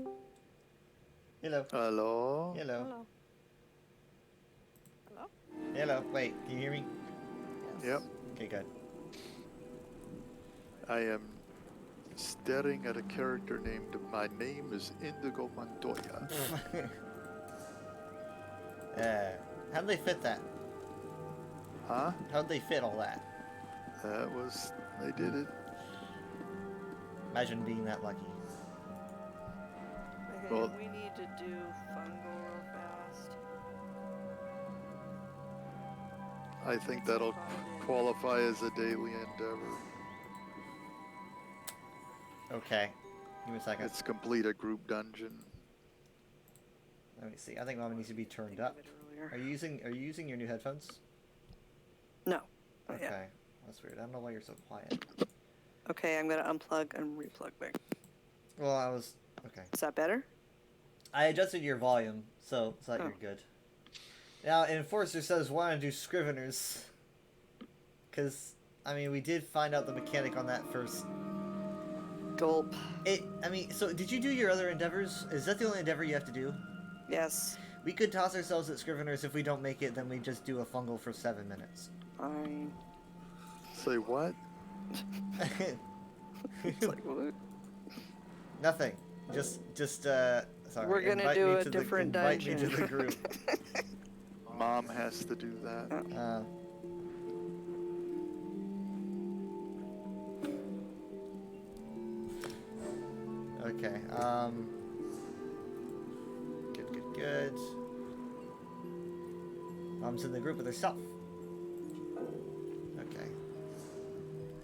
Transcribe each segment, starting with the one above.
Hello. Hello? Hello. Hello. Hello? Hello. Wait, can you hear me? Yes. Yep. Okay, good. I am staring at a character named My Name is Indigo Montoya. How'd they fit that? Huh? How'd they fit all that? They did it. Imagine being that lucky. Okay, Well- we need to do fungal real fast. I think that'll qualify as a daily endeavor. Okay. Give me a second. It's complete a group dungeon. Let me see. I think Mama needs to be turned Think of up. it earlier. Are you using your new headphones? No. Okay. Yeah. That's weird. I don't know why you're so quiet. Okay, I'm gonna unplug and replug back. Well, I was okay. Is that better? I adjusted your volume, so that you're good. Now, Enforcer says, "Want to do Scriveners?" Because I mean, we did find out the mechanic on that first. Gulp. So did you do your other endeavors? Is that the only endeavor you have to do? Yes. We could toss ourselves at Scriveners. If we don't make it, then we just do a fungal for 7 minutes. Fine. Say what? It's like, what? Nothing. Sorry. We're gonna invite do me a to different invite me to dungeon. the group. Mom has to do that. Okay. Good. Mom's in the group with herself. Okay.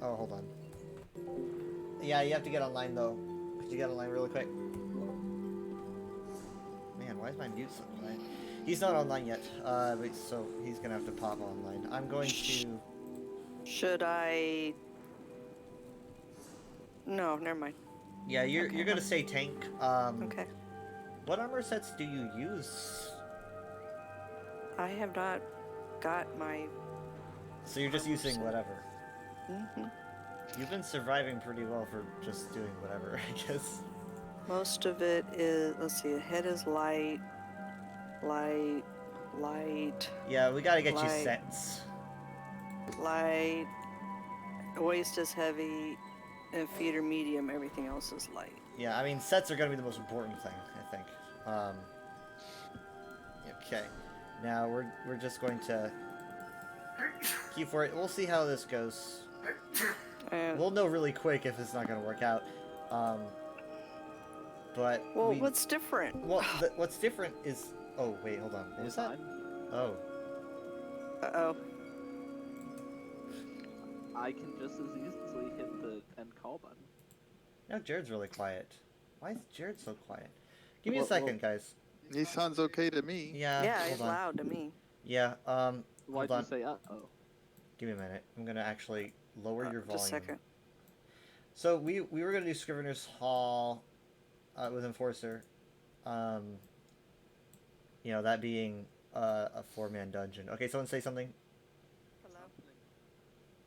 Oh, hold on. Yeah, you have to get online though. Could you get online really quick? Man, why is my mute so quiet? He's not online yet. So he's gonna have to pop online. I'm going to. Should I? No, never mind. Yeah, you're Okay. gonna say tank. Okay. What armor sets do you use? I have not got my. So you're just using whatever. Mhm. You've been surviving pretty well for just doing whatever, I guess. Most of it is. Let's see. The head is light. Light. Yeah, we gotta get you Light. sets. Light. Waist is heavy. And feet are medium. Everything else is light. Yeah, I mean, sets are gonna be the most important thing, I think. Okay. Now we're just going to keep for it. We'll see how this goes. We'll know really quick if it's not gonna work out. But well, what's different? Well, what's different is. Oh wait, hold on. What was that? Oh. Uh-oh. I can just as easily hit the end call button. Now Jared's really quiet. Why is Jared so quiet? Give me a second, guys. He sounds okay to me. Yeah, he's loud to me. Yeah, Why'd you say uh-oh? Give me a minute. I'm gonna actually lower your volume. Just a second. So we were gonna do Scrivener's Hall with Enforcer. You know, that being a 4-man dungeon. Okay, someone say something. Hello?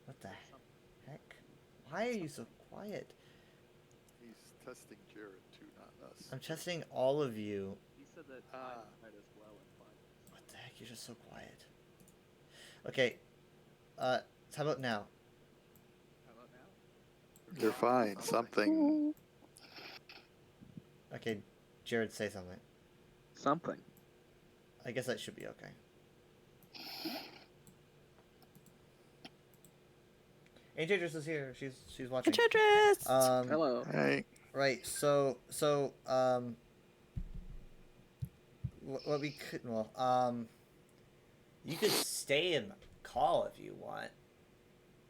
What the heck? Why are you so quiet? He's testing Jared too, not us. I'm testing all of you. He said that I might as well invite. What the heck? You're just so quiet. Okay. How about now? How about now? You're fine. Something. Okay, Jared, say something. Something. I guess that should be okay. Hey, Tetris is here. She's watching. Tetris! Hello. Hey. Right. So what we could you could stay in the call if you want,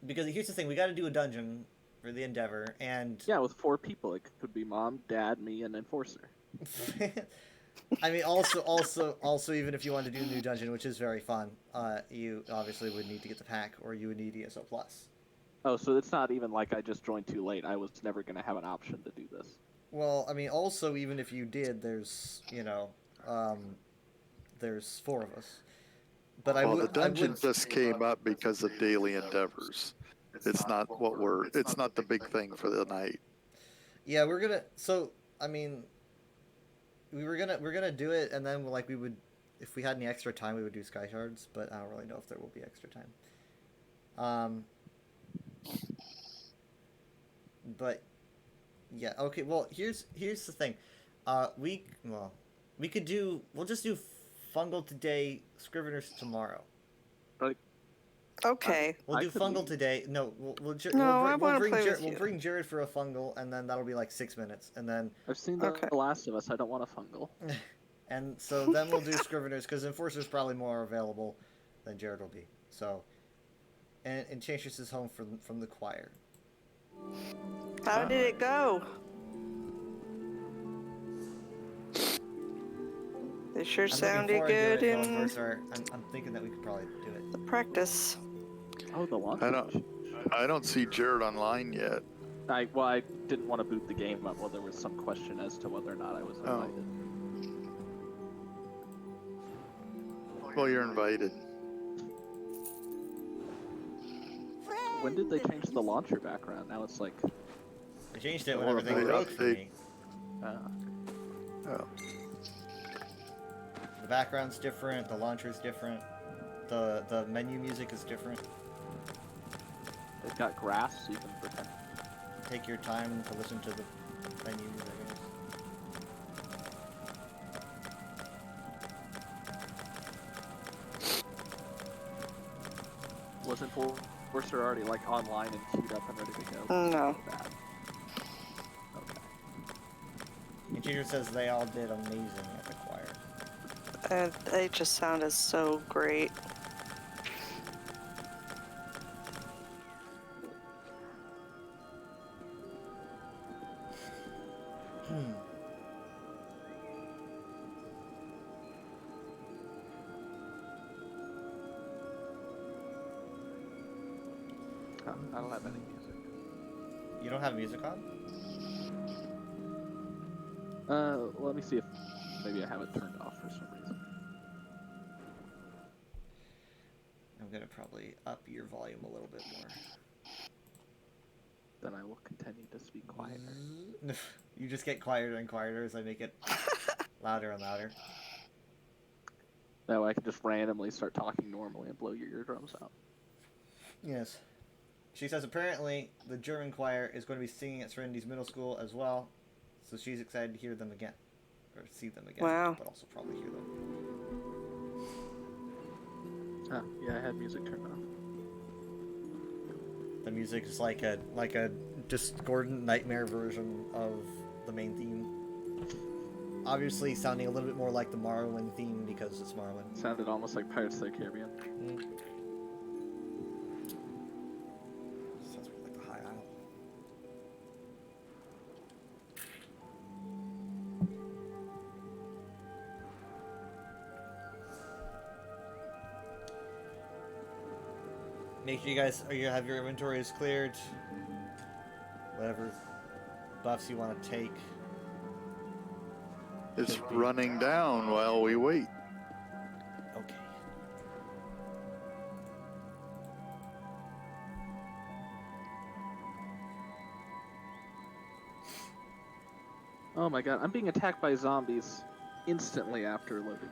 because here's the thing: we got to do a dungeon for the Endeavor, and Yeah, with 4 people, it could be Mom, Dad, me, and Enforcer. I mean, also, even if you want to do a new dungeon, which is very fun, you obviously would need to get the pack, or you would need ESO Plus. Oh, so it's not even like I just joined too late. I was never going to have an option to do this. Well, I mean, also, even if you did, there's, there's 4 of us. But The dungeon just came up because of daily endeavors. It's not it's not the big thing for the night. Yeah, we're gonna. So, I mean, we're gonna do it, and then like we would, if we had any extra time, we would do Sky Shards. But I don't really know if there will be extra time. But yeah, okay. Well, here's the thing. We could do. We'll just do Fungal today, Scriveners tomorrow. Okay. We'll I do could Fungal leave. today. No, we'll I wanna play with we'll you. bring Jared for a Fungal, and then that'll be like 6 minutes, and then I've seen Okay. The Last of Us. I don't want a fungal. and so then we'll do Scriveners because Enforcer's probably more available than Jared will be. So, and Enchantress is home from the choir. How did it go? They sure I'm looking sounded forward to good it, though, in Enforcer. I'm thinking that we could probably do it. the practice. Oh, the launch. I don't see Jared online yet. I didn't want to boot the game up while there was some question as to whether or not I was Oh. invited. Well, you're invited. When did they change the launcher background? Now it's like, I changed it when Or everything they broke for update. me. Oh. The background's different. The launcher's different. The menu music is different. they've got grass, so you can pretend. Take your time to listen to the menu music. I guess. Wasn't Forcer already like online and queued up and ready to go? No. Bad. Okay. Enchantress says they all did amazing at the choir. And they just sounded so great. I don't have any music. You don't have music on? Let me see if maybe I have it turned off for some reason. I'm gonna probably up your volume a little bit more. Then I will continue to speak quieter. You just get quieter and quieter as I make it louder and louder. That way I can just randomly start talking normally and blow your eardrums out. Yes. She says apparently the German choir is going to be singing at Serenity's middle school as well, so she's excited to hear them again. Or see them again, Wow. but also probably hear them. Oh, yeah, I had music turned on. The music is like a discordant nightmare version of the main theme. Obviously sounding a little bit more like the Morrowind theme because it's Morrowind. Sounded almost like Pirates of the Caribbean. Sounds more like the High Isle. Make sure you guys have your inventories cleared. Whatever buffs you want to take. It's running down while we wait. Okay. Oh my god, I'm being attacked by zombies instantly after loading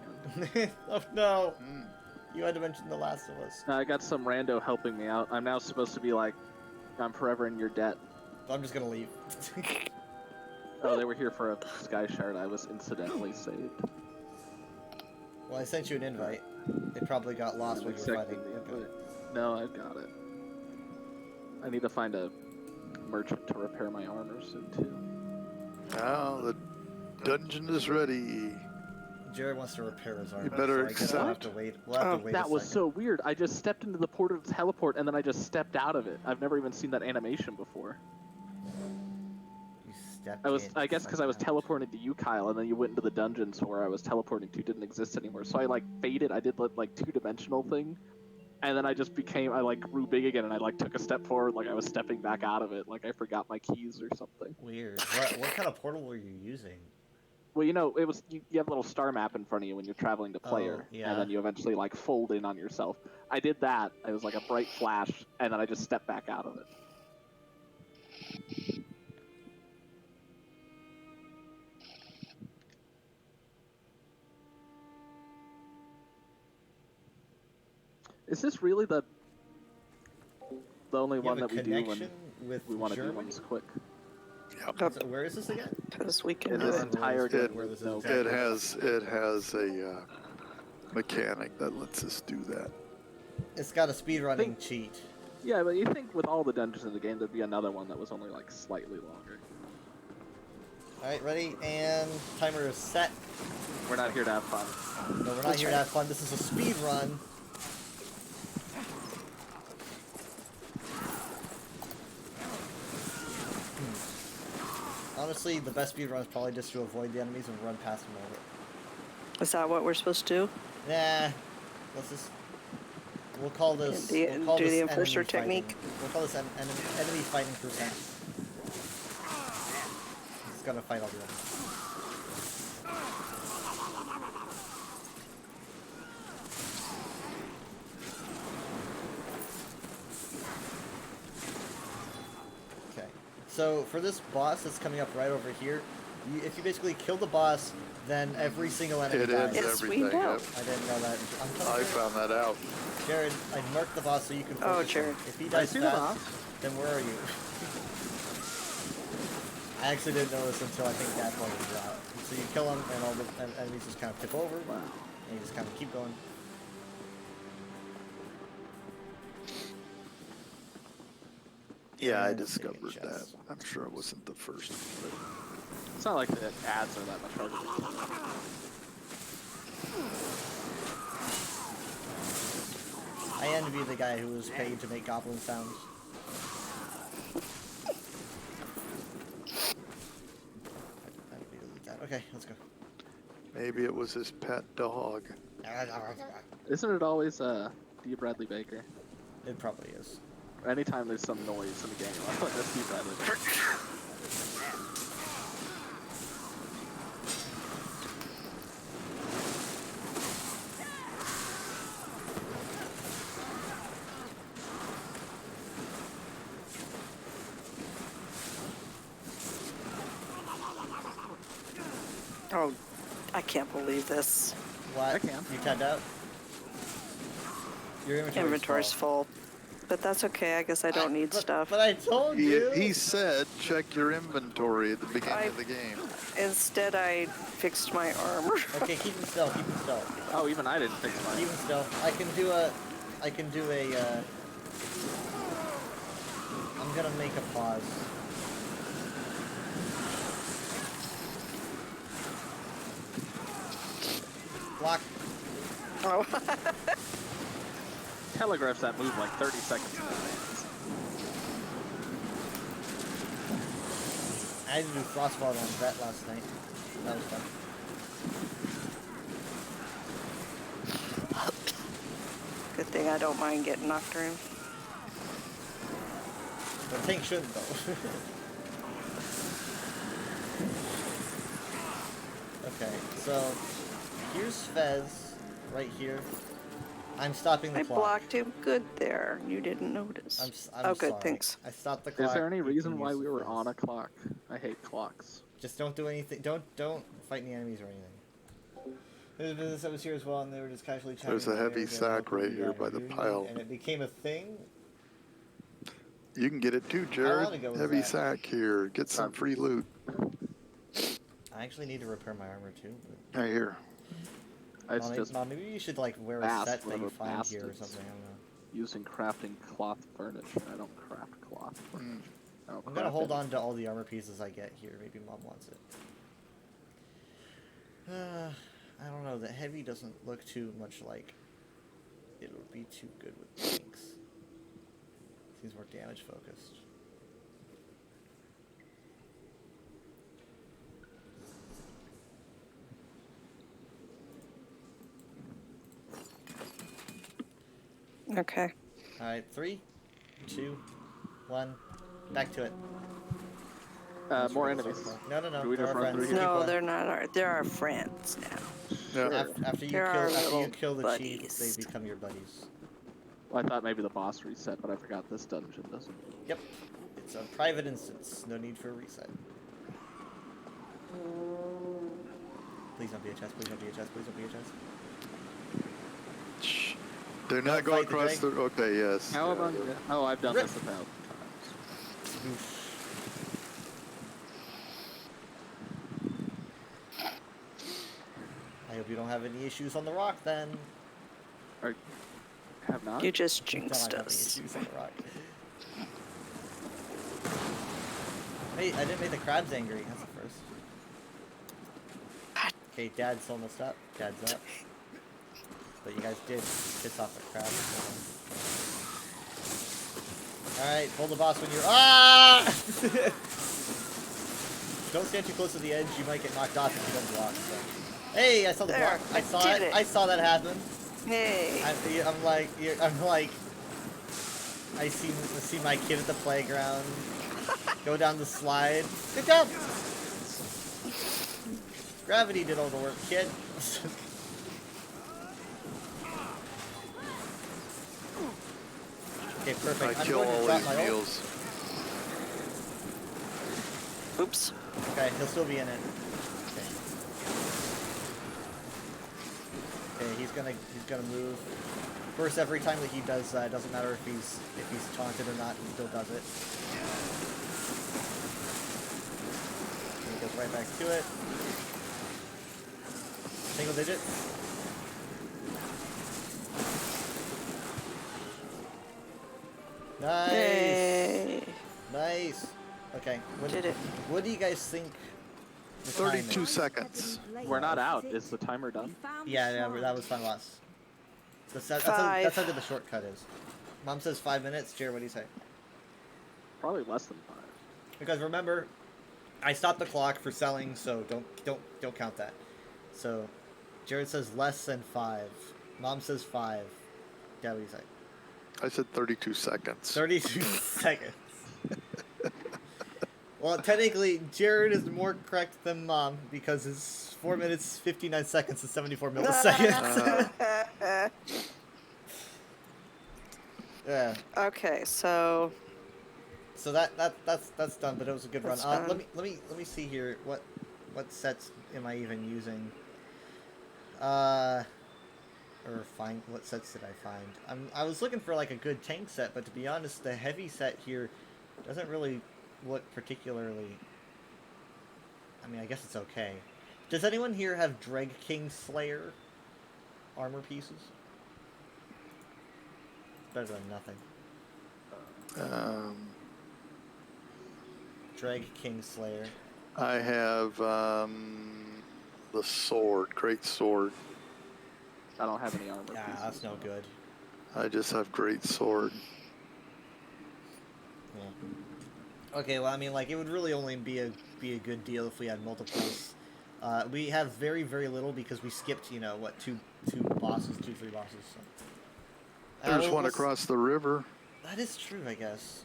in. Oh no! Hmm. You had to mention The Last of Us. I got some rando helping me out. I'm now supposed to be like, I'm forever in your debt. I'm just gonna leave. Oh, they were here for a sky shard. I was incidentally saved. Well, I sent you an invite. It probably got lost when you were Accepting fighting. the Okay. invite. No, I've got it. I need to find a merchant to repair my armor soon too. Now the dungeon is ready. Jared wants to repair his armor. better so I guess we'll have accept. to wait. We'll have to wait. That a was second. so weird. I just stepped into the portal to teleport, and then I just stepped out of it. I've never even seen that animation before. You stepped I guess because I was stepped out. teleporting to you, Kyle, and then you went into the dungeon, so where I was teleporting to didn't exist anymore. So I like faded. I did like two-dimensional thing, and then I just became. I like grew big again, and I like took a step forward, like I was stepping back out of it, like I forgot my keys or something. Weird. What kind of portal were you using? Well, you know, it was you have a little star map in front of you when you're traveling to player, yeah. and then you eventually like fold in on yourself. I did that. It was like a bright flash, and then I just stepped back out of it. Is this really the only You one have a that we do when connection with we want to do Germany? ones quick? Yep. So where is this again? Because we can In do this it. entire game, where this is no. exactly. It has a mechanic that lets us do that. It's got a speedrunning cheat. Yeah, but you think with all the dungeons in the game, there'd be another one that was only like slightly longer. Alright, ready? And timer is set. We're not here to have fun. No, we're not That's here right. to have fun. This is a speed run. Honestly, the best speed run is probably just to avoid the enemies and run past them over. Is that what we're supposed to do? Nah, let's just. We'll call this. Do we'll call the this enforcer enemy fighting. technique? We'll call this enemy fighting percent. It's gonna fight all the enemies. Okay, so for this boss that's coming up right over here, if you basically kill the boss, then every single enemy It dies. ends Yes, we everything. know. Yep. I didn't know that. I'm I telling you, found that out. Jared, I marked the boss so you can Oh, focus him. Jared. If he I dies see the fast, boss. then where are you? I actually didn't notice until I think that point was out. So you kill him, and all the enemies just kind of tip over, Wow. and you just kind of keep going. Yeah, I And discovered saving that. chest. I'm sure it wasn't the first one. It's not like the ads are that much harder. I envy the guy who was paid to make goblin sounds. I don't need to delete that. Okay, let's go. Maybe it was his pet dog. Isn't it always D. Bradley Baker? It probably is. Anytime there's some noise in the game, I thought that's D. Bradley Baker. Oh, I can't believe this. What? I can. You tabbed out? Your Inventory's full. But that's okay. I guess I don't need stuff. But I told you. He said check your inventory at the beginning I- of the game. Instead, I fixed my armor. Okay, keep him still. Keep him still. Oh, even I didn't fix Keep mine. him still. I can do a. I'm gonna make a pause. Block. Oh, Telegraphs that move like 30 seconds in advance. I had to do Frostfall on Vet last night. That was fun. good thing I don't mind getting after him. The tank shouldn't though. Okay, so here's Fez right here. I'm stopping the I clock. blocked him good there. You didn't notice. I'm Oh, good, sorry. thanks. I stopped the clock. Is there any You reason can why use we the were Fez. on a clock? I hate clocks. Just don't do anything. Don't fight any enemies or anything. There's a business that was here as well, and they were just casually chatting. There's a about heavy it, sack right here by the and pile. And it became a thing. You can get it too, How Jared. long ago was Heavy that? sack here. Get some free loot. I actually need to repair my armor too. But Right here. It's Mom, just Mom, maybe you should like wear a fast, set that you whatever find here or bastards. something. I don't know. using crafting cloth furniture. I don't craft cloth furniture. I don't I'm gonna craft hold any- on to all the armor pieces I get here. Maybe Mom wants it. I don't know. The heavy doesn't look too much like it'll be too good with tanks. Seems more damage focused. Okay. All right, 3, 2, 1, back to it. more enemies. No, no, no. Do we They're just our run through friends. here? Keep No, going. they're not. They're our friends now. Yeah. After you They're kill, our after you little kill the chief, buddies. they become your buddies. Well, I thought maybe the boss reset, but I forgot this dungeon doesn't. Yep. It's a private instance. No need for a reset. Please don't be a chest. Please don't be a chest. Please don't be a chest. Shh. Do Don't not go fight the across the. drake. Okay, yes. How about you? Oh, I've done Rip. this 1,000 times. Oof. I hope you don't have any issues on the rock then. Or have not? You just Don't jinxed have any us. issues on the rock. Hey, I didn't make the crabs angry. That's the first. Okay, Dad's almost up. Dad's up. But you guys did piss off the crabs. Alright, pull the boss when you're. Ah! Don't stand too close to the edge. You might get knocked off if you don't block. So. Hey, I saw the There, block. I I saw did it. it. I saw that happen. Hey. I'm like, I see my kid at the playground go down the slide. Good job. Gravity did all the work, kid. Okay, perfect. I I'm kill going to all drop these my ult. meals. Oops. Okay, he'll still be in it. Okay. Okay, he's gonna move. First, every time that he does, it doesn't matter if he's taunted or not, he still does it. And he goes right back to it. Single digit. Nice. Yay. Nice. Okay. Did it. What do you guys think? The time 32 is? seconds. We're not out. Is the timer done? Yeah, that was fun loss. That's how good the shortcut is. Mom says 5 minutes. Jared, what do you say? Probably less than 5. Because remember, I stopped the clock for selling, so don't count that. So, Jared says less than 5. Mom says 5. Dad, what do you say? I said 32 seconds. 32 seconds. Well, technically, Jared is more correct than Mom because it's 4 minutes, 59 seconds, and 74 milliseconds. Yeah. Okay, so So that's done, but it was a good That's run. done. Let me see here. What sets am I even using? Or find what sets did I find? I was looking for like a good tank set, but to be honest, the heavy set here doesn't really look particularly. I mean, I guess it's okay. Does anyone here have Dreg King Slayer armor pieces? Better than nothing. Dreg King Slayer. I have the sword, great sword. I don't have any armor Yeah, pieces. that's no good. I just have great sword. Yeah. Okay, well, I mean, like, it would really only be a good deal if we had multiples. We have very, very little because we skipped, you know, what, two, three bosses. So. There's we'll- one we'll across the river. That is true, I guess.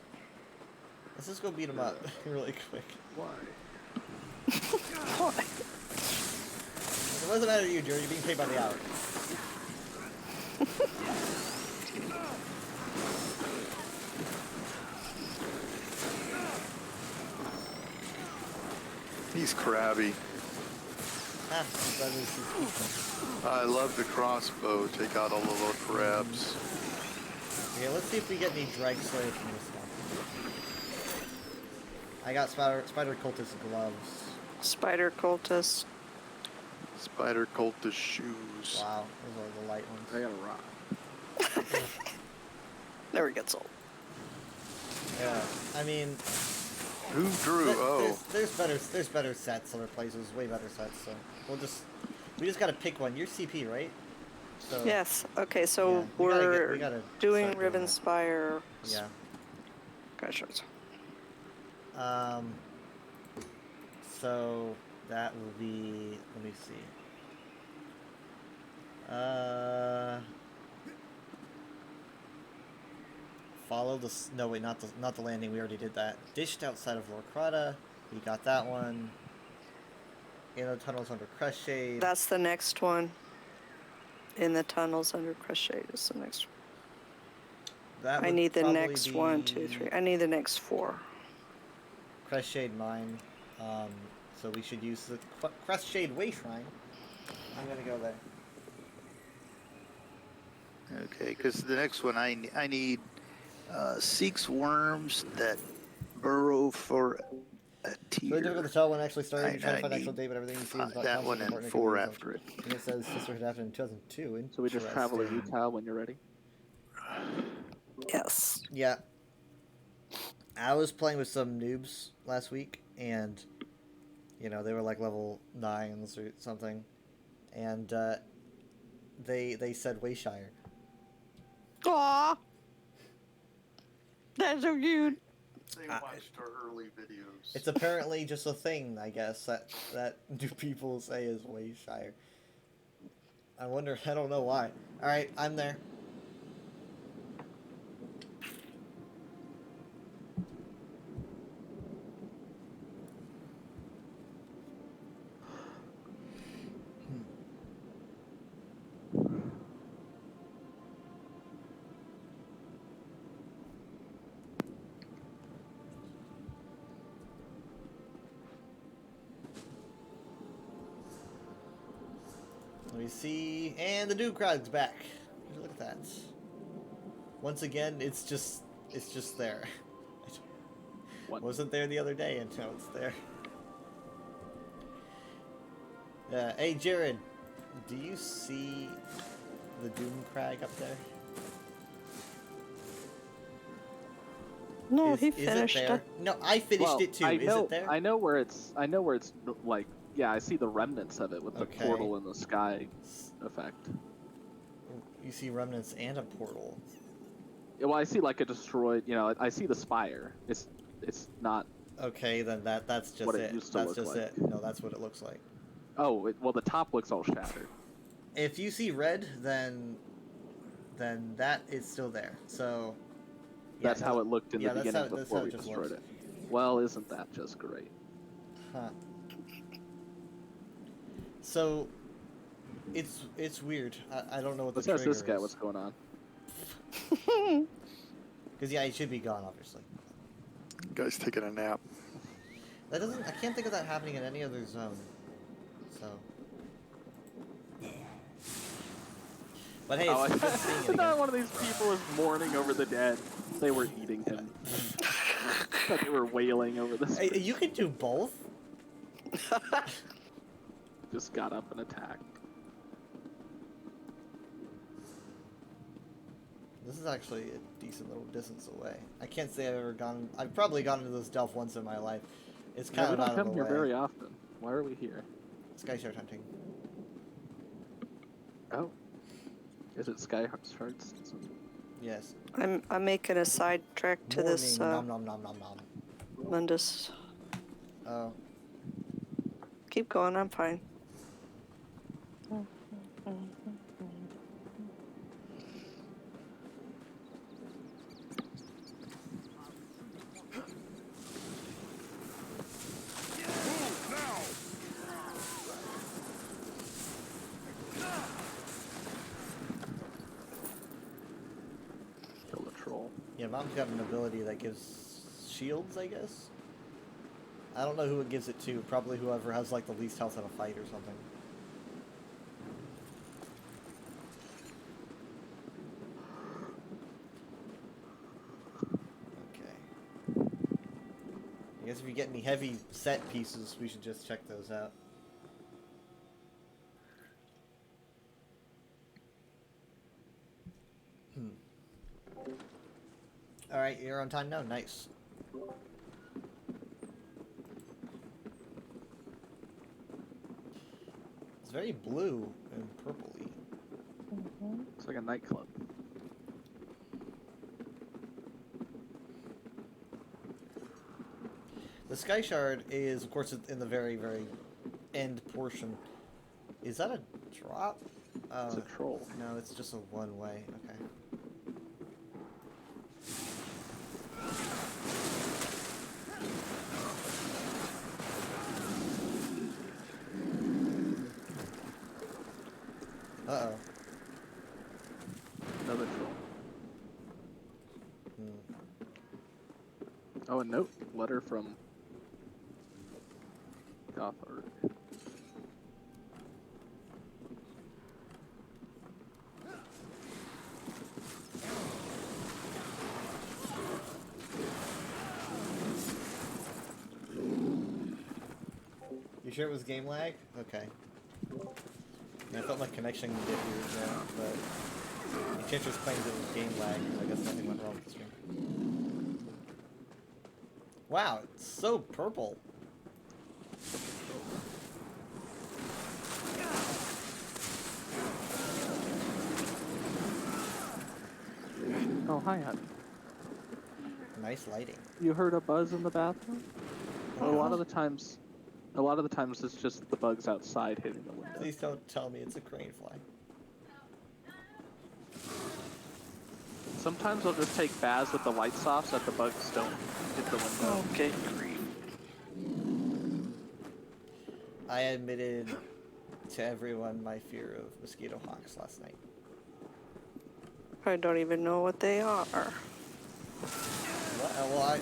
Let's just go beat him up really quick. Why? It doesn't matter to you, Jerry. You're being paid by the hour. He's crabby. Ah, that is- I love the crossbow. Take out all the little crabs. Okay, let's see if we get any Drag Slayer from this one. I got Spider Cultist gloves. Spider Cultist. Spider cultist shoes. Wow, those are the light ones. I got a rock. Never gets old. Yeah, I mean, Who drew? Oh, there's better sets other places, way better sets. So we just gotta pick one. You're CP, right? So, Yes. Okay, so yeah, we we're gotta doing start Riven that. Spire. Yeah. Gotcha. So that will be. Let me see. Follow the. No, wait, not the landing. We already did that. Dished outside of Lorkrata. We got that one. In the tunnels under Crush Shade. That's the next one. In the tunnels under Crush Shade is the next one. That I would need the probably next 1, 2, 3. I need the next 4. Crest Shade Mine. So we should use the Crest Shade Way Shrine. I'm gonna go there. Okay, because the next one I need seeks worms that burrow for a It's really difficult tear. to tell when it actually started. You try to I find the actual need date, but everything you see is about that conflict one and important. 4 after it. And it says Sisterhood happened in 2002. So we just travel to Interesting. Utah when you're ready. Yes. Yeah. I was playing with some noobs last week, and you know they were like level 9s or something, and they said Wayshire. Aww. That's so cute. They I- watched our early videos. It's apparently just a thing, I guess, that new people say is Wayshire. I wonder. I don't know why. All right, I'm there. Let me see, and the new crowd's back. Look at that. Once again, it's just there. What? Wasn't there the other day, and now it's there. Hey Jared, do you see the Doom Crag up there? No, Is he it finished there? it. No, I finished Well, it too. I Is know, it there? I know where it's. Like, yeah, I see the remnants of it with the Okay. portal in the sky effect. You see remnants and a portal. Yeah, well, I see like a destroyed. You know, I see the spire. It's not. Okay, then that's just What it it. used to That's look just like. it. No, that's what it looks like. Oh, well, the top looks all shattered. If you see red, then that is still there. So yeah, That's how it looked in yeah, the that's beginning how- that's before how it we just destroyed looks. it. Well, isn't that just great? Huh. So it's weird. I don't know what the Let's ask trigger this guy is. what's going on. Because yeah, he should be gone, obviously. Guy's taking a nap. That doesn't. I can't think of that happening in any other zone. So. But hey, Oh, it's good seeing it not again. one of these people is mourning over the dead. They were eating him. Thought they were wailing over this. Hey, you can do both. Just got up and attacked. This is actually a decent little distance away. I can't say I've ever gone. I've probably gone into this delve once in my life. It's Yeah, kind we of don't out of come the here way. very often. Why are we here? Sky shard hunting. Oh, is it Sky Shards? Yes. I'm making a side trek to this Nom nom nom nom nom. Mundus. Oh. Keep going, I'm fine. Kill the troll. Yeah, Mom's got an ability that gives shields, I guess. I don't know who it gives it to. Probably whoever has like the least health in a fight or something. Okay. I guess if you get any heavy set pieces, we should just check those out. Alright, you're on time now. Nice. It's very blue and purpley. It's like a nightclub. The Sky Shard is, of course, in the very, very end portion. Is that a drop? It's a troll. No, it's just a one-way. Okay. Uh-oh. Another troll. Hmm. Oh, a note. Letter from Gothard. sure it was game lag? Okay. Yeah, I felt my connection get weird there, but Enchantress claims it was game lag, so I guess nothing went wrong with the stream. Wow, it's so purple. Oh, hi, honey. Nice lighting. You heard a buzz in the bathroom? A lot of the times it's just the bugs outside hitting the window. Please don't tell me it's a crane fly. Sometimes I'll just take baths with the lights off so that the bugs don't hit the window. Okay, grief. I admitted to everyone my fear of mosquito hawks last night. I don't even know what they are. Well,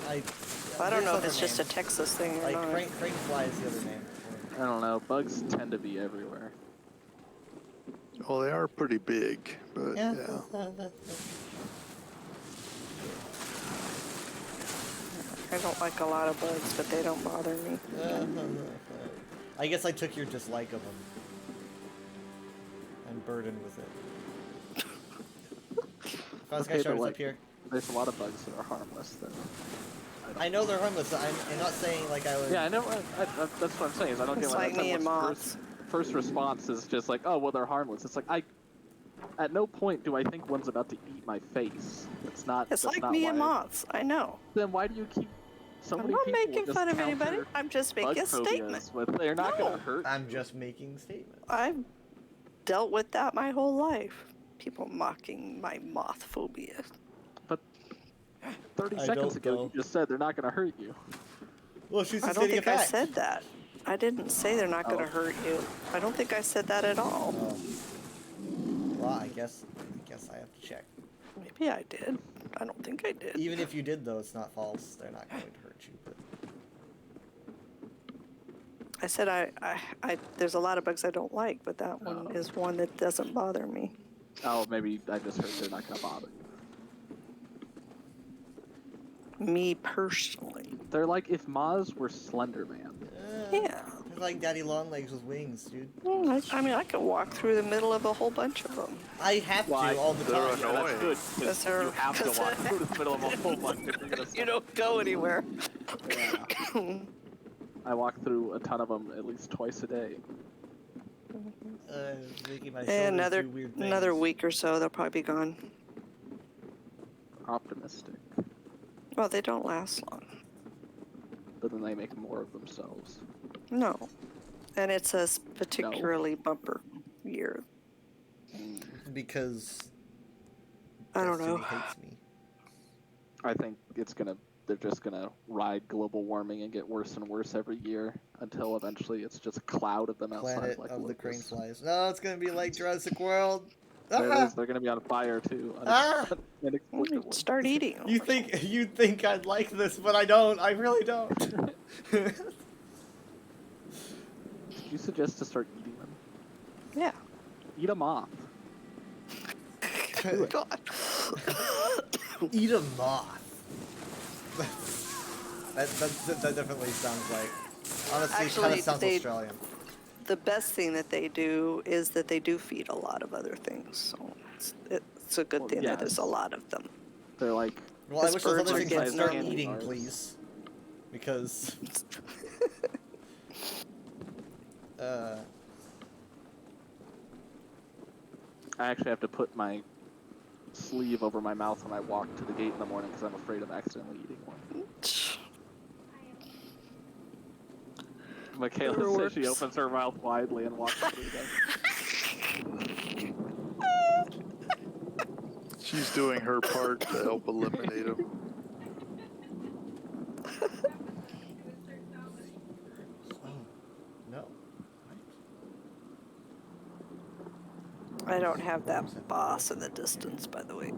I don't know if there's it's just a other names. Texas thing or Like not. crane fly is the other name. I don't know. Bugs tend to be everywhere. Well, they are pretty big, but Yeah. yeah. I don't like a lot of bugs, but they don't bother me. I guess I took your dislike of them and burdened with it. Fuzz Guy Okay, but Shark's like, up here. There's a lot of bugs that are harmless, though. I know they're harmless. I'm not saying like I would. Yeah, I know. That's what I'm saying. Is I don't It's get why like me and moths. first response is just like, oh, well, they're harmless. It's like at no point do I think one's about to eat my face. It's not. It's that's like not me why and moths. I know. Then why do you keep so I'm many not people making just fun of counter anybody. I'm just bug making a phobias statement. With, they're not No. gonna hurt. I'm just making statements. I've dealt with that my whole life. People mocking my moth phobia. But 30 I seconds don't ago, know. you just said they're not gonna hurt you. Well, she's I just don't stating a think I fact. said that. I didn't say they're not going to Oh. hurt you. I don't think I said that at all. Oh. Well, I guess I have to check. Maybe I did. I don't think I did. Even if you did, though, it's not false. They're not going to hurt you. But I said I there's a lot of bugs I don't like, but that one Oh. is one that doesn't bother me. Oh, maybe I just heard they're not gonna bother you. Me personally. They're like if Maz were Slender Man. Yeah. They're like Daddy Longlegs with wings, dude. I mean, I could walk through the middle of a whole bunch of them. I have Why? to all the They're time. annoying. Yeah, that's good. Yes, Because sir. you have to walk through the middle of a whole bunch if you're gonna. You don't go anywhere. Yeah. I walk through a ton of them at least twice a day. Making my And shoulders another do weird things. another week or so, they'll probably be gone. Optimistic, Well, they don't last long. but then they make more of themselves. No. And it's a particularly bumper year. Because I don't know. Destiny hates me. I think they're just gonna ride global warming and get worse and worse every year until eventually it's just a cloud of them outside Planet like of the crane locusts. flies. No, it's gonna be like Jurassic World. There it Ah! is. They're gonna be on fire too. Ah! Inexplicably. Start eating 'em. You think I'd like this, but I don't. I really don't. Did you suggest to start eating them? Yeah. Eat a moth. God. Eat a moth. that definitely sounds like. Honestly, kind Actually, of sounds they- Australian. The best thing that they do is that they do feed a lot of other things. So it's a good Well, thing that there's yes. a lot of them. They're like, Well, I Those wish those birds other are things would getting start them. eating, Bars. please. Because. I actually have to put my sleeve over my mouth when I walk to the gate in the morning because I'm afraid of accidentally eating one. Michaela Never says she works. opens her mouth widely and walks through them. She's doing her part to help eliminate them. Oh, no. I don't have that boss in the distance, by the way.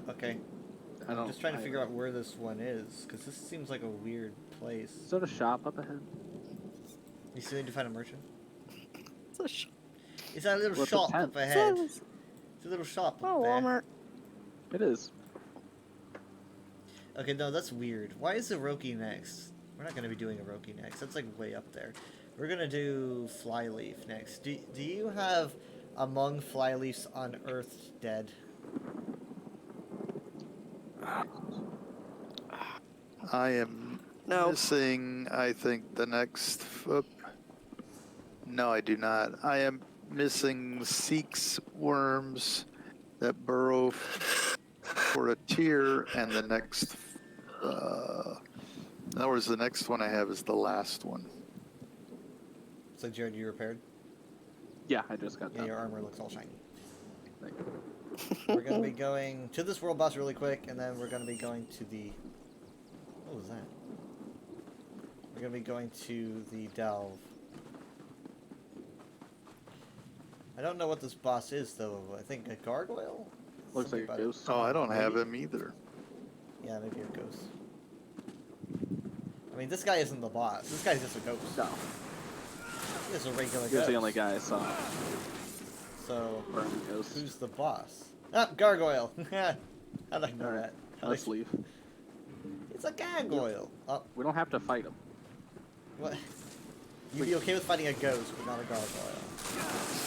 Okay. I I'm don't- just trying to I- figure out where this one is, because this seems like a weird place. Is there a shop up ahead? You still need to find a merchant? It's a sh- It's a little What's a shop tent? up ahead. it's It's a little shop a up there. Walmart. It is. Okay, no, that's weird. Why is the Roki next? We're not going to be doing Orochi next. That's like way up there. We're going to do Flyleaf next. Do you have Among Flyleafs on Earth dead? I am No. missing, I think, the next. No, I do not. I am missing Seeks worms that burrow for a tier, and the next. In other words, the next one I have is the last one. So, Jared, you repaired? Yeah, I just got Yeah, done. your armor looks all shiny. Thank you. We're going to be going to this world boss really quick, and then we're going to be going to the... What was that? We're going to be going to the Delve. I don't know what this boss is, though. I think a gargoyle? Looks Something like a about it. ghost. Oh, I don't have Maybe. him either. Yeah, maybe a ghost. I mean, this guy isn't the boss. This guy's just a ghost. No, He's just a regular he ghost. was the only guy I saw. So, Burning ghost. who's the boss? Ah, gargoyle! How'd I know Alright, that? How'd let's I... leave. It's a gargoyle! Oh, We don't have to fight him. what? You'd be okay with fighting a ghost, but not a gargoyle.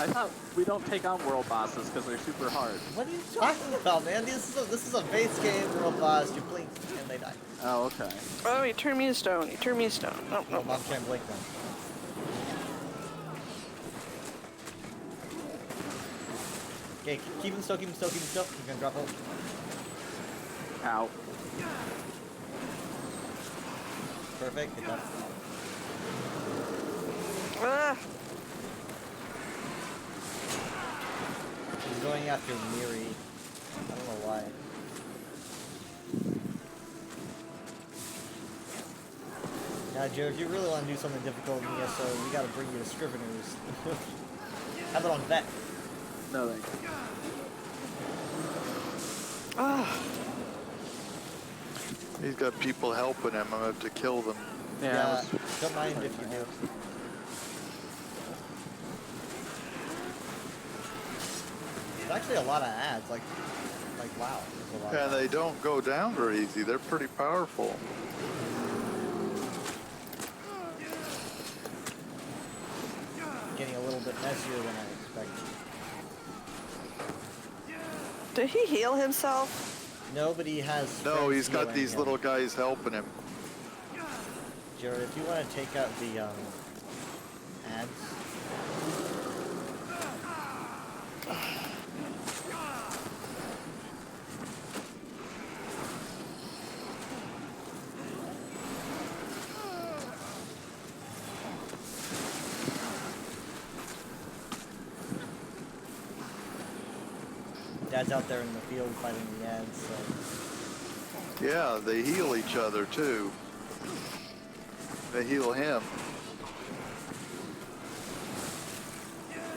I thought we don't take on world bosses because they're super hard. What are you talking about, man? This is a base game world boss. You blink and they die. Oh, okay. Oh, you turned me to stone. You turned me to stone. No, No, no. mom can't blink them. Okay, keep him still, keep him still, keep him still. He's gonna drop ult. Ow. Perfect, get that. Ah! He's going after Miri. I don't know why. Now, Jared, if you really want to do something difficult in ESO, we gotta bring you to Scriveners. How about on Vet? No, thank you. Ah! He's got people helping him. I'm gonna have to kill them. Yeah, I was- don't mind if you do. There's actually a lot of ads, like wow, there's a lot And of they ads. don't go down very easy. They're pretty powerful. Getting a little bit messier than I expected. Did he heal himself? Nobody has. No, friends he's got healing these him. little guys helping him. Jared, if you want to take out the ads. Dad's out there in the field fighting the ads, so. Yeah, they heal each other too. They heal him.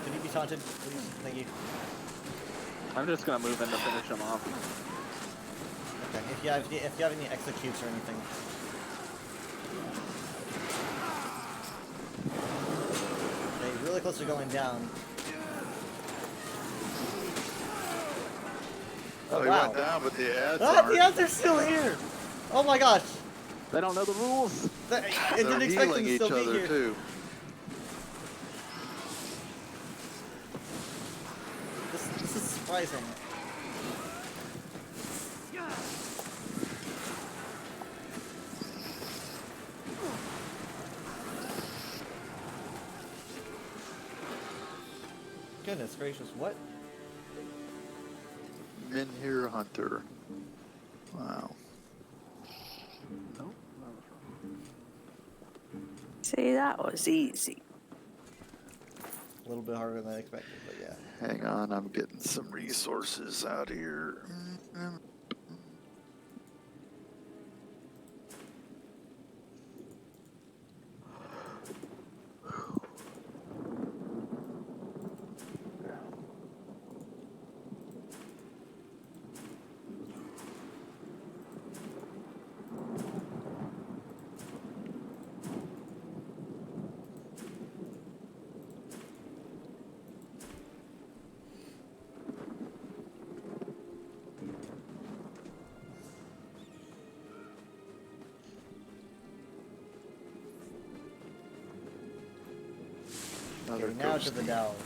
Can you be taunted, please? Thank you. I'm just gonna move in to finish him off. Okay, if you have any executes or anything. Okay, really close to going down. Oh, he wow. went down, but the ads Ah, aren't. the ads are still here! Oh my gosh! They don't know the rules. I They're didn't expect them healing to each still be other here. too. This is surprising. Goodness gracious, what? Minhir Hunter. Wow. Oh, See, that was easy. A little bit harder than I expected, but yeah. Hang on, I'm getting some resources out here. Another Okay, now to the ghosty. delve.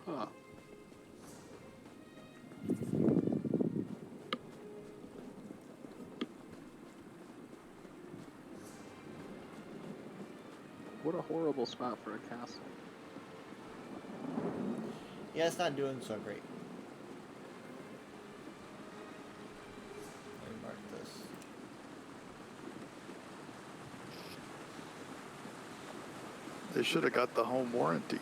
Huh. What a horrible spot for a castle. Yeah, it's not doing so great. Let me mark this. They should have got the home warranty.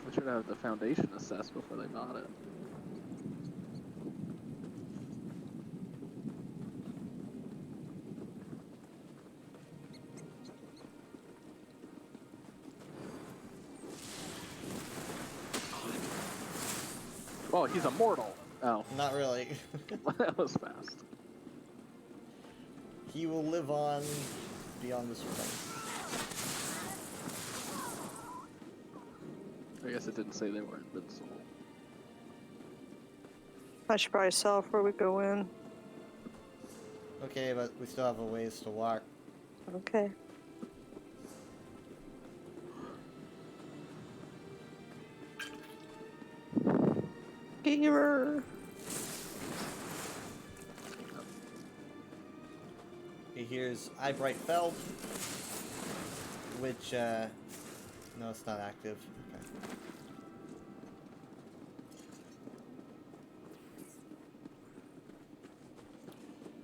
They should have the foundation assessed before they bought it. Oh, he's immortal. Oh, Not really. that was fast. He will live on beyond this world. I guess it didn't say they were invincible. I should probably sell before we go in. Okay, but we still have a ways to walk. Okay. Giver. Okay, here's Eyebright Feld, which, no, it's not active. Okay.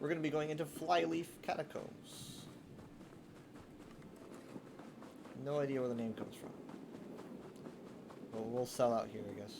We're going to be going into Flyleaf Catacombs. No idea where the name comes from. Well, we'll sell out here, I guess.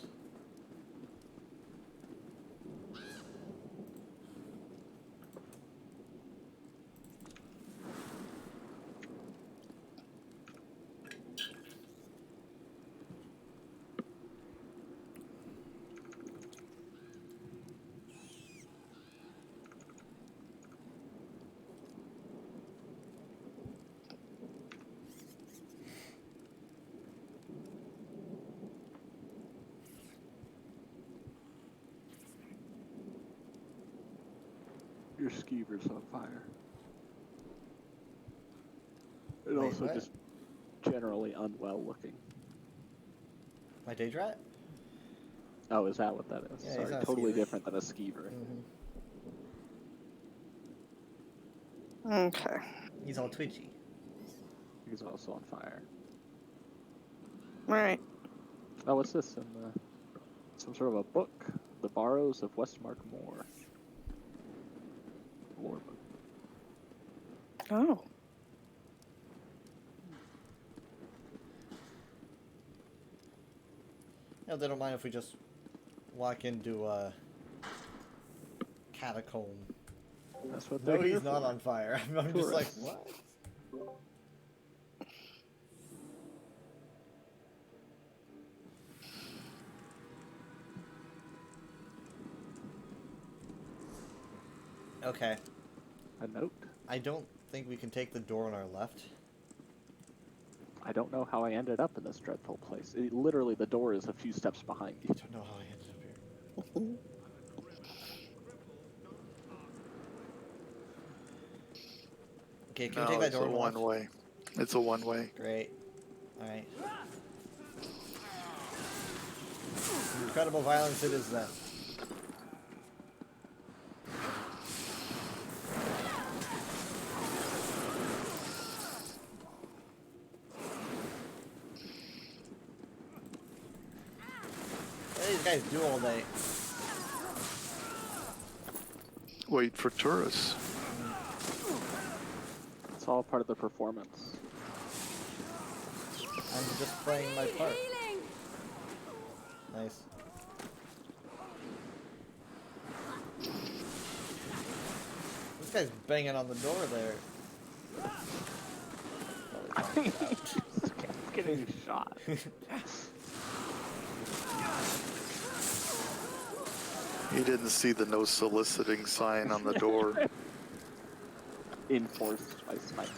Your skeever's on fire. And Wait, also what? just generally unwell looking. My Daedrat? Oh, is that what that is? Yeah, he's Sorry, not a totally skeever. different than a skeever. Mm-hmm. Okay. He's all twitchy. He's also on fire. Alright. Oh, what's this? Some sort of a book. The Barrows of Westmark Moor. Lore book. Oh. No, they don't mind if we just walk into a catacomb. That's what No, they're here he's not for. on fire. I'm just like, Tourists. what? Okay. A note. I don't think we can take the door on our left. I don't know how I ended up in this dreadful place. Literally, the door is a few steps behind I you. don't know how I ended up here. Okay, can we take that it's door a on the left? one-way. It's a one-way. Great. Alright. Incredible violence it is then. What do these guys do all day? Wait for tourists. It's all part of the performance. I'm just playing my part. Nice. This guy's banging on the door there. Probably found out. Getting shot. He didn't see the no soliciting sign on the door. Enforced by Sniper.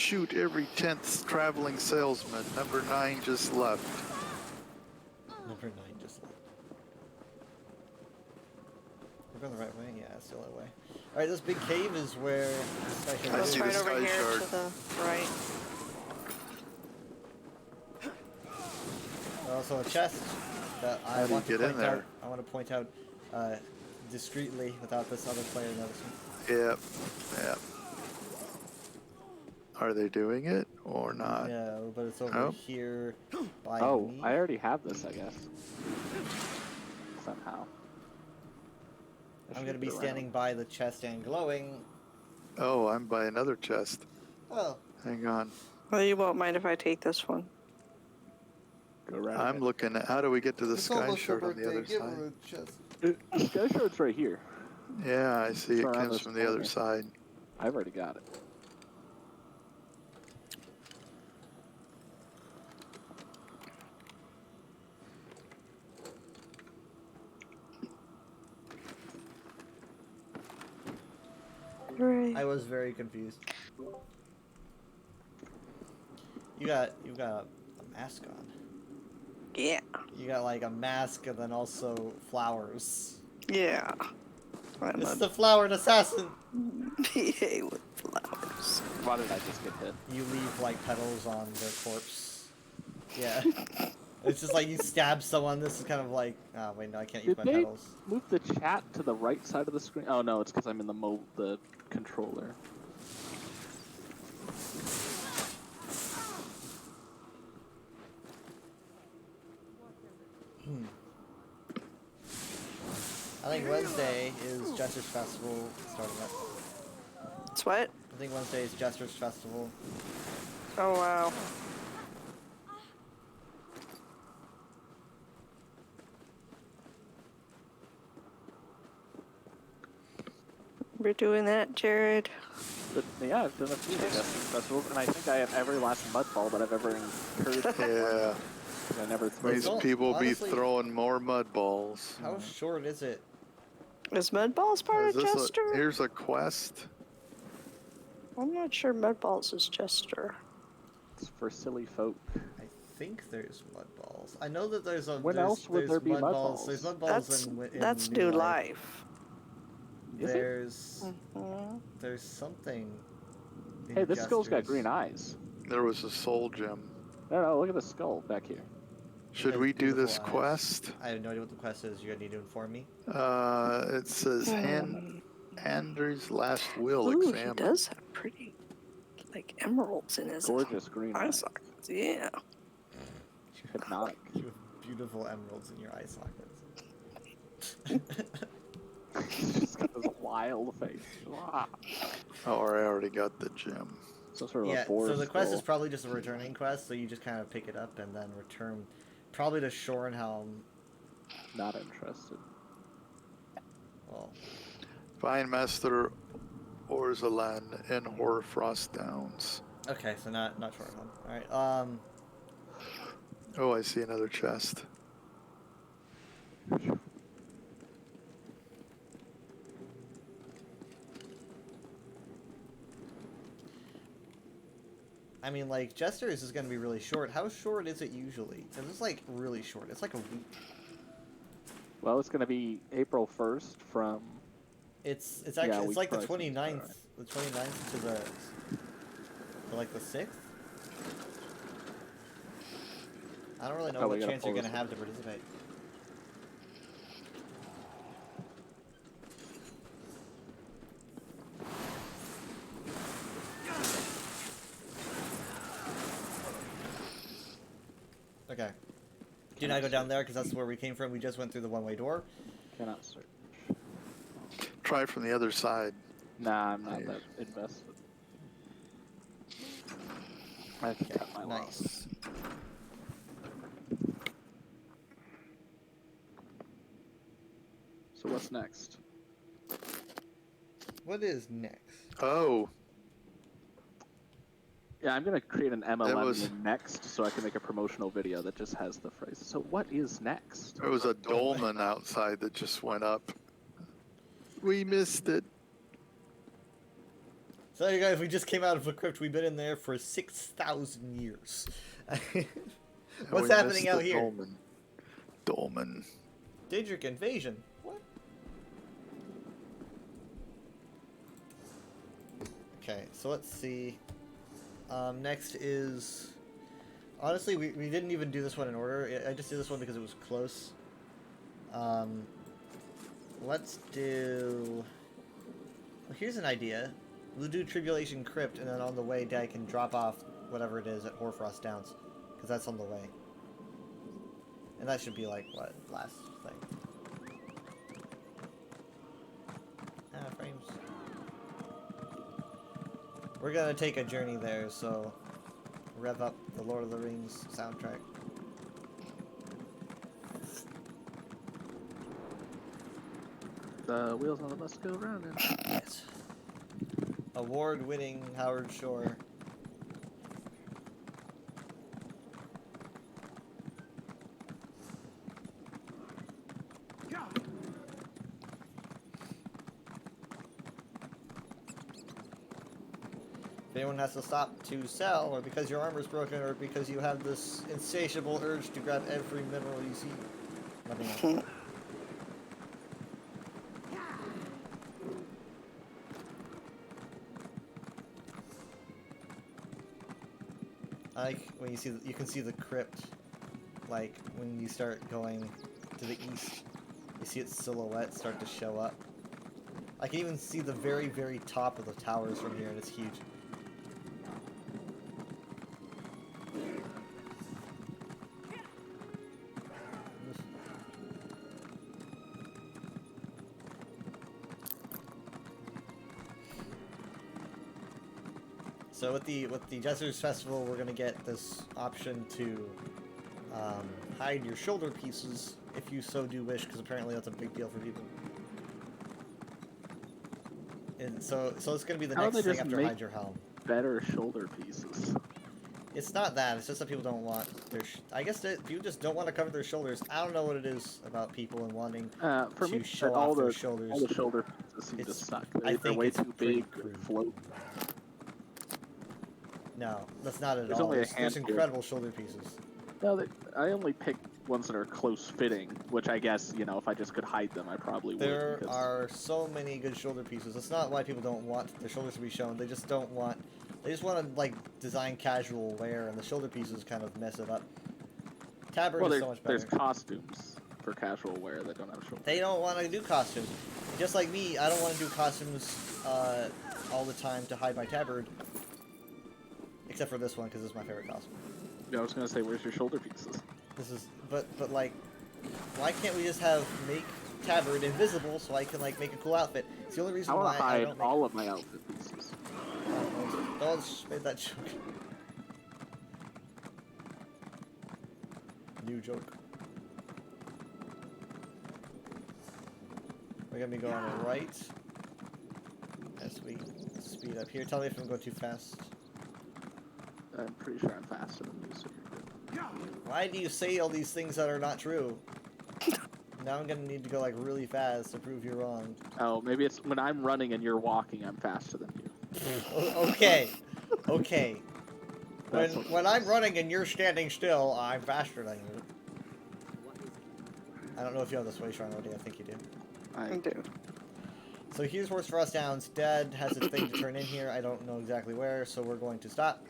shoot every 10th traveling salesman. Number 9 just left. Number 9 just left. We're going the right way? Yeah, it's the other way. Alright, this big cave is where this guy should I go. see right the over sky here shard. to the right. Also a chest that I How do you want to get in point there? out. I want to point out discreetly without this other player noticing. Yep. Yep. Are they doing it or not? No, but it's over Oh. here by Oh, me. I already have this, I guess. Somehow. I I'm should gonna be get around. standing by the chest and glowing. Oh, I'm by another chest. Oh, Hang on. Well, you won't mind if I take this one. Go right I'm ahead. looking at how do we get to the it's sky almost her shard on the birthday. other Give side? her a chest. The sky shard's right here. Yeah, I see it Around comes this from the other corner. side. I've already got it. Right. I was very confused. You got a mask on. Yeah. You got like a mask and then also flowers. Yeah. I'm It's a the flowered assassin. PA with flowers. Why did I just get hit? You leave like petals on their corpse. Yeah. It's just like you stab someone. This is kind of like, oh wait, no, I can't use Did my they petals. move the chat to the right side of the screen? Oh no, it's because I'm in the controller. I think Wednesday is Jester's Festival starting up. It's what? I think Wednesday is Jester's Festival. Oh, wow. We're doing that, Jared. But yeah, I've done a few Justice festivals, and I think I have every last mud ball that I've ever incurred. Yeah, 'Cause I never threw these Well, them. people honestly- be throwing more mud balls. How short is it? Is Mudballs part Is of this Jester? here's a quest. I'm not sure Mudballs is Jester. It's for silly folk. I think there's mud balls. I know that there's a. When there's, else would there's there be mud mud balls? balls? There's mud balls in That's New New Life. Life. Is it? There's Mhm. there's something. in Hey, this skull's got Jester's. green eyes. There was a soul gem. No, look at the skull back here. Should has we do this beautiful eyes. quest? I have no idea what the quest is. You need to inform me. It says Andrew's last will Ooh, he examined. does have pretty, like, emeralds in his Gorgeous green eye eyes. sockets. Yeah. Hypnotic. You have beautiful emeralds in your eye sockets. Just got this wild face. Ah. Oh, I already got the gem. Some sort of Yeah, a boar so the quest skull. is probably just a returning quest, so you just kind of pick it up and then return, probably to Shorenhelm. Not interested. Well, Find Master Orzalan in Hoarfrost Downs. okay, so not Shorenhelm. All right. Oh, I see another chest. I mean, like Jester's is going to be really short. How short is it usually? 'Cause it's like really short. It's like a week. Well, it's gonna be April 1st from. It's Yeah, actually we it's like the probably should 29th, start. the 29th to like the 6th. I don't really know Oh, we what gotta chance you're pull gonna this have to participate. Okay. Do not go down there because that's where we came from. We just went through the one-way door. Cannot search. Try from the other side. Nah, I'm not Yeah. that invested. I can cut my loss. Nice. So what's next? What is next? Oh, Yeah, I'm gonna create an MLM was- in next, so I can make a promotional video that just has the phrase. So what is next? there was a dolmen outside that just went up. We missed it. So you guys, we just came out of a crypt. We've been in there for 6,000 years. And What's we happening missed out the here? Dolmen. Daedric invasion. What? Okay, so let's see. Next is... Honestly, we didn't even do this one in order. I just did this one because it was close. Let's do... Well, here's an idea. We'll do Tribulation Crypt, and then on the way, Dad can drop off whatever it is at Hoarfrost Downs. Because that's on the way. And that should be like, what, last thing? Frames. We're gonna take a journey there, so rev up the Lord of the Rings soundtrack. The wheels on the bus go round and Yes. Award-winning Howard Shore. If anyone has to stop to sell, or because your armor's broken, or because you have this insatiable urge to grab every mineral you see, let me know. Like when you see, you can see the crypt. Like when you start going to the east, you see its silhouette start to show up. I can even see the very, very top of the towers from here, and it's huge. So with the Jester's Festival, we're gonna get this option to hide your shoulder pieces if you so do wish, because apparently that's a big deal for people. And so it's gonna be the How next they thing just after make- hide your helm. better shoulder pieces. It's not that. It's just that people don't want their. I guess that people just don't want to cover their shoulders. I don't know what it is about people and wanting For to me, show all off their the shoulders. all the shoulder pieces seem to It's- suck. I They're think way it's too pretty big crude. to float. No, that's not at There's all. only a There's handful. incredible shoulder pieces. No, I only pick ones that are close fitting, which I guess, you know, if I just could hide them, I probably would. There because- are so many good shoulder pieces. It's not why people don't want their shoulders to be shown. They just don't want. They just want to like design casual wear, and the shoulder pieces kind of mess it up. Tabard Well, is so much better. there's costumes for casual wear that don't have shoulders. They don't want to do costumes. Just like me, I don't want to do costumes all the time to hide my tabard. Except for this one, because it's my favorite costume. I was gonna say, where's your shoulder pieces? This is, but like, why can't we just make tabard invisible so I can like make a cool outfit? It's the only reason I want why to I hide don't make. all of my outfit pieces. Don't just made that joke. New joke. We're gonna be going right as we speed up here. Tell me if I'm going too fast. I'm pretty sure I'm faster than you, so you're good. Why do you say all these things that are not true? Now I'm gonna need to go like really fast to prove you're wrong. Oh, maybe it's when I'm running and you're walking, I'm faster than you. Okay, okay. That's what When it I'm is. running and you're standing still, I'm faster than you. I don't know if you have the sway shrine already. I think you do. I do. So here's Horse Frost Downs. Dad has a thing to turn in here. I don't know exactly where, so we're going to stop.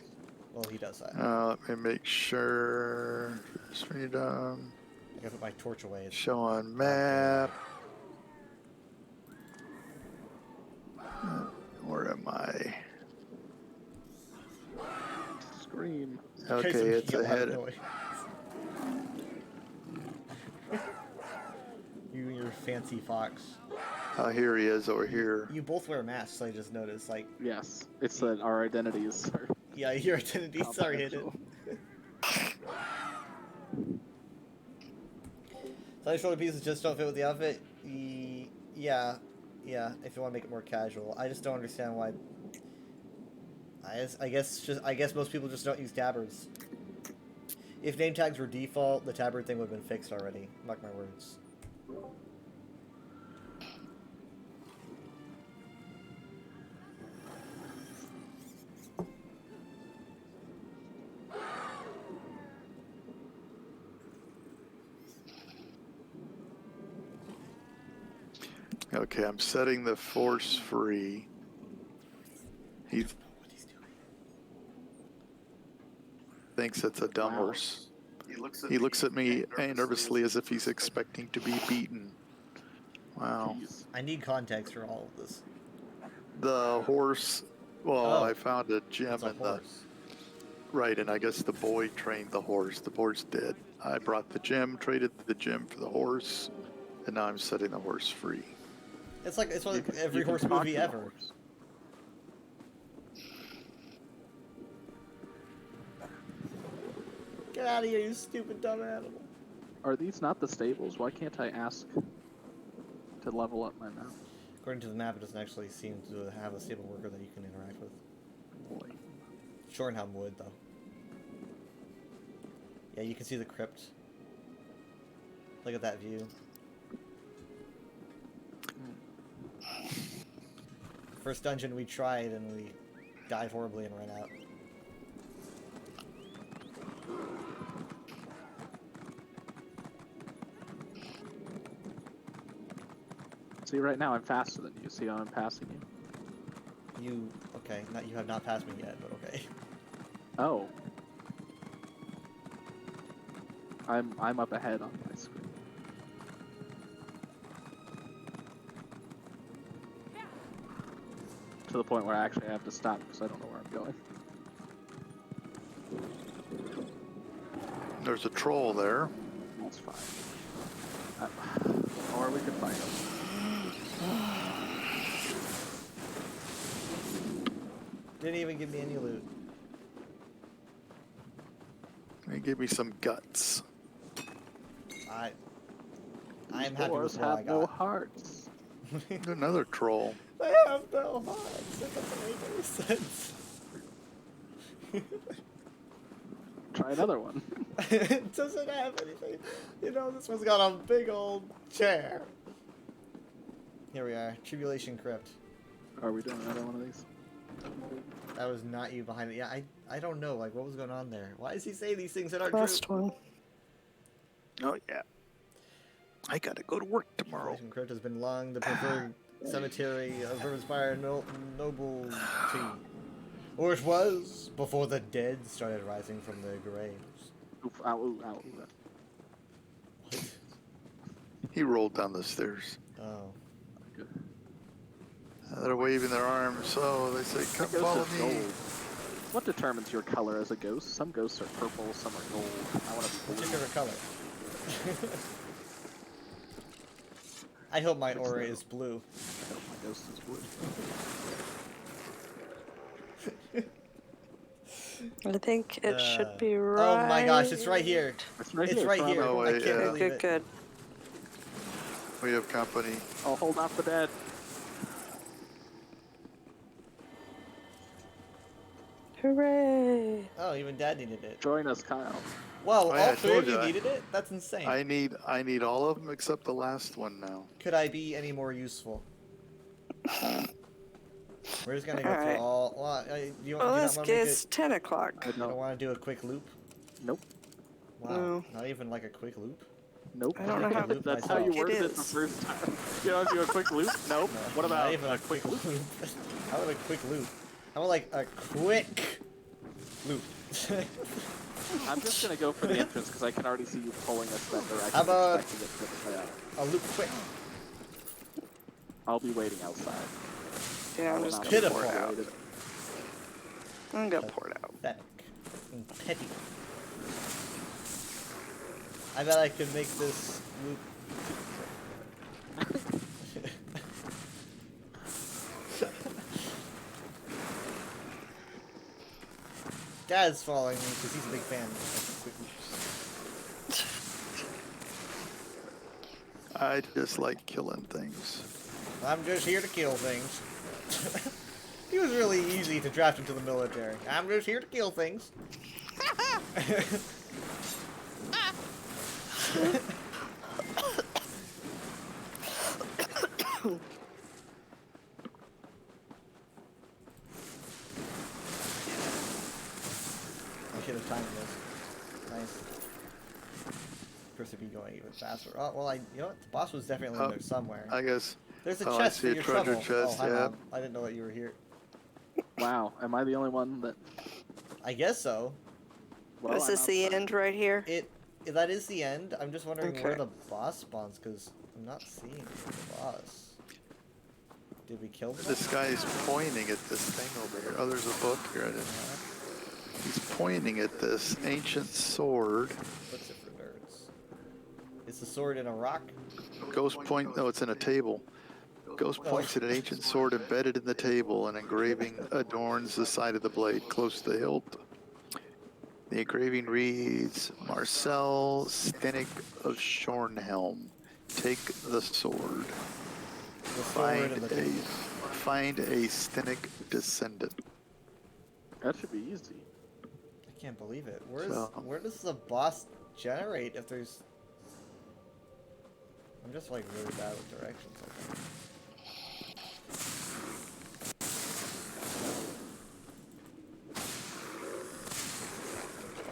Well, he does that. Let me make sure. Freedom. I gotta put my torch away. It's- Show on map. Where am I? Scream. Okay, Guys are it's making a lot of ahead. noise. You and your fancy fox. Oh, here he is over here. You both wear masks, I just noticed. Like, Yes, it's that our identities are yeah, your identities are hidden. Side shoulder pieces just don't fit with the outfit. Yeah, if you want to make it more casual. I just don't understand why. I guess most people just don't use tabards. If name tags were default, the tabard thing would have been fixed already. Mark my words. Okay, I'm setting the force free. He What he's doing. thinks it's a dumb Wow. horse. He looks at me nervously as if he's expecting to be beaten. Wow. Jeez. I need context for all of this. The horse, well, Oh, I found a gem It's a in the, horse. right, and I guess the boy trained the horse. The horse did. I brought the gem, traded the gem for the horse, and now I'm setting the horse free. It's like You every can horse talk movie to the ever. horse. Get out of here, you stupid dumb animal. Are these not the stables? Why can't I ask to level up my mount? According to the map, it doesn't actually seem to have a stable worker that you can interact with. Boy. Shornhelm would, though. Yeah, you can see the crypt. Look at that view. First dungeon we tried and we died horribly and ran out. See, right now I'm faster than you. See how I'm passing you? You, okay, not, you have not passed me yet, but okay. Oh. I'm up ahead on my screen. To the point where I actually have to stop because I don't know where I'm going. There's a troll there. That's fine. Or we could fight him. Didn't even give me any loot. He gave me some guts. I'm happy Wars with what I have no got. hearts. Another troll. They have no hearts. That doesn't make any sense. Try another one. It doesn't have anything. You know, this one's got a big old chair. Here we are, Tribulation Crypt. Are we doing another one of these? That was not you behind it. Yeah, I don't know. Like, what was going on there? Why does he say these things that aren't Last true? one. Oh, yeah. I gotta go to work tomorrow. Tribulation Crypt has been long the preferred cemetery of Riverspire nobility. Or it was, before the dead started rising from their graves. Oof, ow, ooh, ow, ooh. What? He rolled down the stairs. Oh. Good. They're waving their arms. Oh, they say, come Ghost follow is me. gold. What determines your color as a ghost? Some ghosts are purple, some are gold. I want to be What's your blue. favorite color? I hope my aura is blue. I hope my ghost is blue. I think it should be right. Oh my gosh, it's right here. It's right It's here. right front of here. me. Oh, I wait, can't yeah. believe Good, it. good. We have company. I'll hold off the dead. Hooray! Oh, even Dad needed it. Join us, Kyle. Whoa, Oh, yeah, I all three of told you you. needed it? That's insane. I need all of them except the last one now. Could I be any more useful? We're just gonna go through Alright. all. Well, you Well, do this not want to make gets it? 10 o'clock. I You don't don't. want to do a quick loop? Nope. Wow, No. not even like a quick loop. Nope. I don't know how to- That's how you myself. It worded it the is. first time. You don't do a quick loop? Nope. No, What not about even a quick loop? How about a quick loop? How about like a quick loop? I'm just gonna go for the entrance because I can already see you pulling us that direction. How about- expecting it to play out. A loop quick. I'll be waiting outside. Yeah, I I'm will just not gonna Pitiful. pour it out. waited. I'm gonna pour it out. Pathetic. And petty. I bet I could make this loop. Dad's following me because he's a big fan of quick loops. I just like killing things. I'm just here to kill things. He was really easy to draft into the military. I'm just here to kill things. I should have timed this. Nice. First, be going even faster. Oh well, you know what? The boss was definitely in Oh, there somewhere. I guess There's a Oh, I chest see for a your treasure shovel. chest, Oh, hi, yeah. Mom. I didn't know that you were here. Wow, am I the only one that? I guess so. Well, Is I'm this the outside. end right here? That is the end. I'm just wondering where Okay. the boss spawns, because I'm not seeing the boss. Did we kill the This boss? guy's pointing at this thing over here. Oh, there's a book here. I didn't. He's pointing at this ancient sword. What's it for nerds? Is the sword in a rock? Ghost point. No, it's in a table. Ghost points at an ancient sword embedded in the table. An engraving adorns the side of the blade close to the hilt. The engraving reads, Marcel Stenig of Shornhelm. Take the sword. The sword and the Find a Stenig descendant. That should be easy. I can't believe it. So- Where does the boss generate if there's... I'm just like really bad with directions, I think.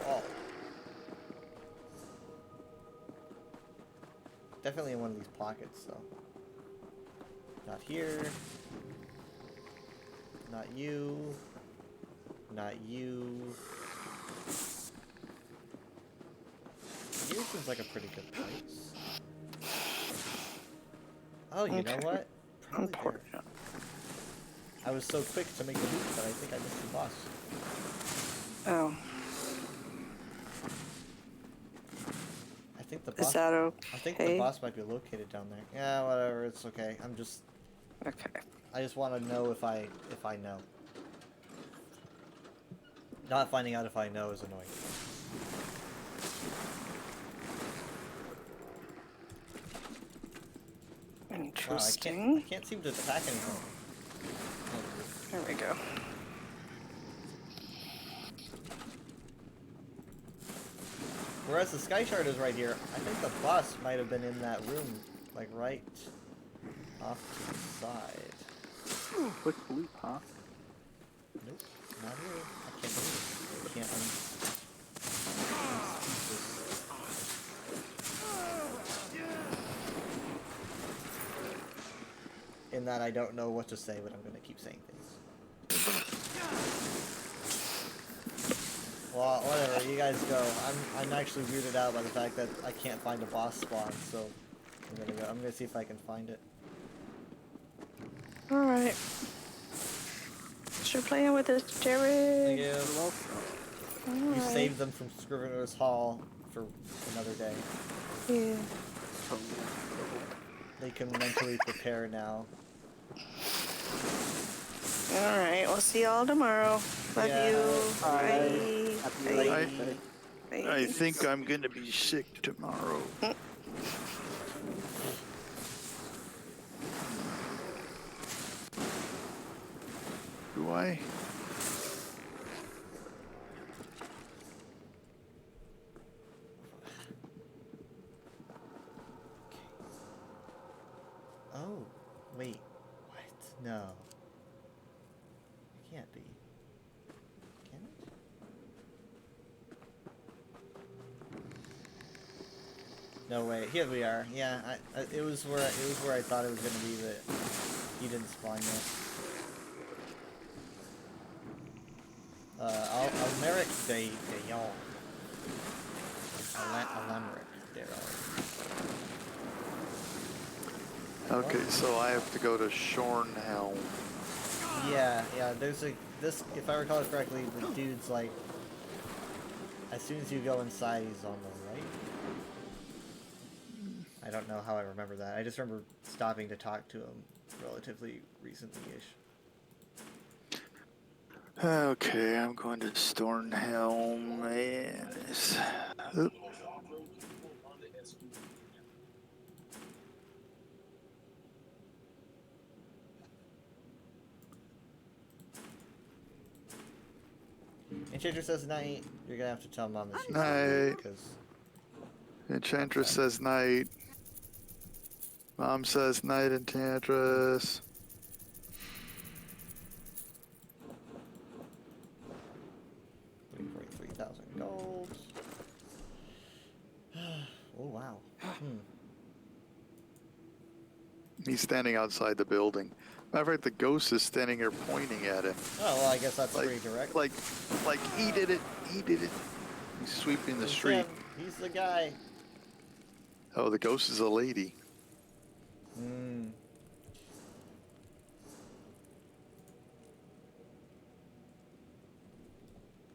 Oh. Definitely in one of these pockets, though. Not here. Not you. Not you. Here seems like a pretty good place. Oh, you know Okay. what? Probably Important. there. I was so quick to make the loop that I think I missed the boss. Oh, I think the boss. is that I think the okay? boss might be located down there. Yeah, whatever. It's okay. I'm just. Okay. I just want to know if I know. Not finding out if I know is annoying. Wow, I Interesting. can't seem to attack anything. There we go. Whereas the Sky Shard is right here, I think the boss might have been in that room, like right off to the side. Quick loop, huh? Nope, not here. I can't believe it. I can't. I'm speechless. In that I don't know what to say, but I'm gonna keep saying things. Well, whatever. You guys go. I'm actually weirded out by the fact that I can't find a boss spawn, so I'm gonna go. I'm gonna see if I can find it. All right. You're playing with us, Jerry. Thank you. All You right. saved them from Scrivener's Hall for another day. Yeah. They can mentally prepare now. All right. We'll see y'all tomorrow. Love Yeah. you. Bye. Bye. Happy Bye. Labor Day. Bye. I think I'm gonna be sick tomorrow. Do I? Oh, wait. What? No. It can't be. Can it? No way. Here we are. Yeah, it was where I thought it was gonna be, but he didn't spawn yet. Almeric de Yon. Alameric de Okay, so I have to go to Shornhelm. Yeah, there's this, if I recall it correctly, the dude's like, as soon as you go inside, he's on the right. I don't know how I remember that. I just remember stopping to talk to him relatively recently-ish. Okay, I'm going to Stornhelm and oop. Enchantress says night. You're gonna have to tell Mom that she's Night. because Enchantress says night. Mom says night, Enchantress. $343,000 gold. Oh wow. He's standing outside the building. Matter of fact, the ghost is standing there pointing at him. Oh, well, I guess that's Like- pretty direct. Like he did it. He did it. He's sweeping the It's street. him. He's the guy. Oh, the ghost is a lady. Hmm.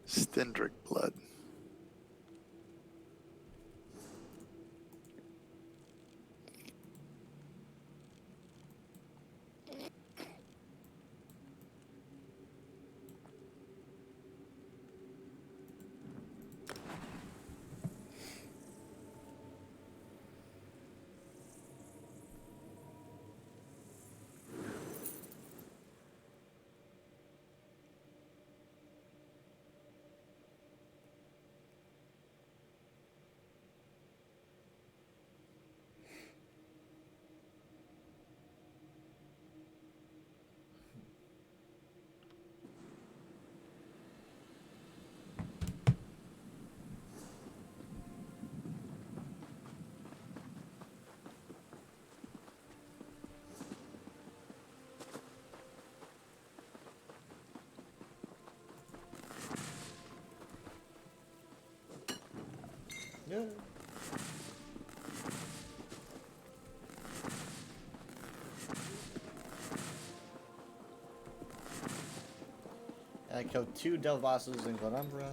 Stendrick blood. Yeah. And I killed 2 Delve bosses in Glenumbra.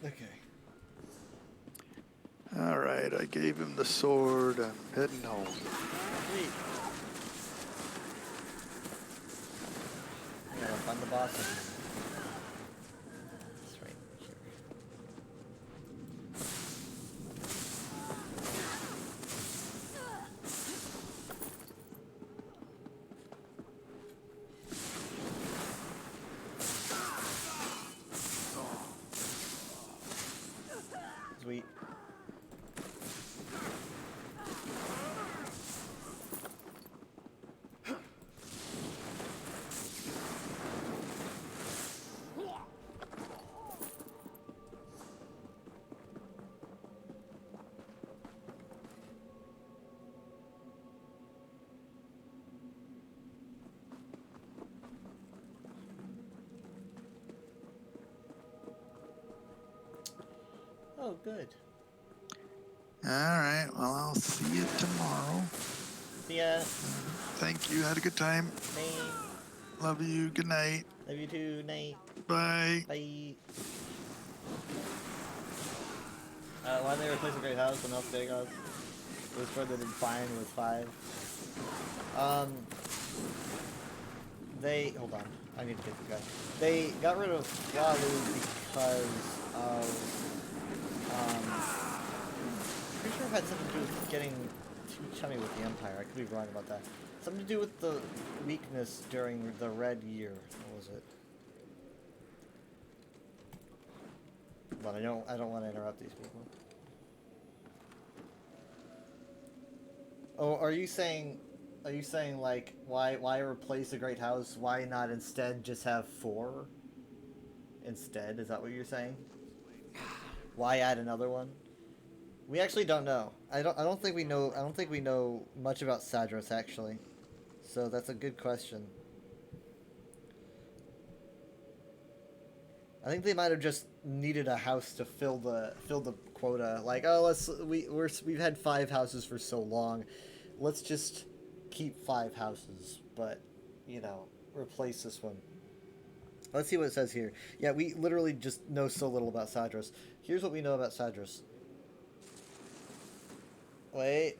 Okay. All right, I gave him the sword. I'm heading home. Sweet. I gotta find the bosses. It's right here. Sweet. Oh, good. All right, well, I'll see you tomorrow. See ya. Thank you. Had a good time. Thanks. Love you. Good night. Love you too. Night. Bye. Bye. Why did they replace a great house when else big house? It was further than fine with 5. They hold on. I need to get the guy. They got rid of Flalu because of pretty sure it had something to do with getting too chummy with the Empire. I could be wrong about that. Something to do with the weakness during the Red Year. What was it? But I don't want to interrupt these people. Oh, are you saying like why replace a great house? Why not instead just have 4? Instead, is that what you're saying? Why add another one? We actually don't know. I don't think we know much about Sadros actually. So that's a good question. I think they might have just needed a house to fill the quota. Like, oh, we've had 5 houses for so long, let's just keep 5 houses, but you know, replace this one. Let's see what it says here. Yeah, we literally just know so little about Sadros. Here's what we know about Sadros. Wait,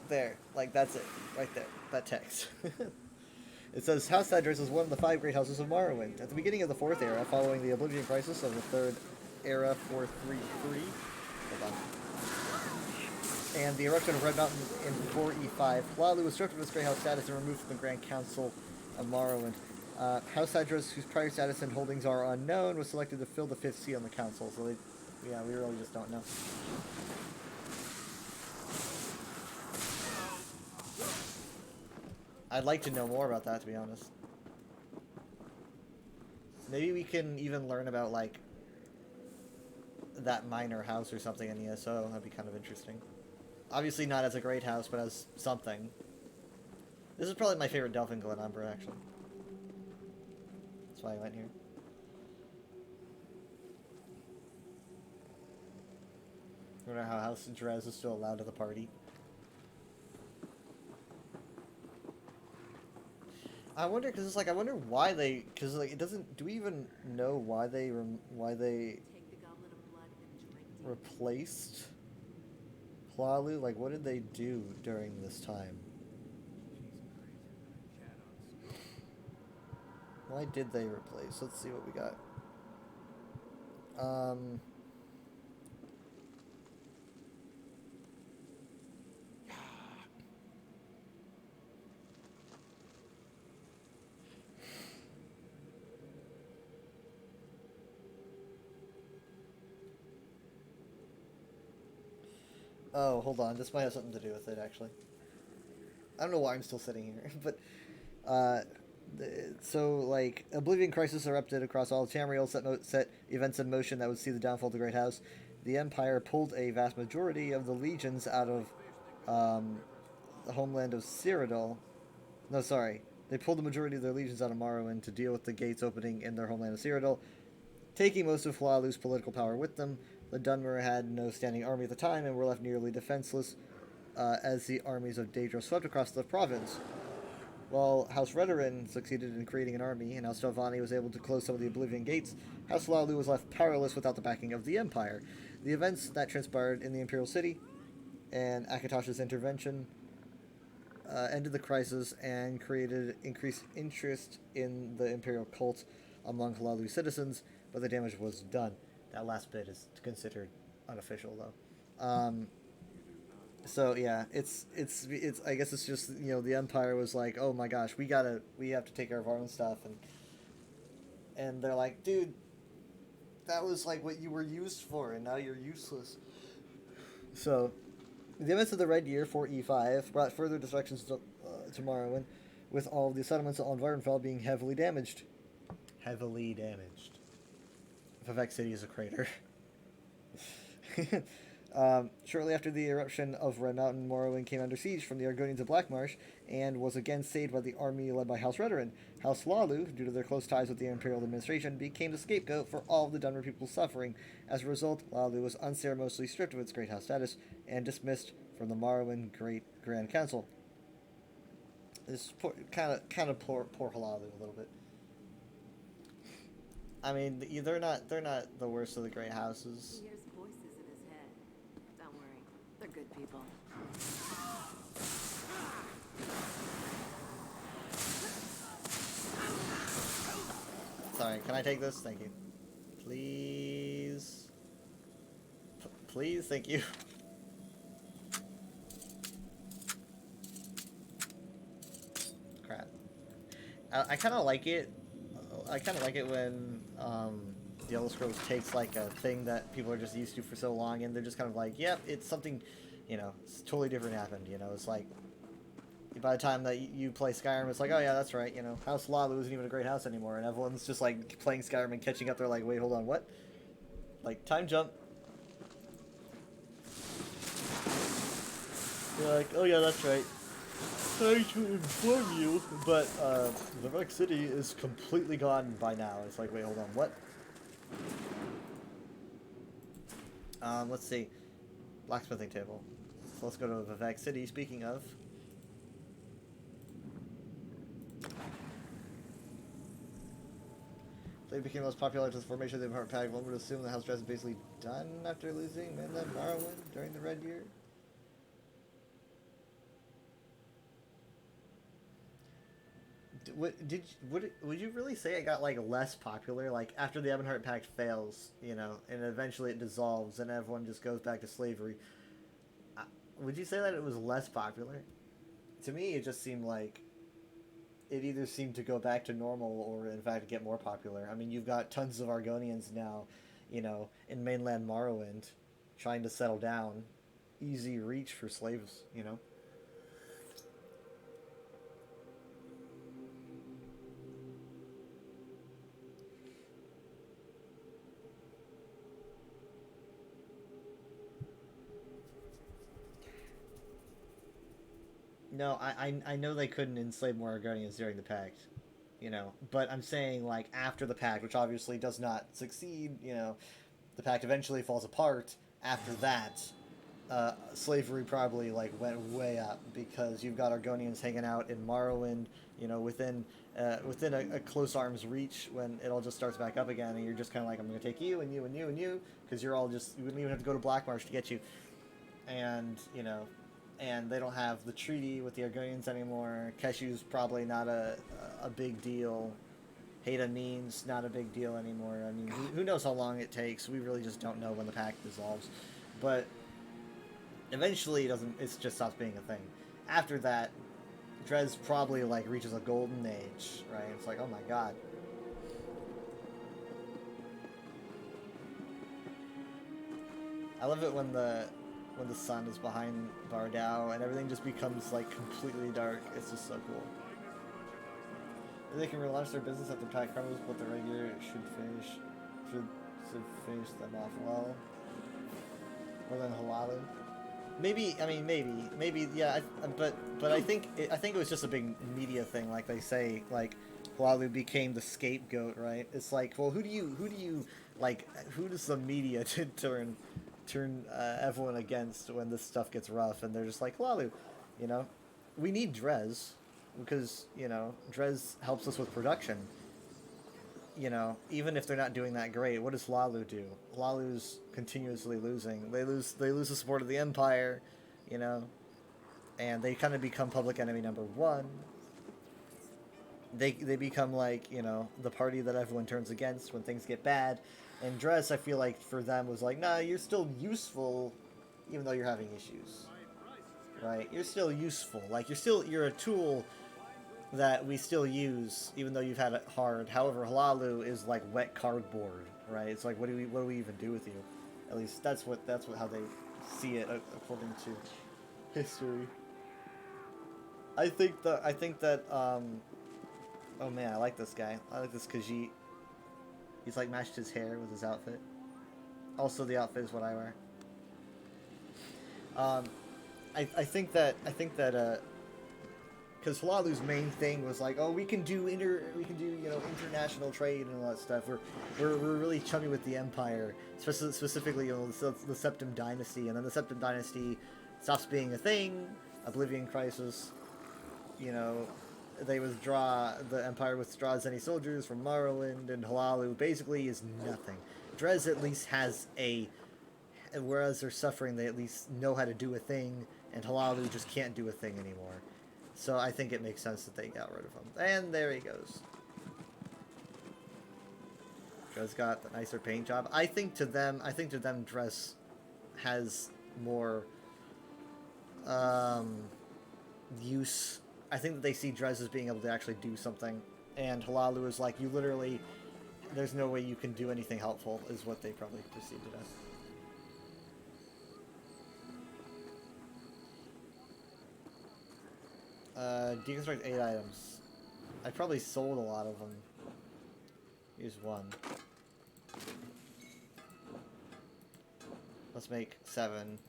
there. Like, that's it. Right there. That text. It says, House Sadros is one of the 5 great houses of Morrowind. At the beginning of the 4th era, following the Oblivion Crisis of the 3rd era 433... Hold on. And the eruption of Red Mountain in 4E5, Flalu was stripped of his great house status and removed from the Grand Council of Morrowind. House Sadros, whose prior status and holdings are unknown, was selected to fill the 5th seat on the council. So, we really just don't know. I'd like to know more about that, to be honest. Maybe we can even learn about, like, that minor house or something in ESO. That'd be kind of interesting. Obviously not as a great house, but as something. This is probably my favorite Delphin Glen Umbra, actually. That's why I went here. I wonder how House Drez is still allowed to the party. I wonder, because it's like, I wonder why they, because like, it doesn't, do we even know why they, replaced Hlaalu? Like, what did they do during this time? Why did they replace? Let's see what we got. Oh, hold on. This might have something to do with it, actually. I don't know why I'm still sitting here, but, so, like, Oblivion Crisis erupted across all of Tamriel, set events in motion that would see the downfall of the Great House. The Empire pulled a vast majority of the legions out of, the homeland of Cyrodiil. No, sorry. They pulled the majority of their legions out of Morrowind to deal with the gates opening in their homeland of Cyrodiil, taking most of Hlaalu's political power with them. The Dunmer had no standing army at the time and were left nearly defenseless as the armies of Daedra swept across the province. While House Redoran succeeded in creating an army and House Telvanni was able to close some of the Oblivion gates, House Hlaalu was left powerless without the backing of the Empire. The events that transpired in the Imperial City and Akatosh's intervention ended the crisis and created increased interest in the Imperial cult among Hlaalu citizens, but the damage was done. That last bit is considered unofficial, though. So yeah, it's. I guess it's just, you know, the Empire was like, oh my gosh, we have to take care of our own stuff, and they're like, dude, that was like what you were used for, and now you're useless. So, the events of the Red Year, 4E5, brought further destructions to Morrowind, with all of the settlements on Vvardenfell being heavily damaged. Heavily damaged. Vivec City is a crater. Shortly after the eruption of Red Mountain, Morrowind came under siege from the Argonians of Blackmarsh and was again saved by the army led by House Redoran. House Hlaalu, due to their close ties with the Imperial administration, became the scapegoat for all of the Dunmer people's suffering. As a result, Hlaalu was unceremoniously stripped of its Great House status and dismissed from the Morrowind Great Grand Council. This kind of poor Hlaalu a little bit. I mean, they're not the worst of the great houses. He hears voices in his head. Don't worry, they're good people. Sorry, can I take this? Thank you. Please. Please, thank you. Crap. I kind of like it. I kind of like it when the Elder Scrolls takes like a thing that people are just used to for so long, and they're just kind of like, yep, it's something, you know, it's totally different happened. You know, it's like by the time that you play Skyrim, it's like, oh yeah, that's right. You know, House Hlaalu isn't even a great house anymore, and everyone's just like playing Skyrim and catching up. They're like, wait, hold on, what? Like time jump. You're like, oh yeah, that's right. Sorry to inform you, but the Vivec City is completely gone by now. It's like, wait, hold on, what? Let's see. Blacksmithing table. So let's go to Vivec City, speaking of. They became less popular after the formation of the Empire Pact. One would assume the House Dress is basically done after losing Mainland Morrowind during the Red Year. Would you really say it got like less popular, like after the Ebonheart Pact fails, you know, and eventually it dissolves and everyone just goes back to slavery? Would you say that it was less popular? To me, it just seemed like it either seemed to go back to normal or in fact get more popular. I mean, you've got tons of Argonians now, you know, in mainland Morrowind trying to settle down. Easy reach for slaves, you know. No, I know they couldn't enslave more Argonians during the pact, you know, but I'm saying like after the pact, which obviously does not succeed, you know, the pact eventually falls apart. After that, slavery probably like went way up because you've got Argonians hanging out in Morrowind, you know, within a close arm's reach when it all just starts back up again, and you're just kind of like, I'm gonna take you and you and you and you because you're all just, you wouldn't even have to go to Blackmarsh to get you, and you know, and they don't have the treaty with the Argonians anymore. Keshu's probably not a big deal. Haida means not a big deal anymore. I mean, who knows how long it takes? We really just don't know when the pact dissolves, but eventually it just stops being a thing. After that, Dres probably like reaches a golden age, right? It's like, oh my god. I love it when the sun is behind Bardao and everything just becomes like completely dark. It's just so cool. They can relaunch their business after pack crumbles, but the regular should finish them off well. More than Halalu. Maybe, I mean, maybe, yeah. But I think it was just a big media thing, like they say, like Halalu became the scapegoat, right? It's like, well, who do you like? Who does the media turn everyone against when this stuff gets rough? And they're just like, Halalu, you know, we need Dres because you know Dres helps us with production. You know, even if they're not doing that great, what does Hlaalu do? Hlaalu's continuously losing. They lose the support of the Empire, you know, and they kind of become public enemy number one. They become like, you know, the party that everyone turns against when things get bad. And Dres, I feel like for them was like, nah, you're still useful, even though you're having issues, right? You're still useful. Like you're a tool that we still use, even though you've had it hard. However, Hlaalu is like wet cardboard, right? It's like, what do we even do with you? At least that's how they see it according to history. I think that oh man, I like this guy. I like this Khajiit. He's like matched his hair with his outfit. Also, the outfit is what I wear. I think that because Hlaalu's main thing was like, oh, we can do you know, international trade and all that stuff. We're really chummy with the Empire, specifically, you know, the Septim Dynasty, and then the Septim Dynasty stops being a thing. Oblivion Crisis, you know, the Empire withdraws any soldiers from Morrowind, and Hlaalu basically is nothing. Dres at least has whereas they're suffering, they at least know how to do a thing, and Hlaalu just can't do a thing anymore. So I think it makes sense that they got rid of him. And there he goes. Dres got the nicer paint job. I think to them Dres has more use. I think that they see Dres as being able to actually do something. And Hlaalu is like, you literally, there's no way you can do anything helpful, is what they probably perceived it as. Deconstruct 8 items. I probably sold a lot of them. Here's one. Let's make 7.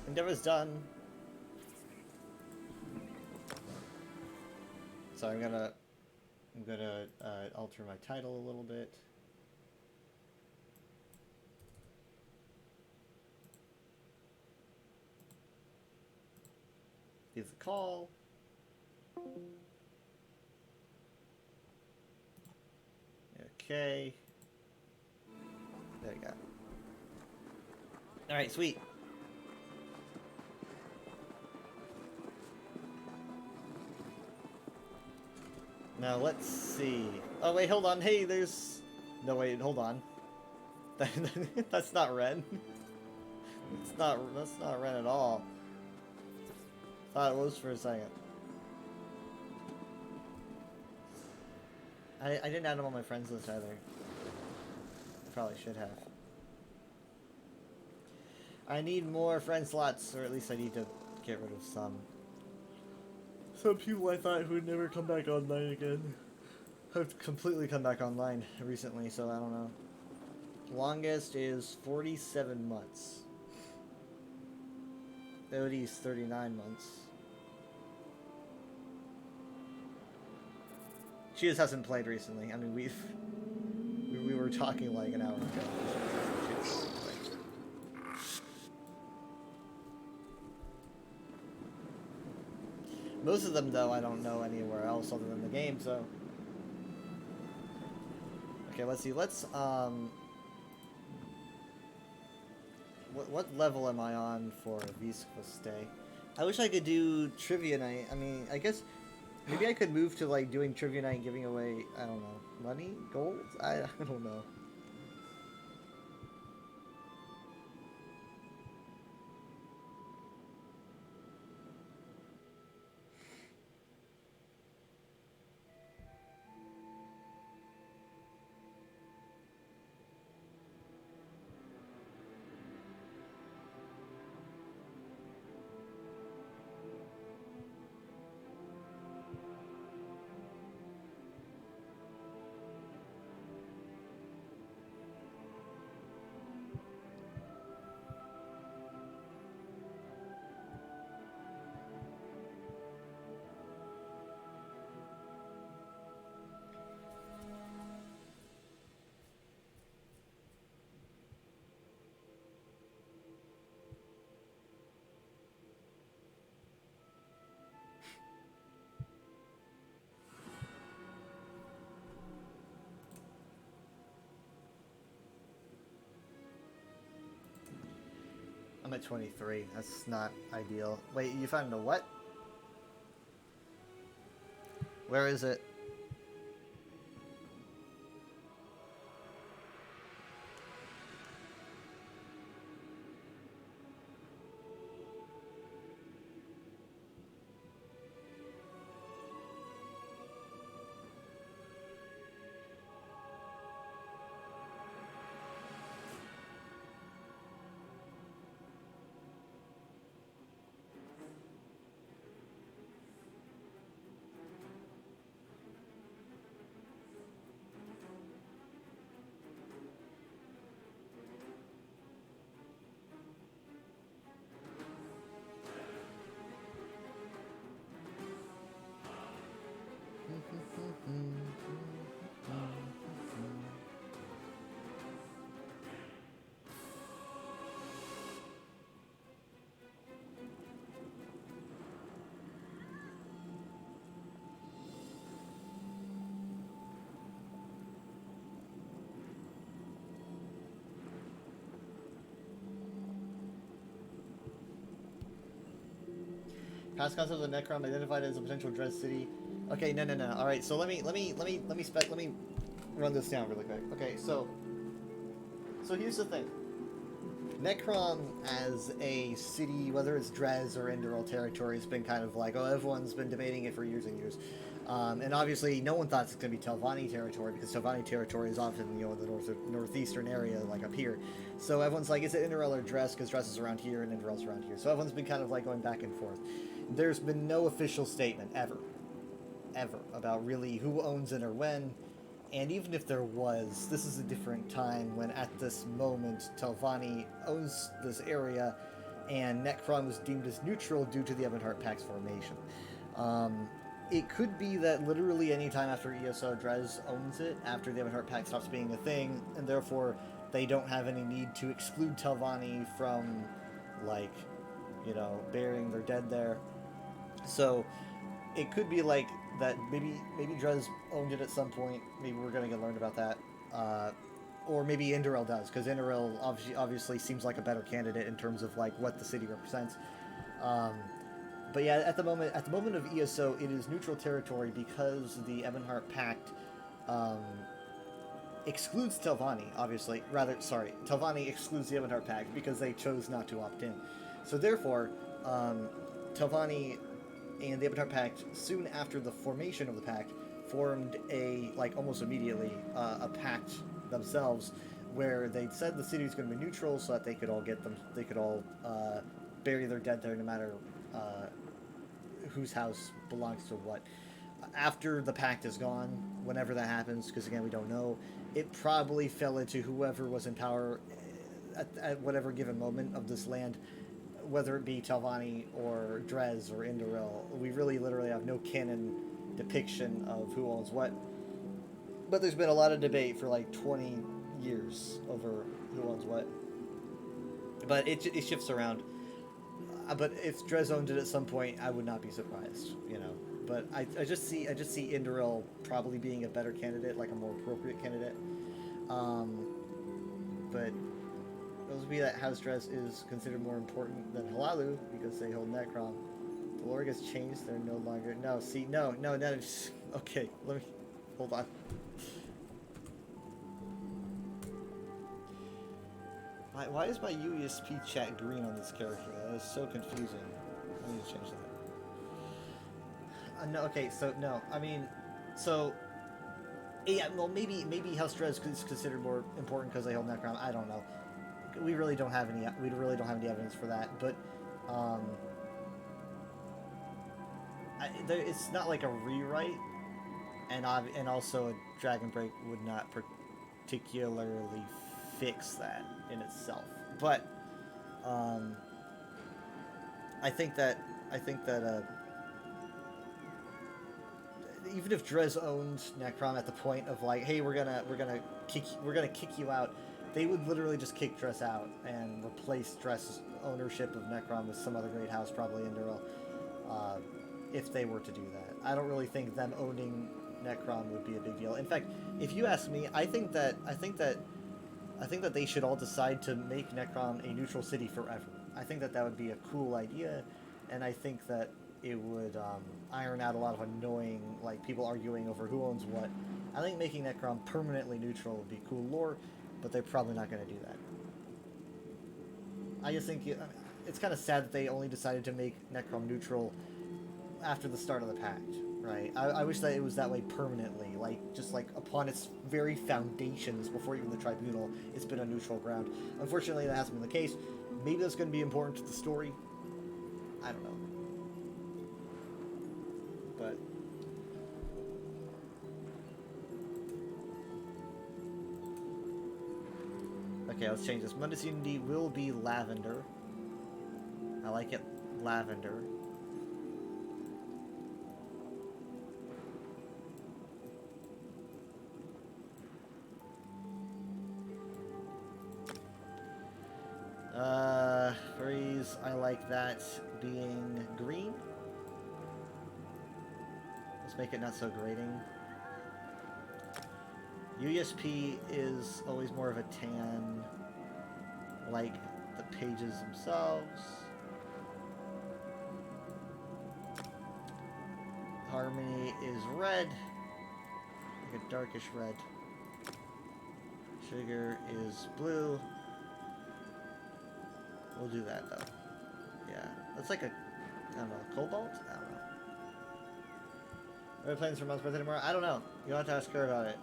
Endeavor's done. So I'm gonna alter my title a little bit. Give the call. Okay. There you go. All right, sweet. Now let's see. Oh wait, hold on. Hey, there's. No wait, hold on. That's not Ren. That's not Ren at all. Thought it was for a second. I didn't add him on my friends list either. probably should have. I need more friend slots, or at least I need to get rid of some. Some people I thought would never come back online again have completely come back online recently, so I don't know. Longest is 47 months. Odie's 39 months. She just hasn't played recently. I mean, we were talking like an hour ago. She hasn't played. Most of them, though, I don't know anywhere else other than the game, so... Okay, let's see. Let's, What level am I on for Visqua Stay? I wish I could do Trivia Night. I mean, I guess... Maybe I could move to, like, doing Trivia Night and giving away, I don't know, money? Gold? I don't know. I'm at 23. That's not ideal. Wait, you found a what? Where is it? Past concept of the Necrom identified as a potential Dread City. Okay, no. All right, so let me run this down really quick. Okay, so here's the thing. Necrom as a city, whether it's Dres or Enderal territory, has been kind of like, oh, everyone's been debating it for years and years. And obviously, no one thought it's going to be Telvanni territory, because Telvanni territory is often, you know, the northeastern area, like up here. So everyone's like, is it Enderal or Dres? Because Dres is around here and Enderal's around here. So everyone's been kind of like going back and forth. There's been no official statement, ever, about really who owns it or when. And even if there was, this is a different time when at this moment Telvanni owns this area and Necrom was deemed as neutral due to the Ebonheart Pact's formation. It could be that literally any time after ESO, Dres owns it, after the Ebonheart Pact stops being a thing, and therefore they don't have any need to exclude Telvanni from, like, you know, burying their dead there. So it could be like that maybe Dres owned it at some point. Maybe we're going to learn about that. Or maybe Enderal does, because Enderal obviously seems like a better candidate in terms of like what the city represents. But yeah, at the moment of ESO, it is neutral territory because the Ebonheart Pact excludes Telvanni, obviously. Telvanni excludes the Ebonheart Pact because they chose not to opt in. So therefore, Telvanni and the Ebonheart Pact, soon after the formation of the pact, formed almost immediately, a pact themselves where they said the city was going to be neutral so that they could all bury their dead there, no matter whose house belongs to what. After the pact is gone, whenever that happens, because again we don't know, it probably fell into whoever was in power at whatever given moment of this land, whether it be Telvanni or Dres or Indoril. We really literally have no canon depiction of who owns what. But there's been a lot of debate for like 20 years over who owns what. But it shifts around. But if Dres owned it at some point, I would not be surprised, you know. But I just see Indoril probably being a better candidate, like a more appropriate candidate. But those of you that House Dres is considered more important than Halalu because they hold Necrom. The lore gets changed. They're no longer. No, see, no. Okay, let me hold on. Why is my UESP chat green on this character? That is so confusing. I need to change that. No, okay, so no. I mean, so yeah, well, maybe House Dres is considered more important because they hold Necrom. I don't know. We really don't have any evidence for that. But it's not like a rewrite, and also a Dragon Break would not particularly fix that in itself. But I think that even if Dres owned Necrom at the point of like, hey, we're gonna kick you out, they would literally just kick Dres out and replace Dres' ownership of Necrom with some other great house, probably Indoril, if they were to do that. I don't really think them owning Necrom would be a big deal. In fact, if you ask me, I think that they should all decide to make Necrom a neutral city forever. I think that would be a cool idea, and I think that it would iron out a lot of annoying, like, people arguing over who owns what. I think making Necrom permanently neutral would be cool lore, but they're probably not going to do that. I just think it's kind of sad that they only decided to make Necrom neutral after the start of the pact, right? I wish that it was that way permanently, like, just like upon its very foundations, before even the tribunal, it's been a neutral ground. Unfortunately, that hasn't been the case. Maybe that's going to be important to the story. I don't know. But okay, let's change this. Mundus Unity will be lavender. I like it lavender. Freeze, I like that being green. Let's make it not so grating. UESP is always more of a tan, like the pages themselves. Harmony is red, like a darkish red. Sugar is blue. We'll do that though. Yeah, that's like a, I don't know, cobalt? I don't know. Are we plans for Mom's birthday tomorrow? I don't know. You'll have to ask her about it.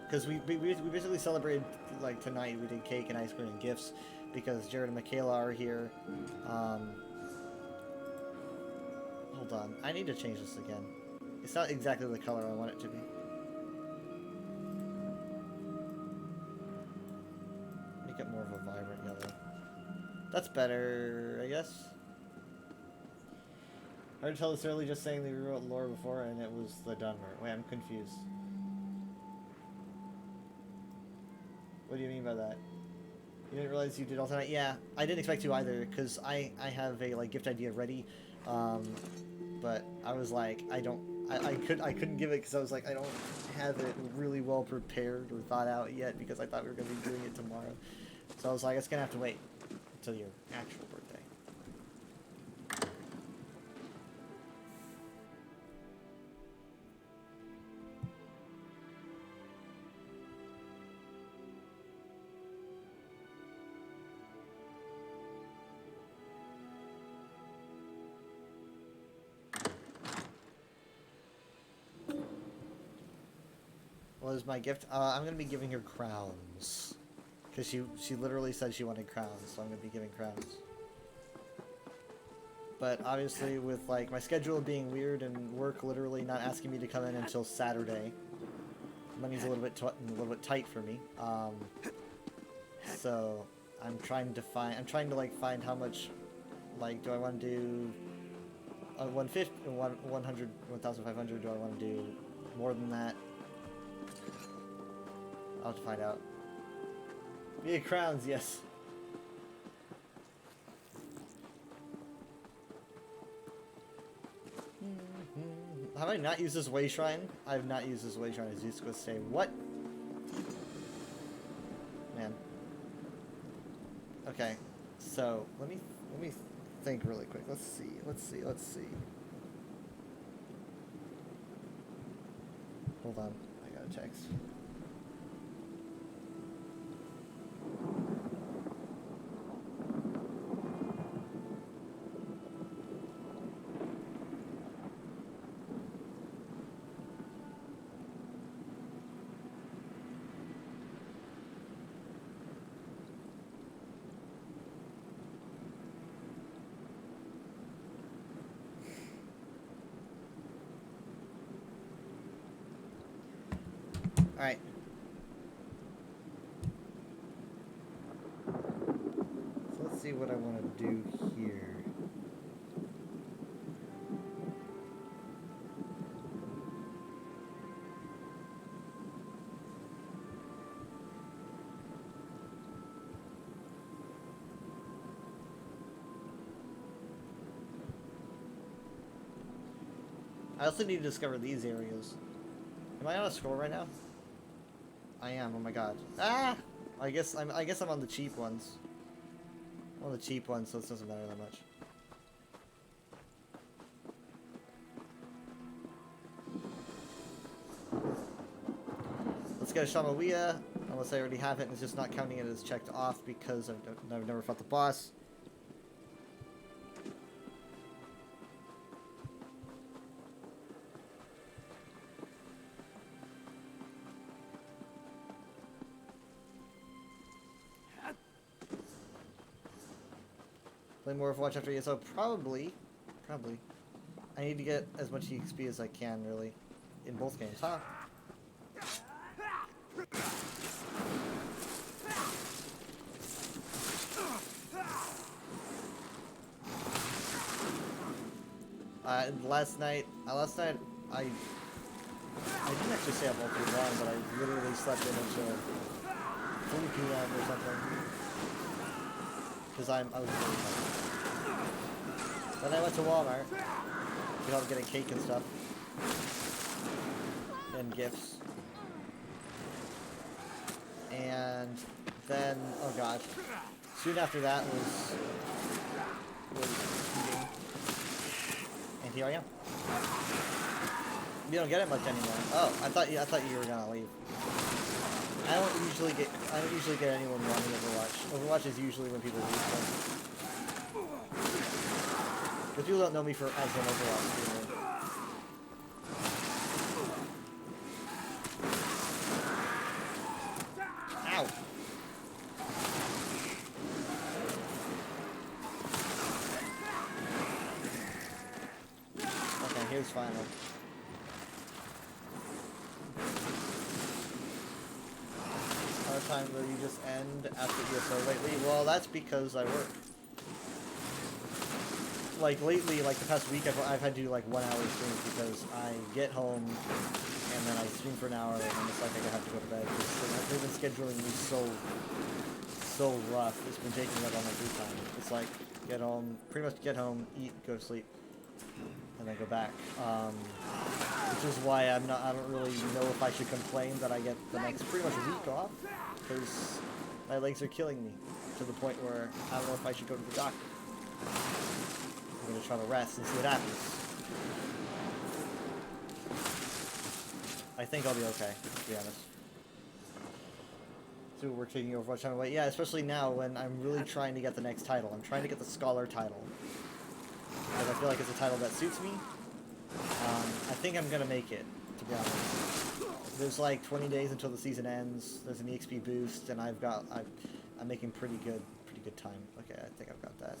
Because we basically celebrated, like, tonight. We did cake and ice cream and gifts because Jared and Michaela are here. Hold on. I need to change this again. It's not exactly the color I want it to be. Make it more of a vibrant yellow. That's better, I guess. Hard to tell this early, just saying they rewrote lore before and it was the Dunmer. Wait, I'm confused. What do you mean by that? You didn't realize you did all tonight? Yeah, I didn't expect to either, because I have a, like, gift idea ready. But I was like, I couldn't give it because I was like, I don't have it really well prepared or thought out yet because I thought we were going to be doing it tomorrow. So I was like, it's going to have to wait until your actual birthday. What is my gift? I'm going to be giving her crowns. Because she literally said she wanted crowns, so I'm going to be giving crowns. But obviously with like my schedule being weird and work literally not asking me to come in until Saturday, money's a little bit tight for me. So I'm trying to find how much, like, do I want to do 150, 100, 1,500? Do I want to do more than that? I'll have to find out. Yeah, crowns, yes. Have I not used this way shrine? I have not used this way shrine as Zeus would say. What? Man. Okay, so let me think really quick. Let's see. Hold on, I got a text. Alright. So let's see what I want to do here. I also need to discover these areas. Am I on a scroll right now? I am. Oh my god. Ah! I guess I'm on the cheap ones. I'm on the cheap ones, so it doesn't matter that much. Let's get a Shamawiyah, unless I already have it and it's just not counting it as checked off because I've never fought the boss. Play more Overwatch after ESO? Probably. I need to get as much EXP as I can, really. In both games, huh? Last night, I didn't actually stay up all too long, but I literally slept in until 3 p.m. or something. Because I was really tired. Then I went to Walmart to help get a cake and stuff. And gifts. And then, oh gosh. Soon after that was eating. And here I am. You don't get it much anymore. Oh, I thought you were gonna leave. I don't usually get anyone wanting Overwatch. Overwatch is usually when people leave them. Because people don't know me as an Overwatch streamer. Ow! Okay, here's final. Time where you just end after ESO lately? Well, that's because I work. Like lately, like the past week, I've had to do like 1 hour streams because I get home and then I stream for an hour and then it's like I have to go to bed. They've been scheduling me so rough. It's been taking up all my free time. It's like pretty much get home, eat, go to sleep, and then go back. Which is why I don't really know if I should complain that I get the next pretty much week off, because my legs are killing me to the point where I don't know if I should go to the doctor. I'm gonna try to rest and see what happens. I think I'll be okay, to be honest. So we're taking Overwatch time away. Yeah, especially now when I'm really trying to get the next title. I'm trying to get the Scholar title. Because I feel like it's a title that suits me. I think I'm gonna make it, to be honest. there's like 20 days until the season ends. There's an EXP boost, and I'm making pretty good time. Okay, I think I've got that.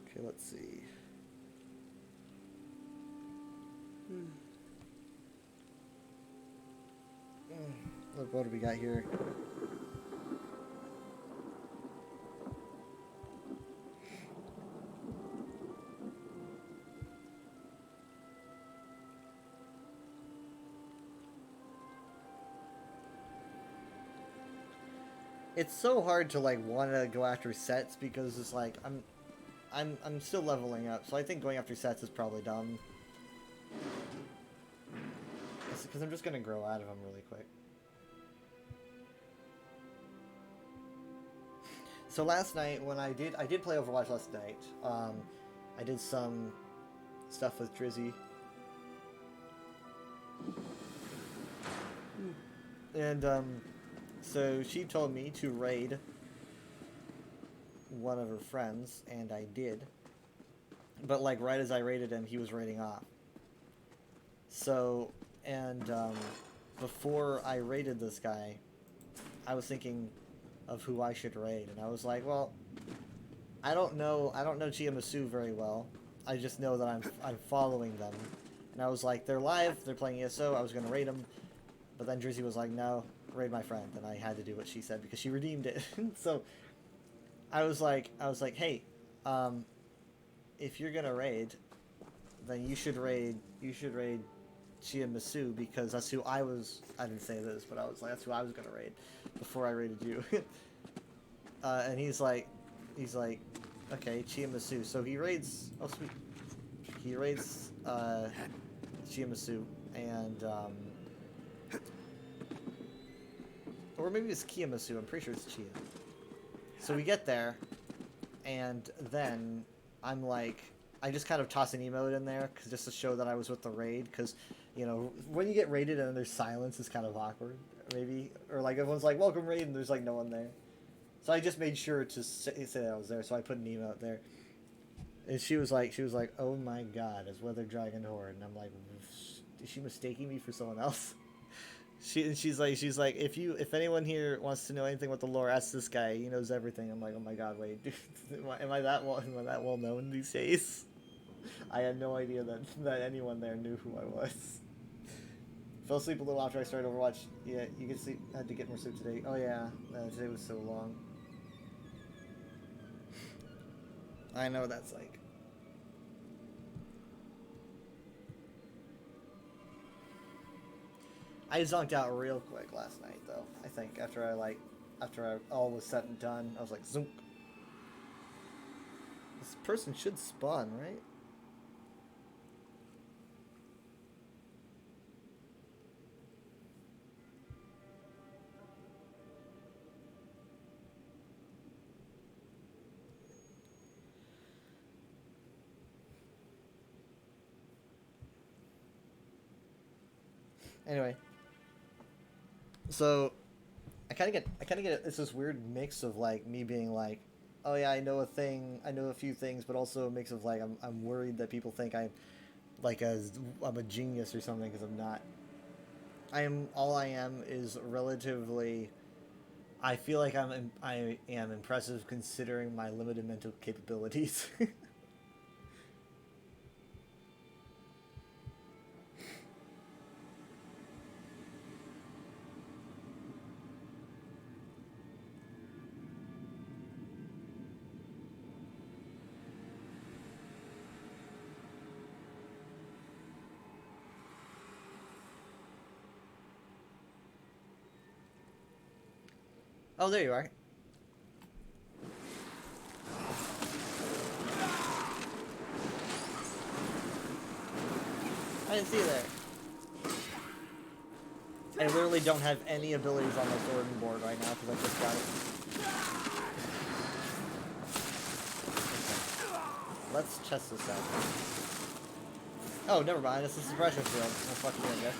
Okay, let's see. Look, what do we got here? It's so hard to like want to go after sets because it's like I'm still leveling up, so I think going after sets is probably dumb. Because I'm just gonna grow out of them really quick. So last night when I did play Overwatch last night. I did some stuff with Drizzy. And so she told me to raid one of her friends, and I did. But like right as I raided him, he was raiding off. So, and before I raided this guy, I was thinking of who I should raid, and I was like, well, I don't know Chia Masu very well. I just know that I'm following them. And I was like, they're live, they're playing ESO, I was gonna raid them. But then Drizzy was like, no, raid my friend, and I had to do what she said because she redeemed it. So I was like, hey, if you're gonna raid, then you should raid Chia Masu because that's who I didn't say this, but I was like, that's who I was gonna raid before I raided you. And he's like, okay, Chia Masu. So he raids, oh sweet, he raids Chia Masu, and or maybe it's Kiyomasu, I'm pretty sure it's Chia. So we get there, and then I'm like, I just kind of toss an emote in there, just to show that I was with the raid, because, you know, when you get raided and there's silence, it's kind of awkward, maybe. Or like everyone's like, welcome raid, and there's like no one there. So I just made sure to say that I was there, so I put an emote there. And she was like, oh my god, it's Weather Dragon Horde. And I'm like, is she mistaking me for someone else? She's like, if anyone here wants to know anything about the lore, ask this guy. He knows everything. I'm like, oh my god, wait, dude, am I that well known these days? I had no idea that anyone there knew who I was. Fell asleep a little after I started Overwatch. Yeah, you can sleep. I had to get more sleep today. Oh yeah, today was so long. I know that's like. I zonked out real quick last night, though. I think after I all was said and done, I was like, zoom. This person should spawn, right? Anyway. So, I kind of get it's this weird mix of like me being like, oh yeah, I know a few things, but also a mix of like I'm worried that people think I'm a genius or something, because I'm not. All I am is relatively. I feel like I am impressive considering my limited mental capabilities. Oh, there you are. I didn't see you there. I literally don't have any abilities on my sword and board right now because I just got it. Okay. Let's test this out. Oh, never mind. It's a suppression field. Well, fuck you, I guess.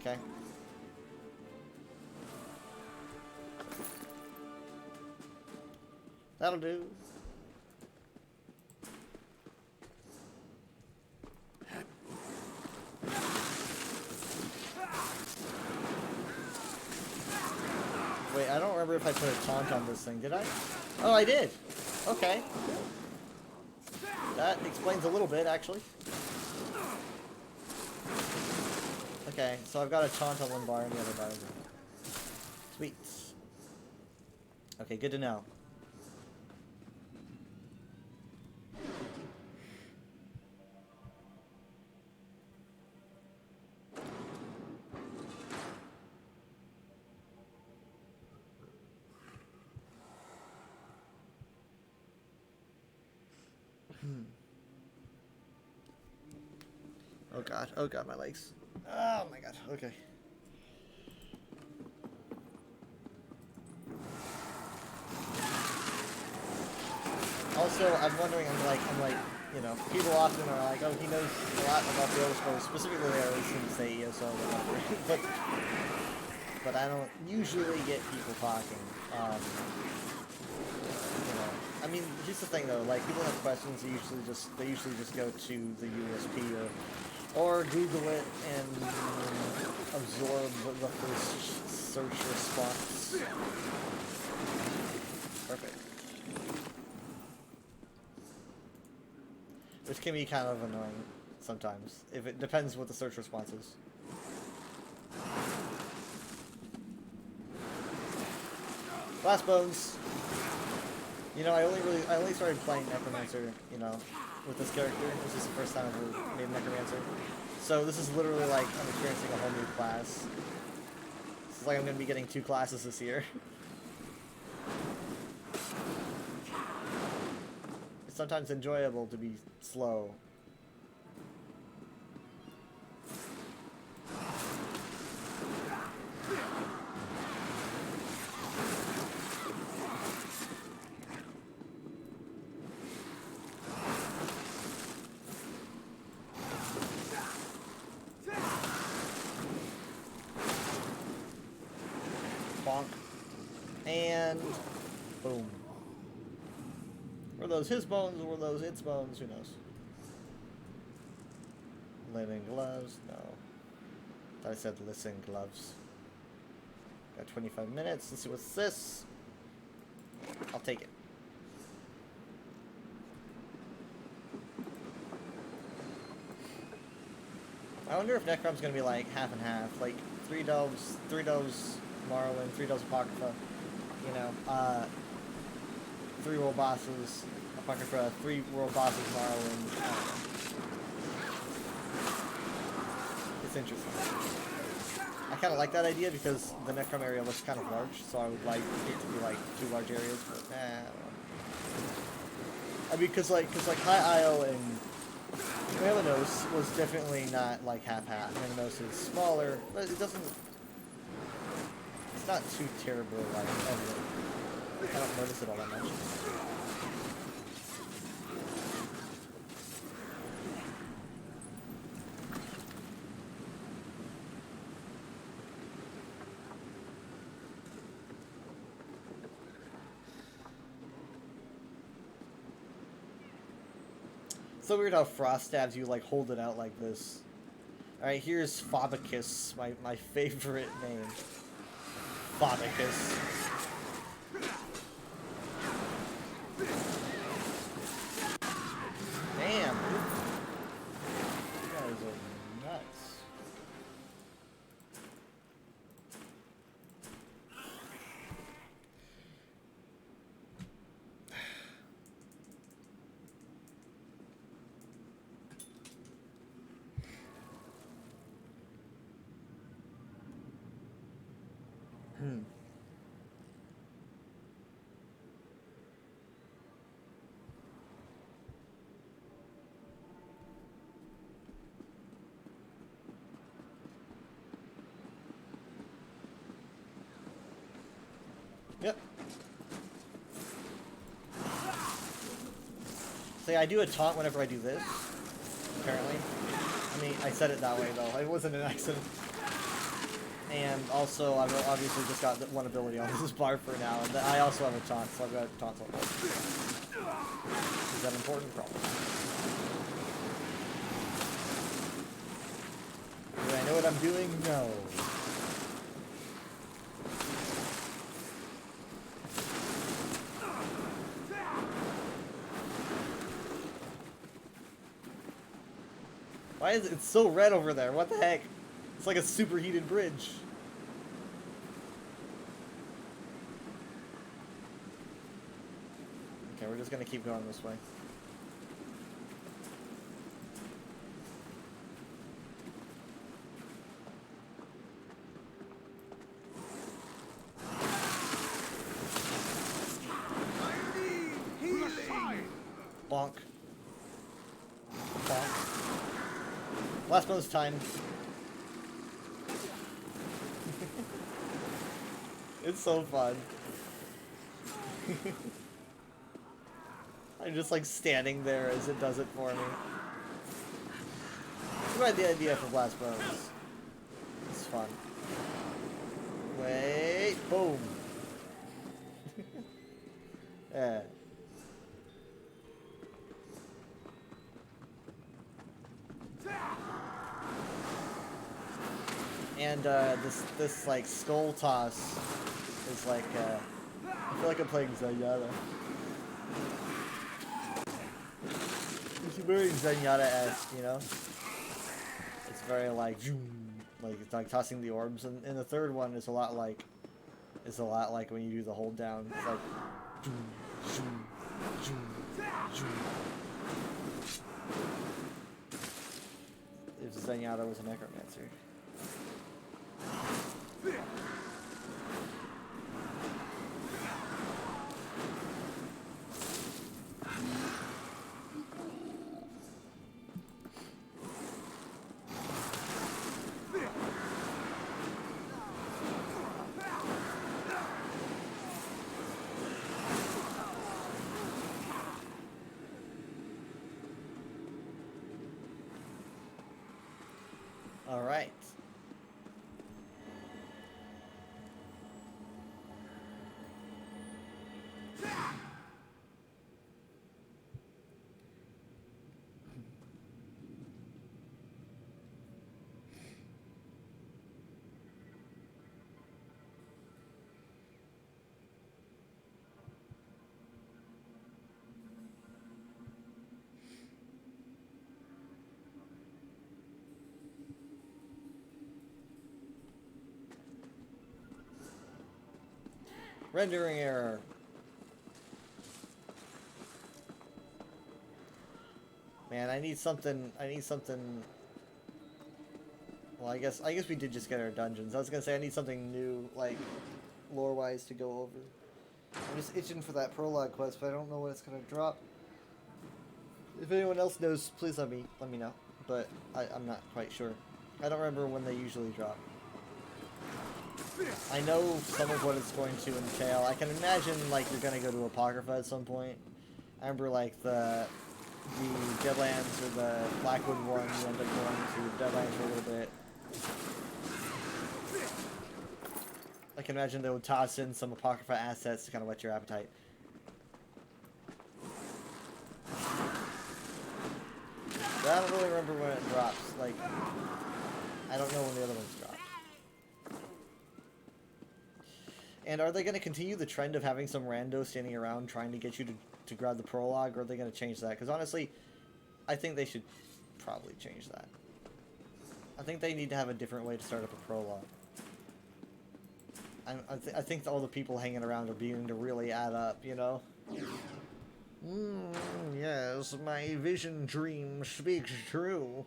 Okay. That'll do. Wait, I don't remember if I put a taunt on this thing, did I? Oh, I did! Okay. That explains a little bit, actually. Okay, so I've got a taunt on one bar and the other bar. Sweet. Okay, good to know. Oh god, my legs. Oh my god, okay. Also, I'm wondering, I'm like, you know, people often are like, oh, he knows a lot about the Elder specifically the arrows since they ESO or whatever. but I don't usually get people talking. You know, I mean, here's the thing though, like, people have questions, they usually just go to the USP or Google it and absorb the first search response. Perfect. Which can be kind of annoying sometimes. If it depends what the search response is. Last bones. You know, I only started playing Necromancer, you know, with this character. This is the first time I've ever made Necromancer. So this is literally like I'm experiencing a whole new class. It's like I'm gonna be getting 2 classes this year. It's sometimes enjoyable to be slow. Bonk. And boom. Were those his bones or were those its bones? Who knows? Living gloves? No. Thought I said listen gloves. Got 25 minutes. Let's see what's this. I'll take it. I wonder if Necrom's gonna be like half and half, like 3 delves, Morrowind, 3 delves Apocrypha, you know, 3 world bosses, Apocrypha, 3 world bosses, Morrowind. It's interesting. I kind of like that idea because the Necrom area looks kind of large, so I would like it to be like 2 large areas, but I don't know. I mean, cause like High Isle and Melanos was definitely not like half-half. Melanos is smaller, but it doesn't. It's not too terrible. Like I don't notice it all that much. So weird how frost stabs you like hold it out like this. Alright, here's Fabicus, my favorite name. Fabicus. Damn, dude. You guys are nuts. Yep. See, I do a taunt whenever I do this, apparently. I mean, I said it that way, though. It wasn't an accident. also, I've obviously just got one ability on this bar for now, and I also have a taunt, so I've got taunts on both. Is that important? Probably. Do I know what I'm doing? No. Why is it so red over there? What the heck? It's like a superheated bridge. Okay, we're just gonna keep going this way. Bonk. Bonk. Last bonus time. It's so fun. I'm just like standing there as it does it for me. I like the idea for last bonus. It's fun. Wait, boom. Yeah. And this like skull toss is like I feel like I'm playing Zenyatta. It's very Zenyatta-esque, you know. It's very like it's like tossing the orbs, and the third one is a lot like when you do the hold down. It's like. If Zenyatta was a necromancer. All right. Rendering error. Man, I need something. Well, I guess we did just get our dungeons. I was gonna say I need something new, like lore-wise, to go over. I'm just itching for that prologue quest, but I don't know when it's gonna drop. If anyone else knows, please let me know. But I'm not quite sure. I don't remember when they usually drop. I know some of what it's going to entail. I can imagine like you're gonna go to Apocrypha at some point. I remember like the Deadlands or the Blackwood one. You end up going to Deadlands for a little bit. I can imagine they would toss in some Apocrypha assets to kind of whet your appetite. But I don't really remember when it drops. Like, I don't know when the other ones drop. And are they going to continue the trend of having some rando standing around trying to get you to grab the prologue, or are they going to change that? Because honestly, I think they should probably change that. I think they need to have a different way to start up a prologue. I think all the people hanging around are beginning to really add up, you know? Yes, my vision dream speaks true.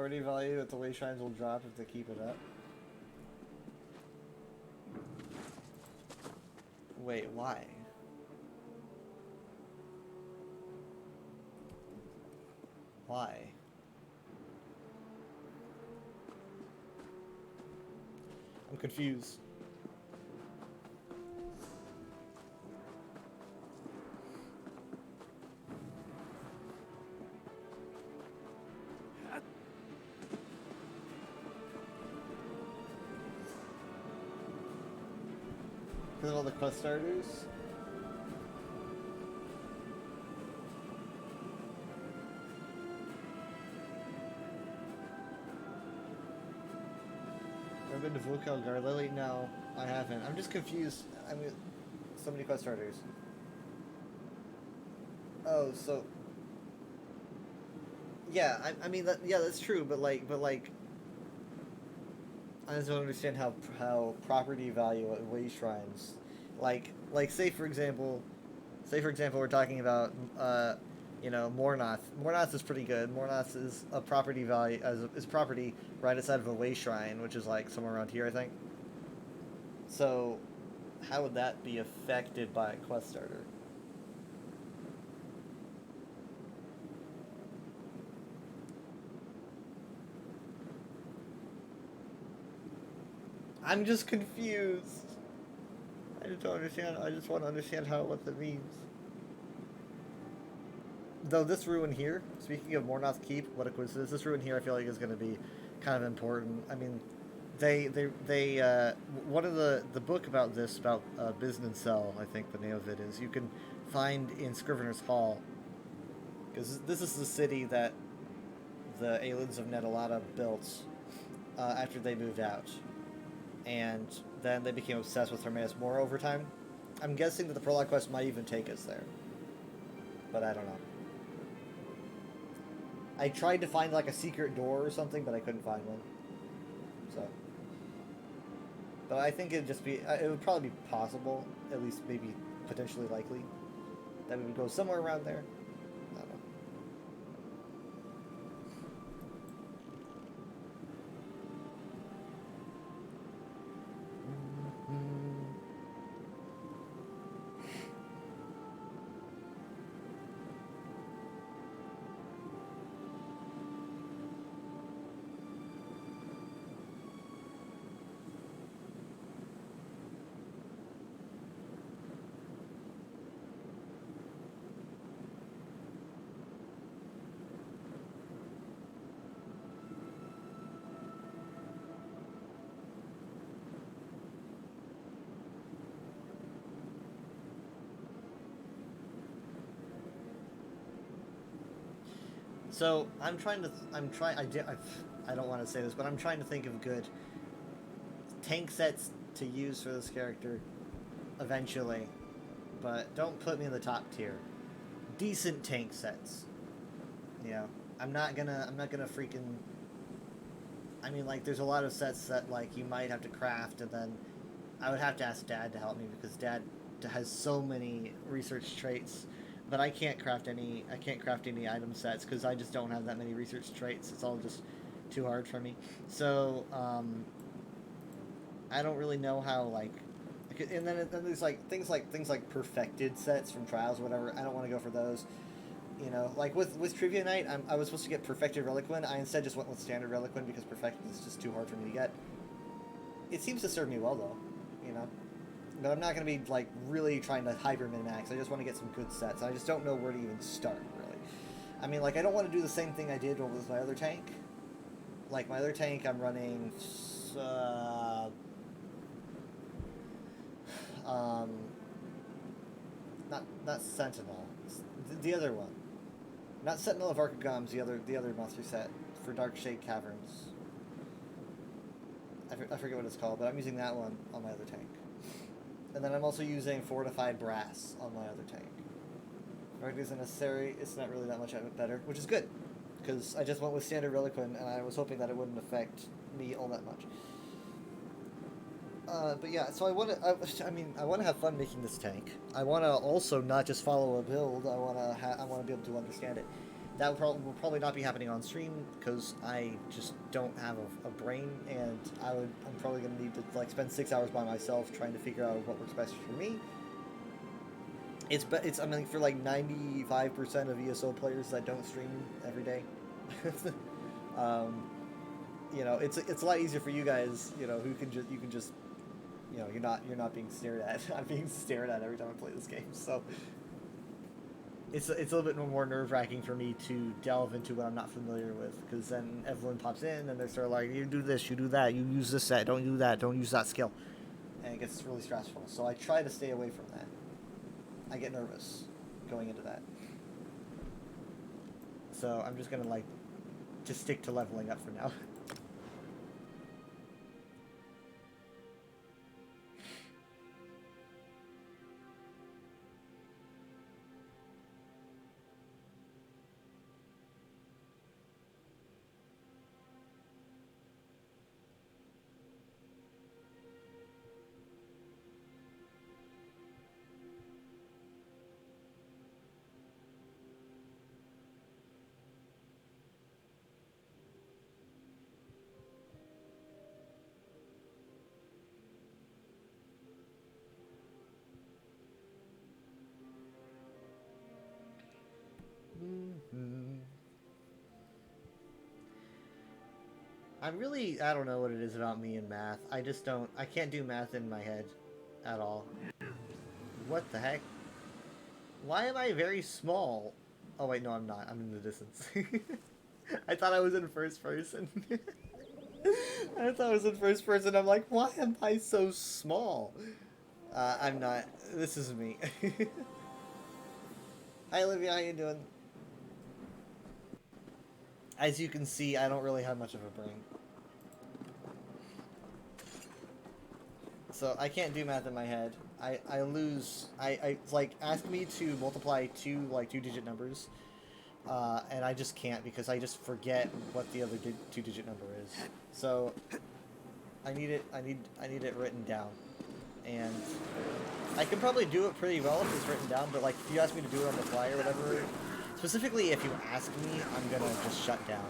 property value at the way shrines will drop if they keep it up. Wait, why? Why? I'm confused. Because of all the quest starters? Ever been to Vulcal Garlily? No, I haven't. I'm just confused. I mean, so many quest starters. Oh, so... Yeah, I mean, yeah, that's true, but like... I just don't understand how property value at way shrines, like say for example, we're talking about you know, Mornoth. Mornoth is pretty good. Mornoth is a property value is property right outside of a way shrine, which is like somewhere around here, I think. So, how would that be affected by a quest starter? I'm just confused. I just don't understand. I just want to understand what that means. Though this ruin here, speaking of Mornoth Keep, what a coincidence! This ruin here, I feel like is going to be kind of important. I mean, they one of the book about this about Biznen Cell, I think the name of it is. You can find in Scrivener's Hall, because this is the city that the aliens of Netalata built after they moved out. And then they became obsessed with Hermaeus Mora over time. I'm guessing that the prologue quest might even take us there. But I don't know. I tried to find like a secret door or something, but I couldn't find one. So. But I think it'd just be, it would probably be possible, at least maybe potentially likely, that we would go somewhere around there. I don't know. So I don't want to say this, but I'm trying to think of good tank sets to use for this character eventually, but don't put me in the top tier. Decent tank sets. You know, I'm not gonna freaking, I mean, like, there's a lot of sets that, like, you might have to craft, and then I would have to ask Dad to help me, because Dad has so many research traits. But I can't craft any item sets because I just don't have that many research traits. It's all just too hard for me. So I don't really know how, like, and then there's like things like perfected sets from trials or whatever. I don't want to go for those. You know, like with Trivia Night, I was supposed to get perfected Reliquin. I instead just went with standard Reliquin because perfected is just too hard for me to get. It seems to serve me well though, you know. But I'm not going to be, like, really trying to hyper min-max. I just want to get some good sets. I just don't know where to even start, really. I mean, like, I don't want to do the same thing I did with my other tank. Like, my other tank, I'm running... Not Sentinel. The other one. Not Sentinel of Archegons, the other monster set for Darkshade Caverns. I forget what it's called, but I'm using that one on my other tank. And then I'm also using Fortified Brass on my other tank. Right, isn't necessary. It's not really that much better, which is good, because I just went with standard Reliquin, and I was hoping that it wouldn't affect me all that much. But yeah, so I want to have fun making this tank. I want to also not just follow a build. I want to be able to understand it. That will probably not be happening on stream because I just don't have a brain, and I'm probably gonna need to like spend 6 hours by myself trying to figure out what works best for me. I mean, for like 95% of ESO players that don't stream every day. You know, it's a lot easier for you guys, you know, who can just you know, you're not being stared at. I'm being stared at every time I play this game, so it's a little bit more nerve-wracking for me to delve into what I'm not familiar with, because then everyone pops in and they're sort of like, you do this, you do that, you use this set, don't do that, don't use that skill, and it gets really stressful. So I try to stay away from that. I get nervous going into that. So I'm just gonna like just stick to leveling up for now. I don't know what it is about me and math. I can't do math in my head at all. What the heck? Why am I very small? Oh wait, no I'm not. I'm in the distance. I thought I was in first person. I thought I was in first person. I'm like, why am I so small? I'm not. This is me. Hi Olivia, how you doing? As you can see, I don't really have much of a brain. So I can't do math in my head. I lose. Like, ask me to multiply two-digit numbers, and I just can't because I just forget what the other two-digit number is. So I need it written down, and I can probably do it pretty well if it's written down. But like, if you ask me to do it on the fly or whatever. Specifically, if you ask me, I'm gonna just shut down.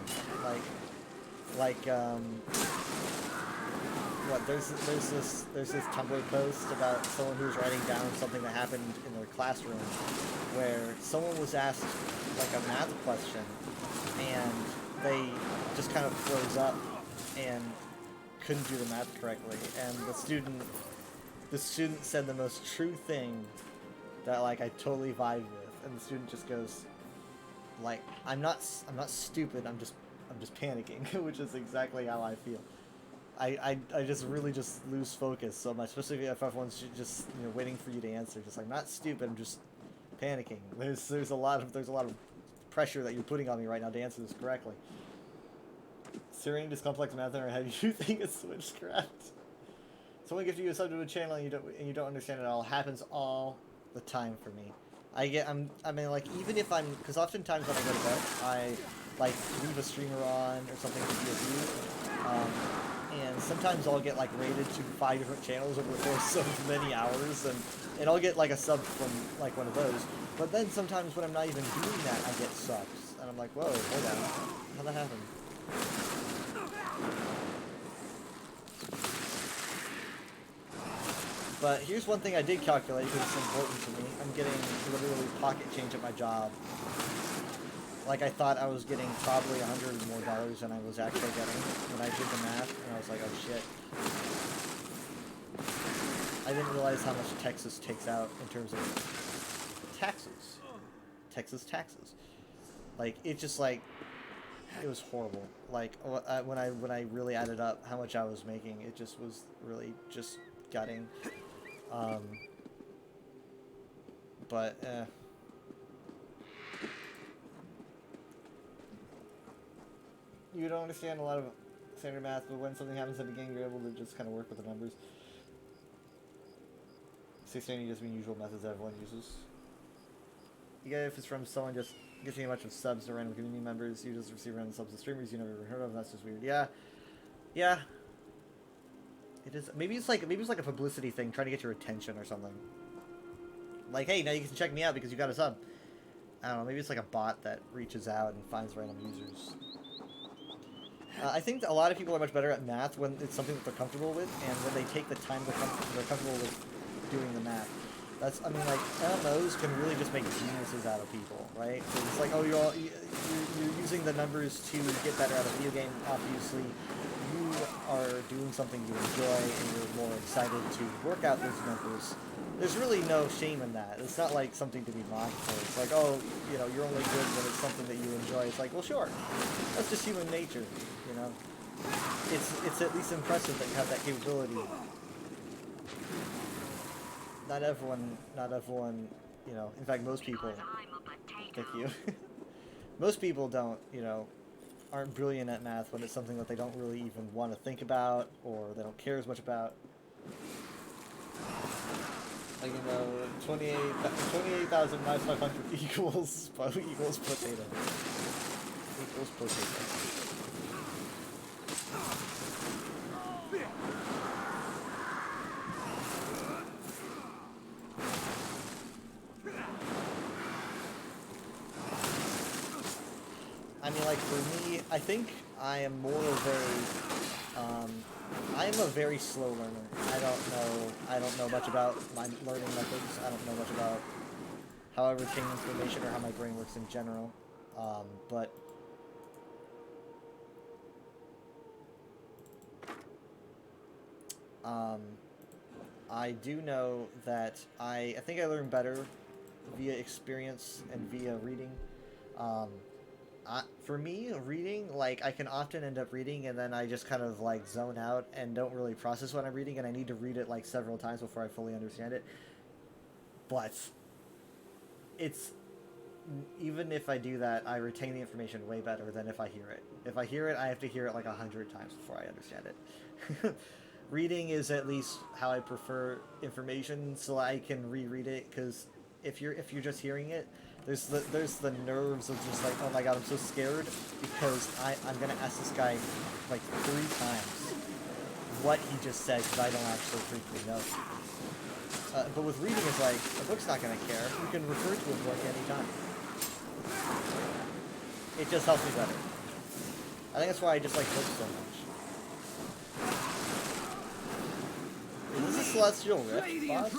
What? There's this Tumblr post about someone who was writing down something that happened in their classroom, where someone was asked like a math question, and they just kind of froze up and couldn't do the math correctly, and the student said the most true thing that like I totally vibe with, and the student just goes, like, I'm not stupid, I'm just panicking, which is exactly how I feel. I just really just lose focus so much, especially if everyone's just, you know, waiting for you to answer. Just like, I'm not stupid, I'm just panicking. There's a lot of pressure that you're putting on me right now to answer this correctly. Syrian does complex math in our head. You think it's witchcraft? Someone gives you a sub to a channel and you don't understand it all. It happens all the time for me. I mean, like, even if because oftentimes when I go to bed, I, like, leave a streamer on or something to be a view, and sometimes I'll get, like, rated to 5 different channels over the course of many hours, and I'll get, like, a sub from, like, one of those, but then sometimes when I'm not even doing that, I get subs, and I'm like, whoa, hold on, how'd that happen? But here's one thing I did calculate because it's important to me. I'm getting literally pocket change at my job. Like, I thought I was getting probably $100 more than I was actually getting when I did the math, and I was like, oh shit. I didn't realize how much Texas takes out in terms of taxes. Texas taxes. Like, it just like, it was horrible. Like, when I really added up how much I was making, it just was really just gutting. You don't understand a lot of standard math, but when something happens in the game, you're able to just kind of work with the numbers. 16 just mean usual methods that everyone uses. You get if it's from someone just getting a bunch of subs to random community members, you just receive random subs to streamers you never even heard of, and that's just weird. Yeah. Yeah. It is. Maybe it's like a publicity thing, trying to get your attention or something. Like, hey, now you can check me out because you got a sub. I don't know, maybe it's like a bot that reaches out and finds random users. I think a lot of people are much better at math when it's something that they're comfortable with, and when they take the time they're comfortable with doing the math. That's, I mean, like, MMOs can really just make geniuses out of people, right? So it's like, oh, you're using the numbers to get better at a video game. Obviously, you are doing something you enjoy, and you're more excited to work out those numbers. There's really no shame in that. It's not like something to be mocked for. It's like, oh, you know, you're only good when it's something that you enjoy. It's like, well, sure, that's just human nature, you know. It's at least impressive that you have that capability. Not everyone, you know, in fact, most people, thank you, most people don't, you know, aren't brilliant at math when it's something that they don't really even want to think about, or they don't care as much about. Like, you know, 28,000 minus 500 equals potato. Equals potato. I mean, like, for me, I think I am more of I am a very slow learner. I don't know much about my learning methods. I don't know much about how I retain information or how my brain works in general. But I do know that I think I learn better via experience and via reading. For me, reading, like, I can often end up reading and then I just kind of, like, zone out and don't really process what I'm reading, and I need to read it, like, several times before I fully understand it. But it's, even if I do that, I retain the information way better than if I hear it. If I hear it, I have to hear it, like, 100 times before I understand it. Reading is at least how I prefer information, so I can reread it, because if you're just hearing it, there's the nerves of just like, oh my god, I'm so scared because I'm gonna ask this guy like 3 times what he just said because I don't actually frequently know. But with reading, it's like, the book's not gonna care. You can refer to a book anytime. It just helps me better. I think that's why I just like books so much. Is this a Celestial Rift, boss?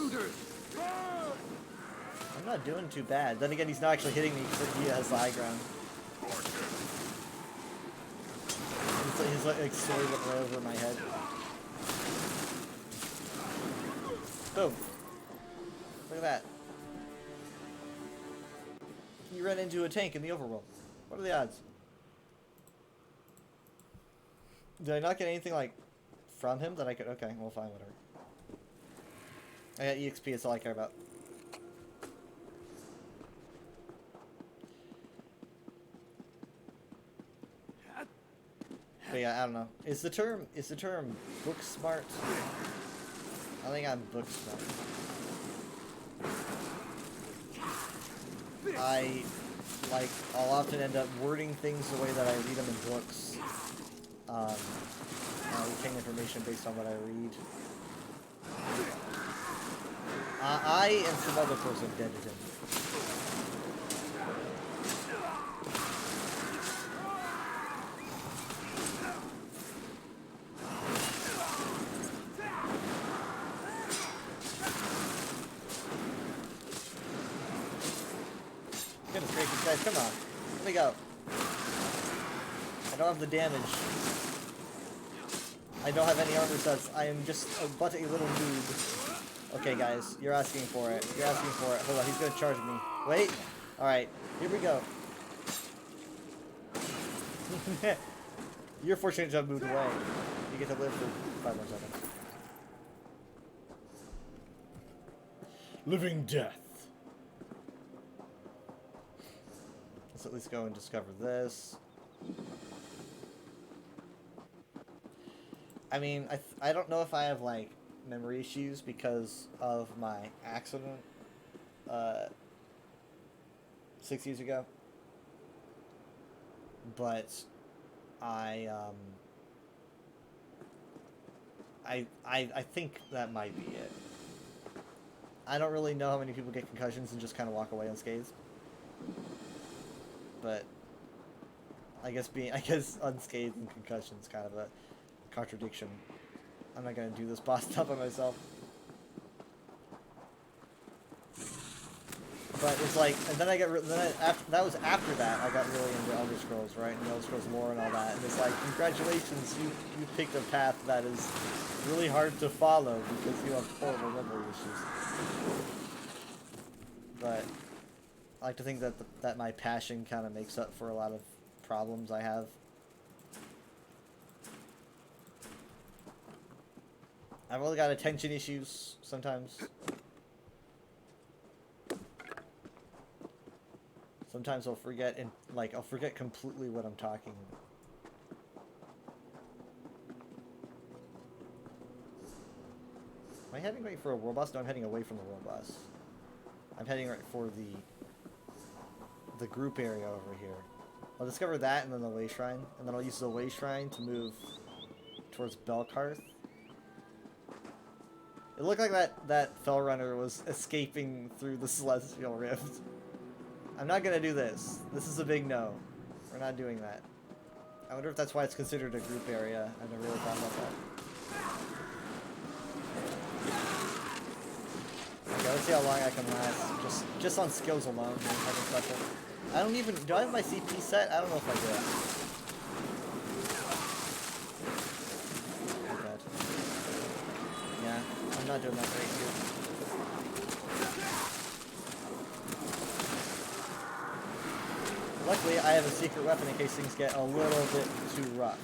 I'm not doing too bad. Then again, he's not actually hitting me because he has the high ground. He's like sword went right over my head. Boom. Look at that. You ran into a tank in the overworld. What are the odds? Did I not get anything like from him that I could? Okay, well, fine, whatever. I got EXP, that's all I care about. But yeah, I don't know. Is the term book smart? I think I'm book smart. I'll often end up wording things the way that I read them in books. I retain information based on what I read. I and some other person dead to him. Goodness gracious, guys, come on. Let me go. I don't have the damage. I don't have any armor sets. I am just but a little noob. Okay, guys, you're asking for it. You're asking for it. Hold on, he's gonna charge me. Wait. Alright, here we go. You're fortunate to have moved away. You get to live for 5 more seconds. Living death. Let's at least go and discover this. I mean, I don't know if I have, like, memory issues because of my accident 6 years ago. But I think that might be it. I don't really know how many people get concussions and just kind of walk away unscathed. But I guess unscathed and concussion is kind of a contradiction. I'm not gonna do this boss stuff by myself. But it's like, and then that was after that I got really into Elder Scrolls, right? And Elder Scrolls lore and all that. And it's like, congratulations, you picked a path that is really hard to follow because you have horrible memory issues. But I like to think that that my passion kind of makes up for a lot of problems I have. I've really got attention issues sometimes. Sometimes I'll forget I'll forget completely what I'm talking about. Am I heading right for a world boss? No, I'm heading away from the world boss. I'm heading right for the group area over here. I'll discover that and then the Way Shrine, and then I'll use the Way Shrine to move towards Belkarth. It looked like that Fell Runner was escaping through the Celestial Rift. I'm not gonna do this. This is a big no. We're not doing that. I wonder if that's why it's considered a group area. I've never really thought about that. Okay, let's see how long I can last. Just on skills alone. Nothing special. I don't even. Do I have my CP set? I don't know if I do. Oh god. Yeah, I'm not doing that great here. Luckily, I have a secret weapon in case things get a little bit too rough.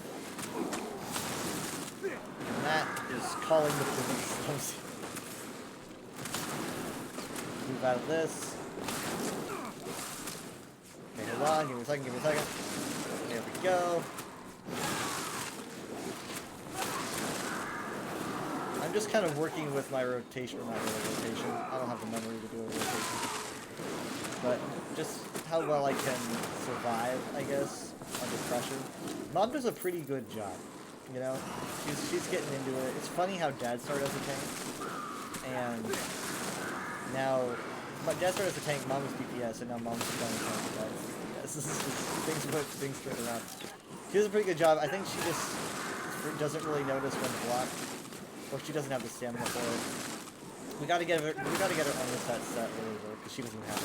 And that is calling the police. Move out of this. Okay, hold on. Give me a second. There we go. I'm just kind of working with my rotation, or not really rotation. I don't have the memory to do a rotation. But just how well I can survive, I guess, under pressure. Mom does a pretty good job, you know? She's getting into it. It's funny how Dad started as a tank, and now Dad started as a tank, Mom was DPS, and now Mom's playing tank. This is things turn around. She does a pretty good job. I think she just doesn't really notice when to block, or she doesn't have the stamina for it. We gotta get her armor set really work, because she doesn't have it.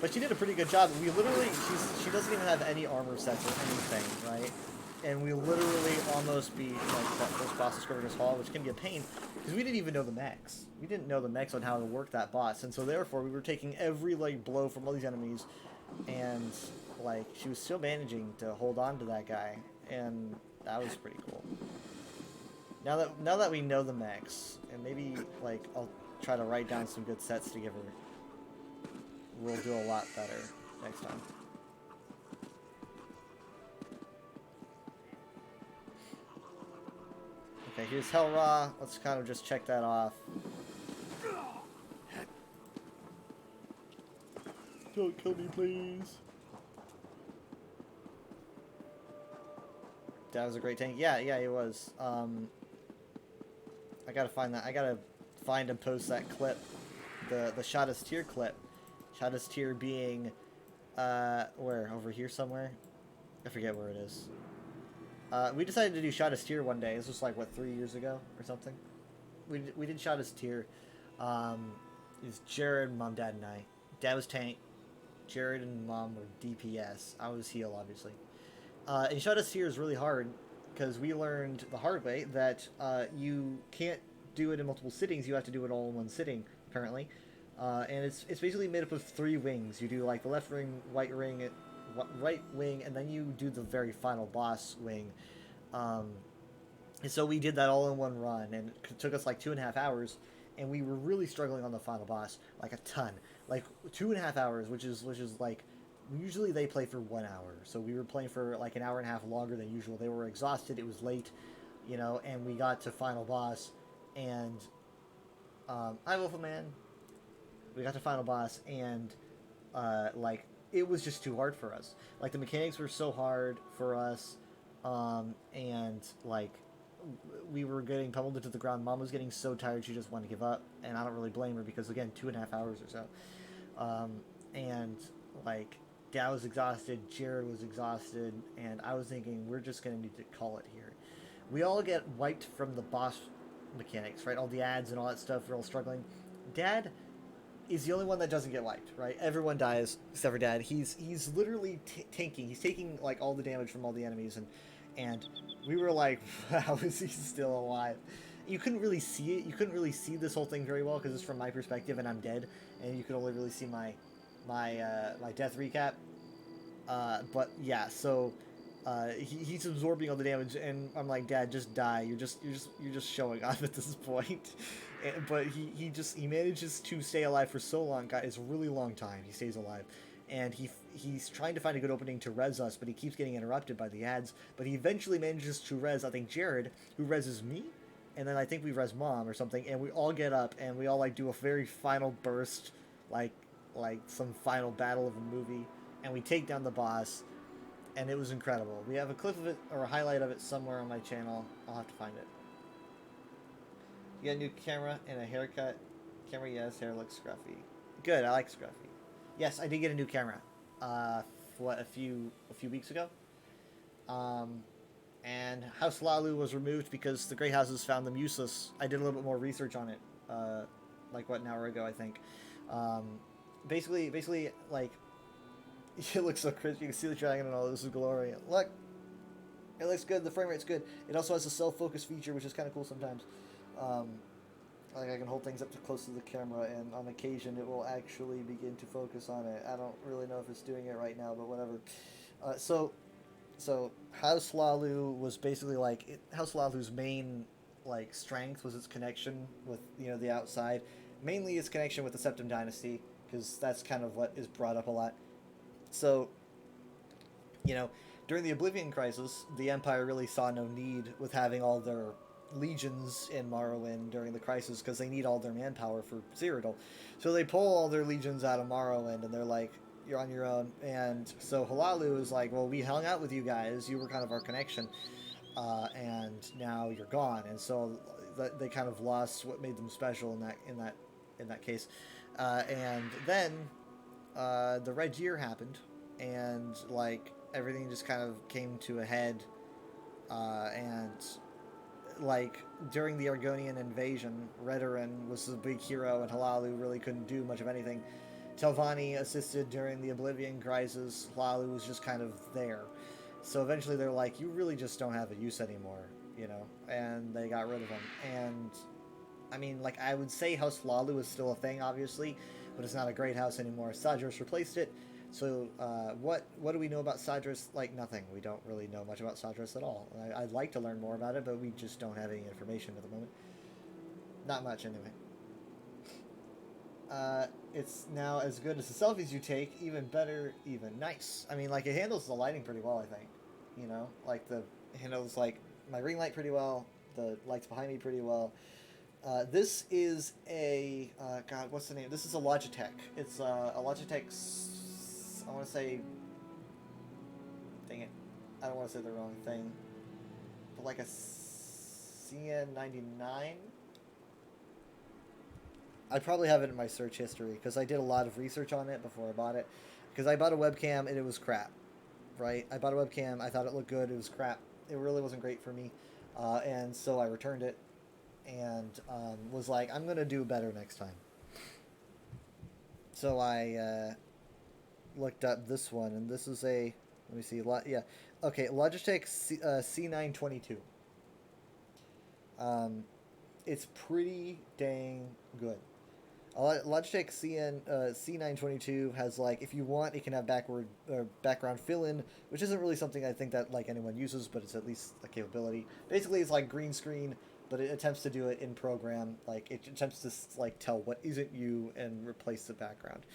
But she did a pretty good job. We literally, she doesn't even have any armor sets or anything, right? And we literally almost beat like that first boss of Scrivener's Hall, which can be a pain, because we didn't even know the mechs. We didn't know the mechs on how to work that boss, and so therefore we were taking every like blow from all these enemies, and like she was still managing to hold on to that guy, and that was pretty cool. Now that we know the mechs, and maybe like I'll try to write down some good sets to give her, we'll do a lot better next time. Okay, here's Hellraw. Let's kind of just check that off. Don't kill me, please. That was a great tank. Yeah, it was. I gotta find that. I gotta find and post that clip. The Shada's Tear clip. Shada's Tear being, where? Over here somewhere? I forget where it is. We decided to do Shada's Tear one day. This was like, what, 3 years ago or something? We did Shada's Tear. It was Jared, Mom, Dad, and I. Dad was tank. Jared and Mom were DPS. I was heal, obviously. And Shada's Tear is really hard, because we learned the hard way that you can't do it in multiple sittings. You have to do it all in one sitting, apparently. And it's basically made up of 3 wings. You do like the left wing, right wing, and then you do the very final boss wing. And so we did that all in one run, and it took us like 2.5 hours, and we were really struggling on the final boss, like a ton, like 2.5 hours, which is like, usually they play for 1 hour, so we were playing for like an hour and a half longer than usual. They were exhausted, it was late, you know, and we got to final boss, and hi Wolfman. We got to final boss, and like it was just too hard for us. Like the mechanics were so hard for us, and like we were getting pummeled into the ground. Mom was getting so tired she just wanted to give up, and I don't really blame her, because again, 2.5 hours or so, and like Dad was exhausted, Jared was exhausted, and I was thinking we're just gonna need to call it here. We all get wiped from the boss mechanics, right? All the ads and all that stuff. We're all struggling. Dad is the only one that doesn't get wiped, right? Everyone dies except for Dad. He's literally tanking. He's taking like all the damage from all the enemies, and we were like, how is he still alive? You couldn't really see it. You couldn't really see this whole thing very well because it's from my perspective, and I'm dead, and you could only really see my death recap. But yeah, so he's absorbing all the damage, and I'm like, Dad, just die. You're just showing off at this point. But he manages to stay alive for so long. God, it's a really long time. He stays alive, and he's trying to find a good opening to res us, but he keeps getting interrupted by the ads. But he eventually manages to res, I think, Jared, who reses me, and then I think we res Mom or something, and we all get up and we all like do a very final burst, like some final battle of a movie, and we take down the boss, and it was incredible. We have a clip of it or a highlight of it somewhere on my channel. I'll have to find it. You got a new camera and a haircut. Camera, yes. Hair looks scruffy. Good. I like scruffy. Yes, I did get a new camera. A few weeks ago. And House Lalu was removed because the Grey Houses found them useless. I did a little bit more research on it, like an hour ago, I think. Basically, like, it looks so crisp. You can see the dragon and all. This is glory. Look, it looks good. The frame rate's good. It also has a self-focus feature, which is kind of cool sometimes. Like I can hold things up to close to the camera, and on occasion it will actually begin to focus on it. I don't really know if it's doing it right now, but whatever. So House Lalu was basically like House Lalu's main like strength was its connection with the outside, mainly its connection with the Septim Dynasty, because that's kind of what is brought up a lot. So during the Oblivion Crisis, the Empire really saw no need with having all their legions in Morrowind during the crisis, because they need all their manpower for Cyrodiil. So they pull all their legions out of Morrowind, and they're like, you're on your own. And so Hlaalu is like, well, we hung out with you guys, you were kind of our connection, and now you're gone. And so they kind of lost what made them special in that case. And then the Red Year happened, and like everything just kind of came to a head, and like during the Argonian invasion, Redoran was the big hero, and Hlaalu really couldn't do much of anything. Telvanni assisted during the Oblivion Crisis. Hlaalu was just kind of there. So eventually they're like, you really just don't have a use anymore, and they got rid of him. And I mean, like, I would say House Hlaalu is still a thing, obviously, but it's not a great house anymore. Sadros replaced it. So what do we know about Sadros? Like, nothing. We don't really know much about Sadros at all. I'd like to learn more about it, but we just don't have any information at the moment. Not much, anyway. It's now as good as the selfies you take, even better, even nice. I mean, like, it handles the lighting pretty well, I think. Like, it handles, like, my ring light pretty well, the lights behind me pretty well. This is a, God, what's the name? This is a Logitech. It's a Logitech, I want to say, dang it, I don't want to say the wrong thing, but like a CN99? I probably have it in my search history, because I did a lot of research on it before I bought it, because I bought a webcam and it was crap, right? I bought a webcam, I thought it looked good, it was crap. It really wasn't great for me, and so I returned it, and was like, I'm going to do better next time. So I looked up this one, and this is a, let me see, okay, Logitech C922. It's pretty dang good. Logitech C922 has, like, if you want, it can have background fill-in, which isn't really something I think that like anyone uses, but it's at least a capability. Basically, it's like green screen, but it attempts to do it in program. Like, it attempts to like tell what isn't you and replace the background.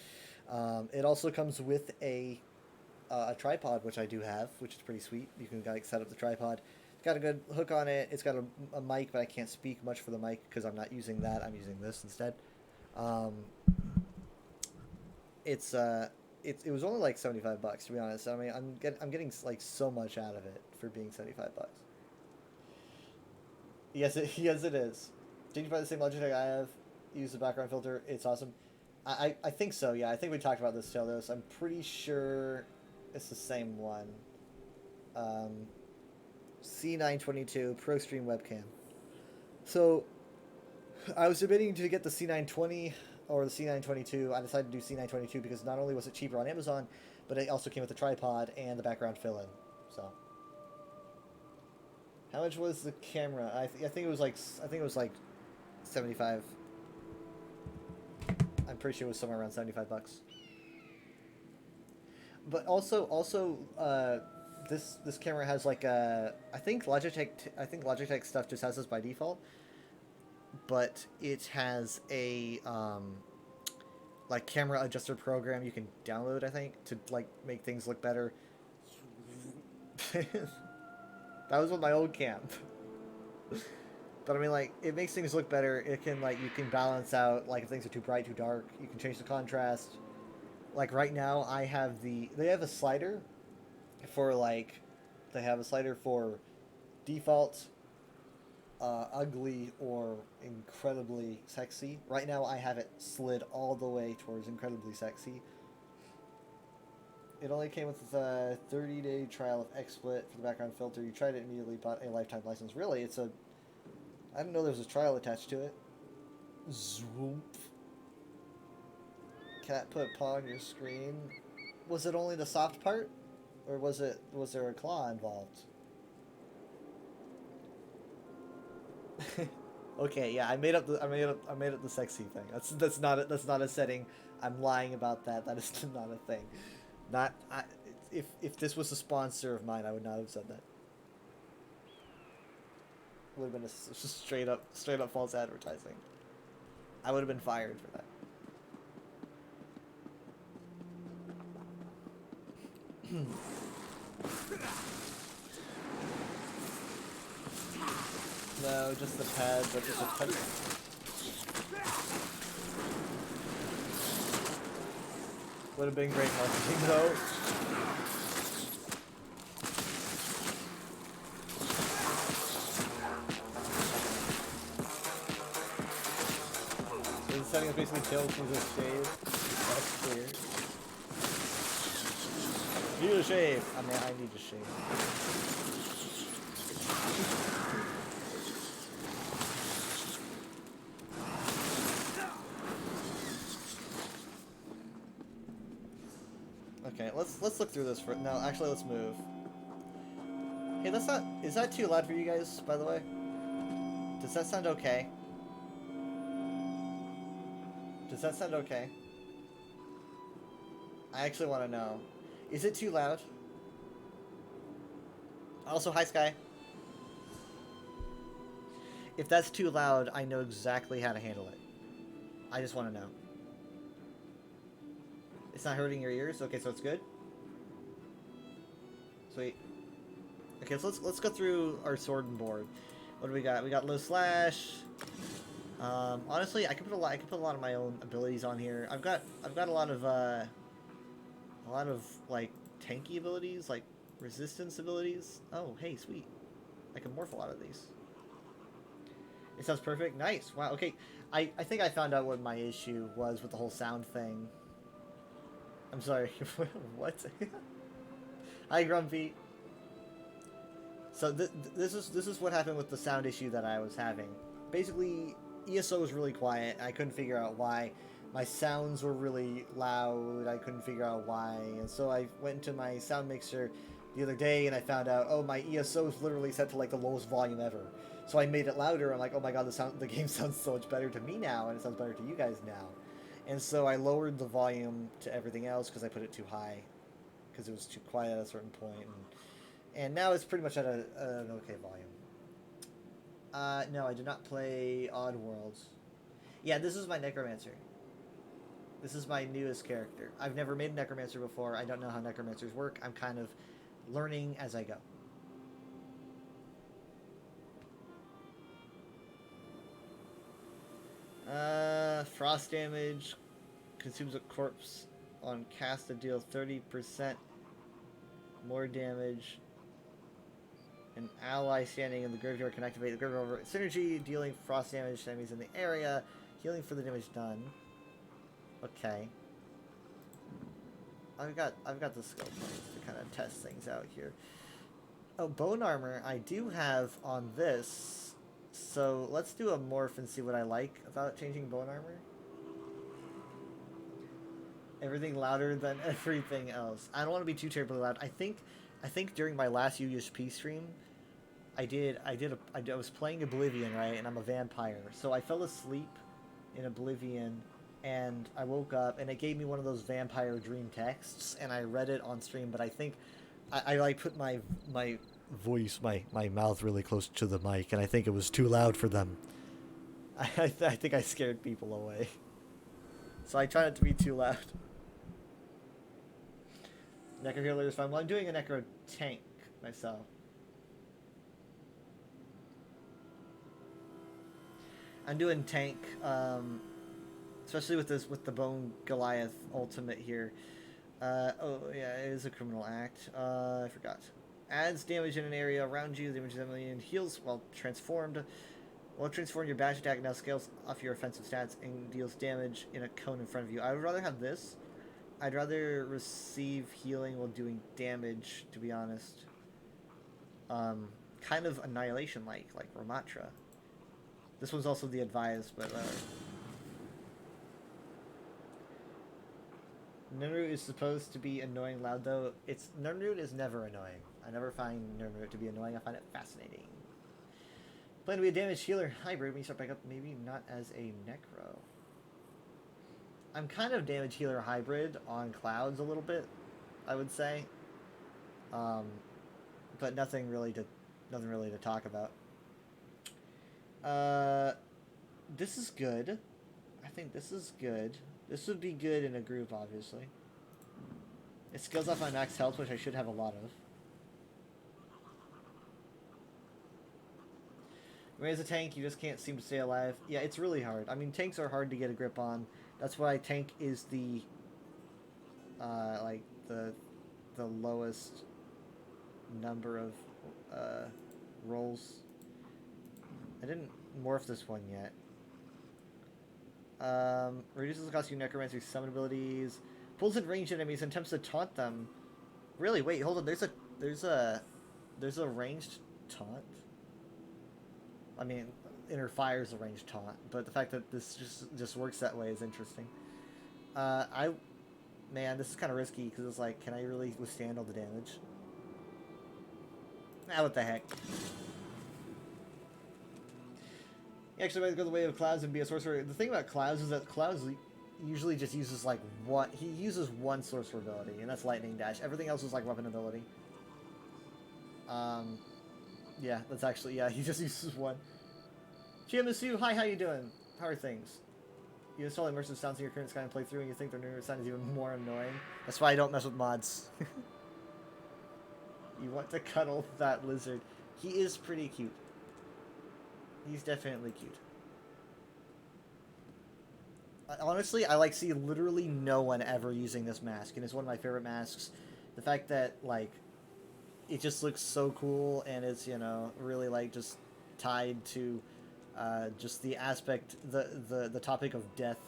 It also comes with a tripod, which I do have, which is pretty sweet. You can like set up the tripod. It's got a good hook on it. It's got a mic, but I can't speak much for the mic because I'm not using that. I'm using this instead. It was only like $75 to be honest. I mean, I'm getting like so much out of it for being $75. Yes, it is. Did you buy the same Logitech I have? Use the background filter. It's awesome. I think so, yeah. I think we talked about this, Teldos. I'm pretty sure it's the same one. C922 ProStream webcam. So, I was debating to get the C920 or the C922. I decided to do C922 because not only was it cheaper on Amazon, but it also came with the tripod and the background fill-in. So, how much was the camera? I think it was like 75. I'm pretty sure it was somewhere around $75. But also, this camera has like a I think Logitech stuff just has this by default, but it has a like camera adjuster program you can download, I think, to like make things look better. That was with my old cam. But I mean, like, it makes things look better. It can, like, you can balance out, like, if things are too bright, too dark. You can change the contrast. Like, right now, they have a slider for, like, they have a slider for default, ugly, or incredibly sexy. Right now, I have it slid all the way towards incredibly sexy. It only came with a 30-day trial of XSplit for the background filter. You tried it immediately, bought a lifetime license. Really, it's a... I didn't know there was a trial attached to it. Zoop. Cat put paw on your screen. Was it only the soft part? Or was there a claw involved? Okay, yeah, I made up the sexy thing. That's not a setting. I'm lying about that. That is not a thing. If this was a sponsor of mine, I would not have said that. Would have been just straight up false advertising. I would have been fired for that. No, just the pad, but just a touch. Would have been great marketing though. The setting is basically kill, choose a shave. That's clear. Need a shave. I mean, I need to shave. Okay, let's look through this for no. Actually, let's move. Hey, that's not. Is that too loud for you guys? By the way, does that sound okay? Does that sound okay? I actually want to know. Is it too loud? Also, hi Sky. If that's too loud, I know exactly how to handle it. I just want to know. It's not hurting your ears? Okay, so it's good? Sweet. Okay, so let's go through our sword and board. What do we got? We got low slash. Honestly, I could put a lot of my own abilities on here. I've got a lot of like tanky abilities, like resistance abilities. Oh, hey, sweet. I can morph a lot of these. It sounds perfect. Nice. Wow. Okay. I think I found out what my issue was with the whole sound thing. I'm sorry. What? Hi, Grumpy. So this is what happened with the sound issue that I was having. Basically, ESO was really quiet. I couldn't figure out why. My sounds were really loud. I couldn't figure out why. And so I went into my sound mixer the other day and I found out, oh, my ESO is literally set to like the lowest volume ever. So I made it louder. I'm like, oh my god, the game sounds so much better to me now, and it sounds better to you guys now. And so I lowered the volume to everything else because I put it too high because it was too quiet at a certain point. And now it's pretty much at an okay volume. No, I did not play Odd Worlds. Yeah, this is my Necromancer. This is my newest character. I've never made a Necromancer before. I don't know how Necromancers work. I'm kind of learning as I go. Frost damage. Consumes a corpse on cast to deal 30% more damage. An ally standing in the graveyard can activate the graveyard synergy, dealing frost damage to enemies in the area, healing for the damage done. Okay. I've got the skill points to kind of test things out here. Oh, bone armor I do have on this. So let's do a morph and see what I like about changing bone armor. Everything louder than everything else. I don't want to be too terribly loud. I think during my last USP stream, I was playing Oblivion, right? And I'm a vampire. So I fell asleep in Oblivion and I woke up and it gave me one of those vampire dream texts and I read it on stream, but I think I like put my voice, my mouth really close to the mic, and I think it was too loud for them. I think I scared people away. So I try not to be too loud. Necro healer is fine. Well, I'm doing a necro tank myself. I'm doing tank, especially with the Bone Goliath ultimate here. Oh yeah, it is a criminal act. I forgot. Adds damage in an area around you. The damage is and heals while transformed. While transformed, your bash attack now scales off your offensive stats and deals damage in a cone in front of you. I would rather have this. I'd rather receive healing while doing damage, to be honest. Kind of Annihilation-like Ramatra. This one's also the advised, but Nirnroot is supposed to be annoying loud, though. Nirnroot is never annoying. I never find Nirnroot to be annoying. I find it fascinating. Plan to be a damage healer hybrid when you start back up, maybe not as a necro. I'm kind of damage healer hybrid on clouds a little bit, I would say. But nothing really to talk about. This is good. I think this is good. This would be good in a group, obviously. It scales off my max health, which I should have a lot of. I mean, as a tank, you just can't seem to stay alive. Yeah, it's really hard. I mean, tanks are hard to get a grip on. That's why tank is the, the lowest number of, rolls. I didn't morph this one yet. Reduces the cost of your necromancy summon abilities. Pulls in ranged enemies and attempts to taunt them. Really? Wait, hold on. There's a ranged taunt? I mean, inner fire's a ranged taunt, but the fact that this just works that way is interesting. Man, this is kind of risky because it's like, can I really withstand all the damage? Nah, what the heck. He actually might go the way of clouds and be a sorcerer. The thing about clouds is that clouds usually just uses like one. He uses one sorcerer ability, and that's lightning dash. Everything else is like weapon ability. Yeah, that's actually, yeah, he just uses one. Chiamisu, hi, how you doing? How are things? You install immersive sounds in your current Skyrim playthrough and you think their new sound is even more annoying. That's why I don't mess with mods. You want to cuddle that lizard. He is pretty cute. He's definitely cute. Honestly, I see literally no one ever using this mask, and it's one of my favorite masks. The fact that, like, it just looks so cool, and it's, you know, really, like, just tied to just the aspect, the topic of death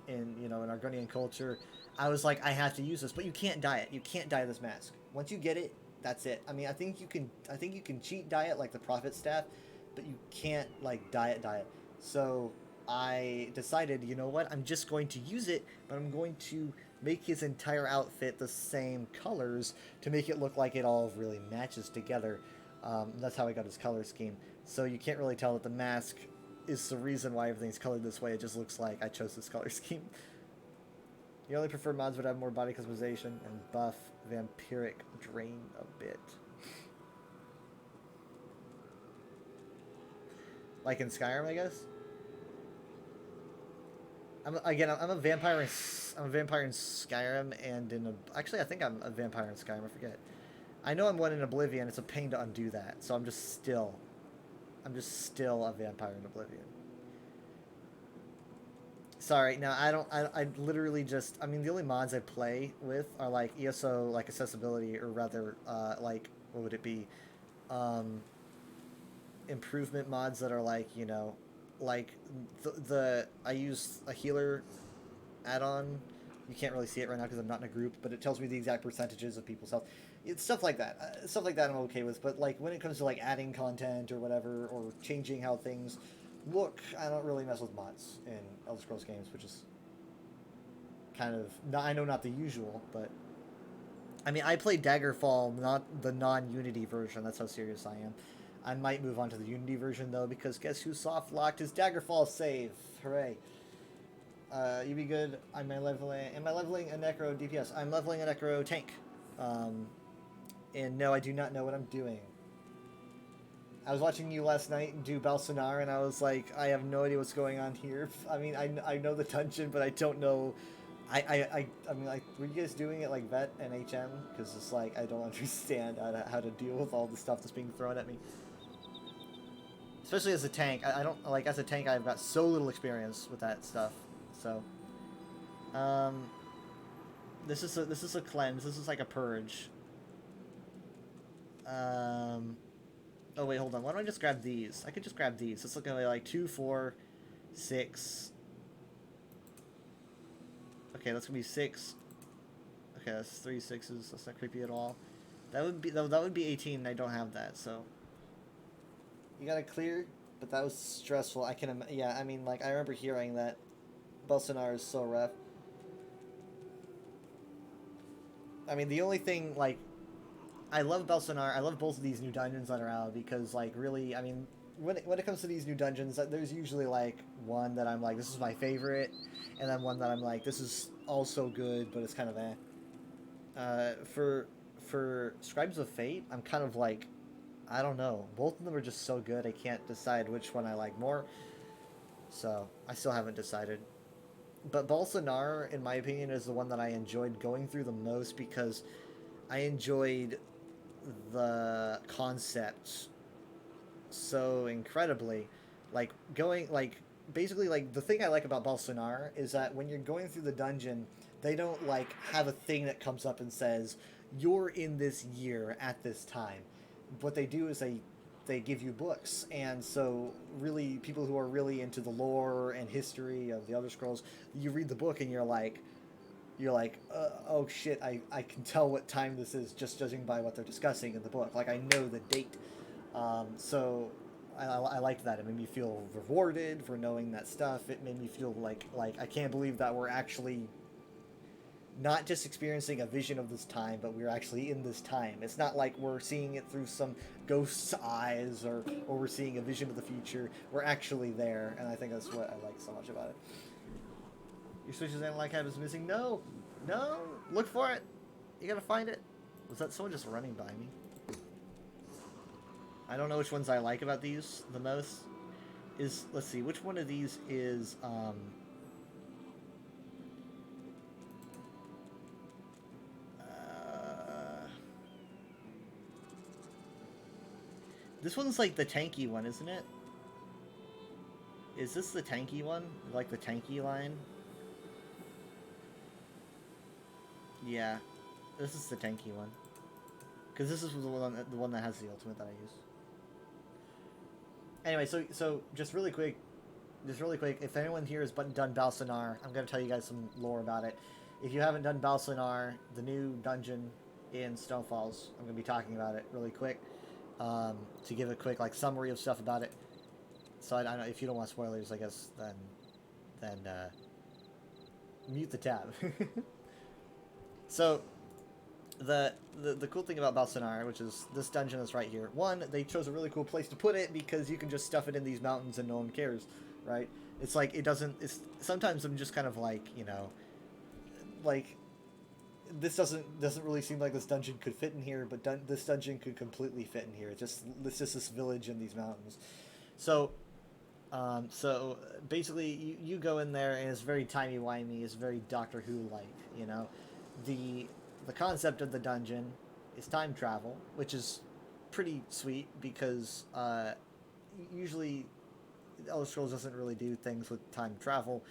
in, you know, in Argonian culture. I was like, I have to use this, but you can't dye it. You can't dye this mask. Once you get it, that's it. I mean, I think you can cheat dye it like the Prophet Staff, but you can't, like, dye it. So I decided, you know what, I'm just going to use it, but I'm going to make his entire outfit the same colors to make it look like it all really matches together. That's how I got his color scheme. So you can't really tell that the mask is the reason why everything's colored this way. It just looks like I chose this color scheme. The only preferred mods would have more body customization and buff vampiric drain a bit. Like in Skyrim, I guess. I'm a vampire in Skyrim and in actually I think I'm a vampire in Skyrim. I forget. I know I'm one in Oblivion. It's a pain to undo that, so I'm just still a vampire in Oblivion. Sorry, no, I literally just, I mean, the only mods I play with are, like, ESO, like, accessibility, or rather, like, what would it be? Improvement mods that are, like, you know, like, I use a healer add-on. You can't really see it right now because I'm not in a group, but it tells me the exact percentages of people's health. It's stuff like that. Stuff like that I'm okay with, but like when it comes to like adding content or whatever, or changing how things look, I don't really mess with mods in Elder Scrolls games, which is kind of, I know not the usual, but I mean, I played Daggerfall, not the non-Unity version. That's how serious I am. I might move on to the Unity version though, because guess who soft locked his Daggerfall save? Hooray! You be good. Am I leveling a Necro DPS? I'm leveling a Necro tank. And no, I do not know what I'm doing. I was watching you last night do Balsanar, and I was like, I have no idea what's going on here. I mean, I know the dungeon, but I don't know. I mean, like, were you guys doing it like Vet and HM? Because it's like, I don't understand how to deal with all the stuff that's being thrown at me. Especially as a tank. I don't, like, as a tank, I've got so little experience with that stuff. So, this is a cleanse. This is like a purge. Oh wait, hold on. Why don't I just grab these? I could just grab these. It's looking like 2, 4, 6. Okay, that's gonna be 6. Okay, that's 3 6s. That's not creepy at all. That would be 18. And I don't have that, so you got it cleared. But that was stressful. Yeah. I mean, like, I remember hearing that Bolsonaro is so rough. I mean, the only thing, like, I love Bolsonaro. I love both of these new dungeons that are out because, like, really, I mean, when it comes to these new dungeons, there's usually, like, one that I'm like, this is my favorite, and then one that I'm like, this is also good, but it's kind of eh. For Scribes of Fate, I'm kind of like, I don't know. Both of them are just so good, I can't decide which one I like more. So, I still haven't decided. But Bolsonaro, in my opinion, is the one that I enjoyed going through the most because I enjoyed the concept so incredibly. Like, basically, like, the thing I like about Bolsonaro is that when you're going through the dungeon, they don't, like, have a thing that comes up and says, you're in this year at this time. What they do is they give you books, and so really people who are really into the lore and history of the Elder Scrolls, you read the book and you're like, oh shit, I can tell what time this is just judging by what they're discussing in the book. Like, I know the date. So I liked that. It made me feel rewarded for knowing that stuff. It made me feel like I can't believe that we're actually not just experiencing a vision of this time, but we're actually in this time. It's not like we're seeing it through some ghost's eyes or we're seeing a vision of the future. We're actually there, and I think that's what I like so much about it. Your switches and like is missing? No! Look for it! You gotta find it. Was that someone just running by me? I don't know which ones I like about these the most. Let's see, which one of these is, this one's like the tanky one, isn't it? Is this the tanky one? Like the tanky line? Yeah. This is the tanky one. Because this is the one that has the ultimate that I use. Anyway, so just really quick, if anyone here has done Balsanar, I'm going to tell you guys some lore about it. If you haven't done Balsanar, the new dungeon in Stonefalls, I'm going to be talking about it really quick. To give a quick summary of stuff about it. So I don't know if you don't want spoilers, I guess then mute the tab. So the cool thing about Balsanar, which is this dungeon that's right here, one, they chose a really cool place to put it because you can just stuff it in these mountains and no one cares, right? It's like it's sometimes I'm just kind of like, you know, like, this doesn't really seem like this dungeon could fit in here, but this dungeon could completely fit in here. It's just this village in these mountains. So, so basically, you go in there and it's very timey-wimey. It's very Doctor Who-like, you know. The concept of the dungeon is time travel, which is pretty sweet because usually Elder Scrolls doesn't really do things with time travel,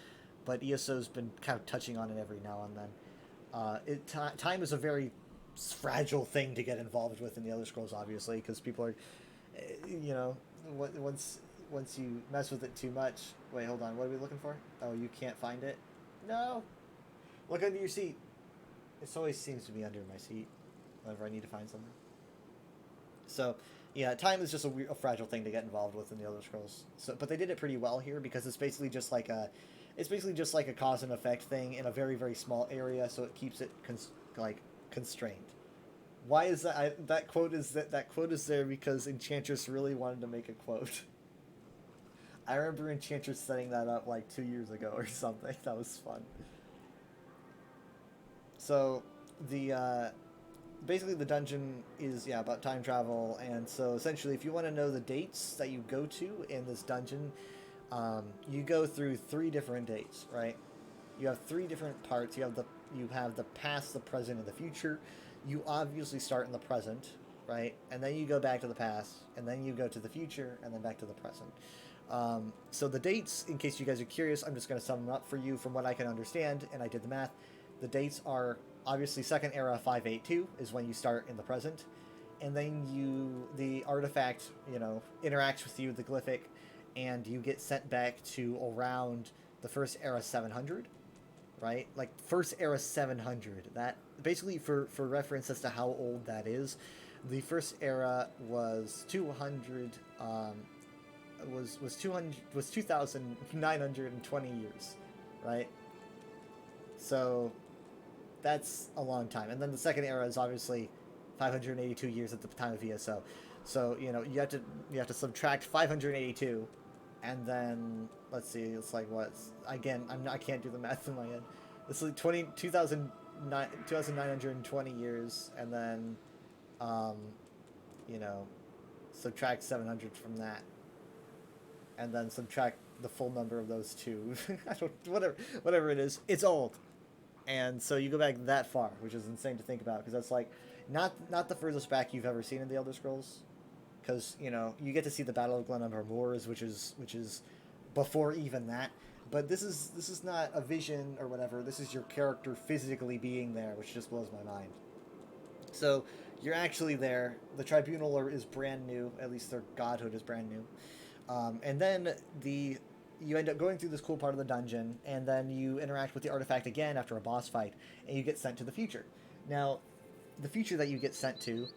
but ESO's been kind of touching on it every now and then. Time is a very fragile thing to get involved with in the Elder Scrolls, obviously, because people are, you know, once you mess with it too much. Wait, hold on. What are we looking for? Oh, you can't find it? No. Look under your seat. It always seems to be under my seat whenever I need to find something. So, yeah, time is just a fragile thing to get involved with in the Elder Scrolls. So, but they did it pretty well here because it's basically just like a cause and effect thing in a very very small area, so it keeps it constrained. Why is that? That quote is that quote is there because Enchantress really wanted to make a quote. I remember Enchantress setting that up like 2 years ago or something. That was fun. So the basically the dungeon is about time travel, and so essentially if you want to know the dates that you go to in this dungeon, you go through 3 different dates, right? You have 3 different parts. You have the past, the present, and the future. You obviously start in the present, right? And then you go back to the past, and then you go to the future, and then back to the present. So the dates, in case you guys are curious, I'm just going to sum them up for you from what I can understand, and I did the math. The dates are obviously Second Era 582 is when you start in the present, and then the artifact, interacts with you, the glyphic, and you get sent back to around the First Era 700, right? Like First Era 700. That basically for reference as to how old that is, the First Era was 200. Was 2,920 years, right? So that's a long time. And then the Second Era is obviously 582 years at the time of ESO. So you have to subtract 582, and then let's see, it's like what? Again, I can't do the math in my head. It's like 2,920 years, and then subtract 700 from that, and then subtract the full number of those two. whatever it is, it's old. And so you go back that far, which is insane to think about, because that's like not the furthest back you've ever seen in the Elder Scrolls, because you get to see the Battle of Glenumbra Moors, which is before even that. But this is not a vision or whatever. This is your character physically being there, which just blows my mind. So you're actually there. The Tribunal is brand new. At least their godhood is brand new. And then you end up going through this cool part of the dungeon, and then you interact with the artifact again after a boss fight, and you get sent to the future. Now, the future that you get sent to,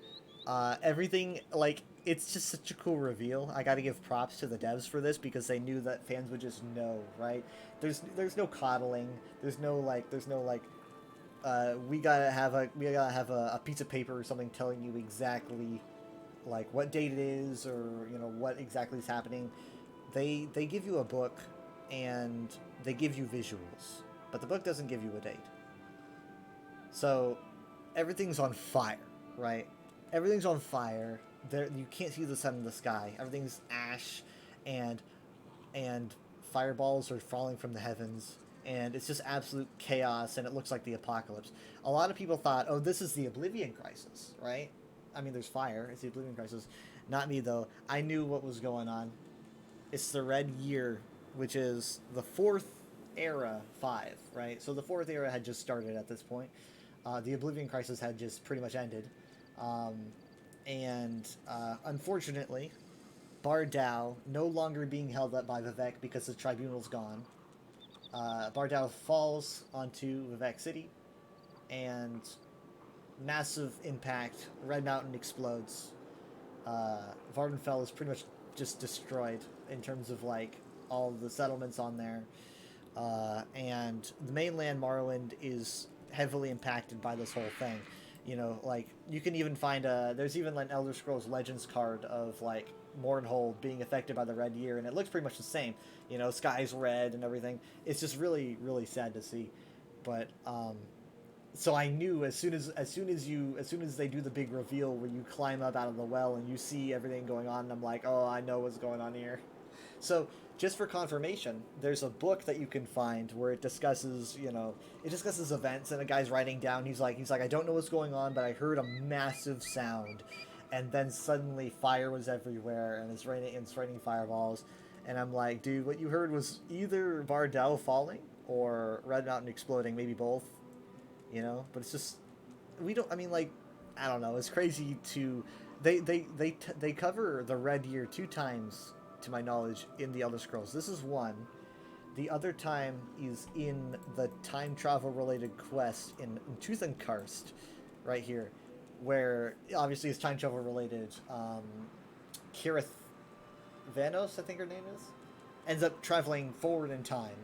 everything, like, it's just such a cool reveal. I gotta give props to the devs for this, because they knew that fans would just know, right? There's no coddling. There's no we gotta have a piece of paper or something telling you exactly like what date it is, or what exactly is happening. They give you a book, and they give you visuals, but the book doesn't give you a date. So everything's on fire, right? Everything's on fire. There, you can't see the sun in the sky. Everything's ash, and fireballs are falling from the heavens, and it's just absolute chaos, and it looks like the apocalypse. A lot of people thought, oh, this is the Oblivion Crisis, right? I mean, there's fire. It's the Oblivion Crisis. Not me, though. I knew what was going on. It's the Red Year, which is the 4th Era 5, right? So the 4th Era had just started at this point. The Oblivion Crisis had just pretty much ended. Unfortunately, Bardau, no longer being held up by Vivec because the Tribunal's gone, Bardau falls onto Vivec City, and massive impact. Red Mountain explodes. Vardenfell is pretty much just destroyed in terms of like all the settlements on there, and the mainland Morrowind is heavily impacted by this whole thing. Like you can even find there's even an Elder Scrolls Legends card of like Mournhold being affected by the Red Year, and it looks pretty much the same. Sky's red and everything. It's just really really sad to see, but so I knew as soon as they do the big reveal where you climb up out of the well and you see everything going on, and I'm like, oh, I know what's going on here. So just for confirmation, there's a book that you can find where it discusses events, and a guy's writing down. He's like, I don't know what's going on, but I heard a massive sound, and then suddenly fire was everywhere, and it's raining fireballs, and I'm like, dude, what you heard was either Bardau falling or Red Mountain exploding, maybe both. But it's just I don't know. It's crazy to they cover the Red Year 2 times to my knowledge in the Elder Scrolls. This is one. The other time is in the time travel related quest in Tuthenkarst, right here, where obviously it's time travel related. Kirith Vanos, I think her name is, ends up traveling forward in time,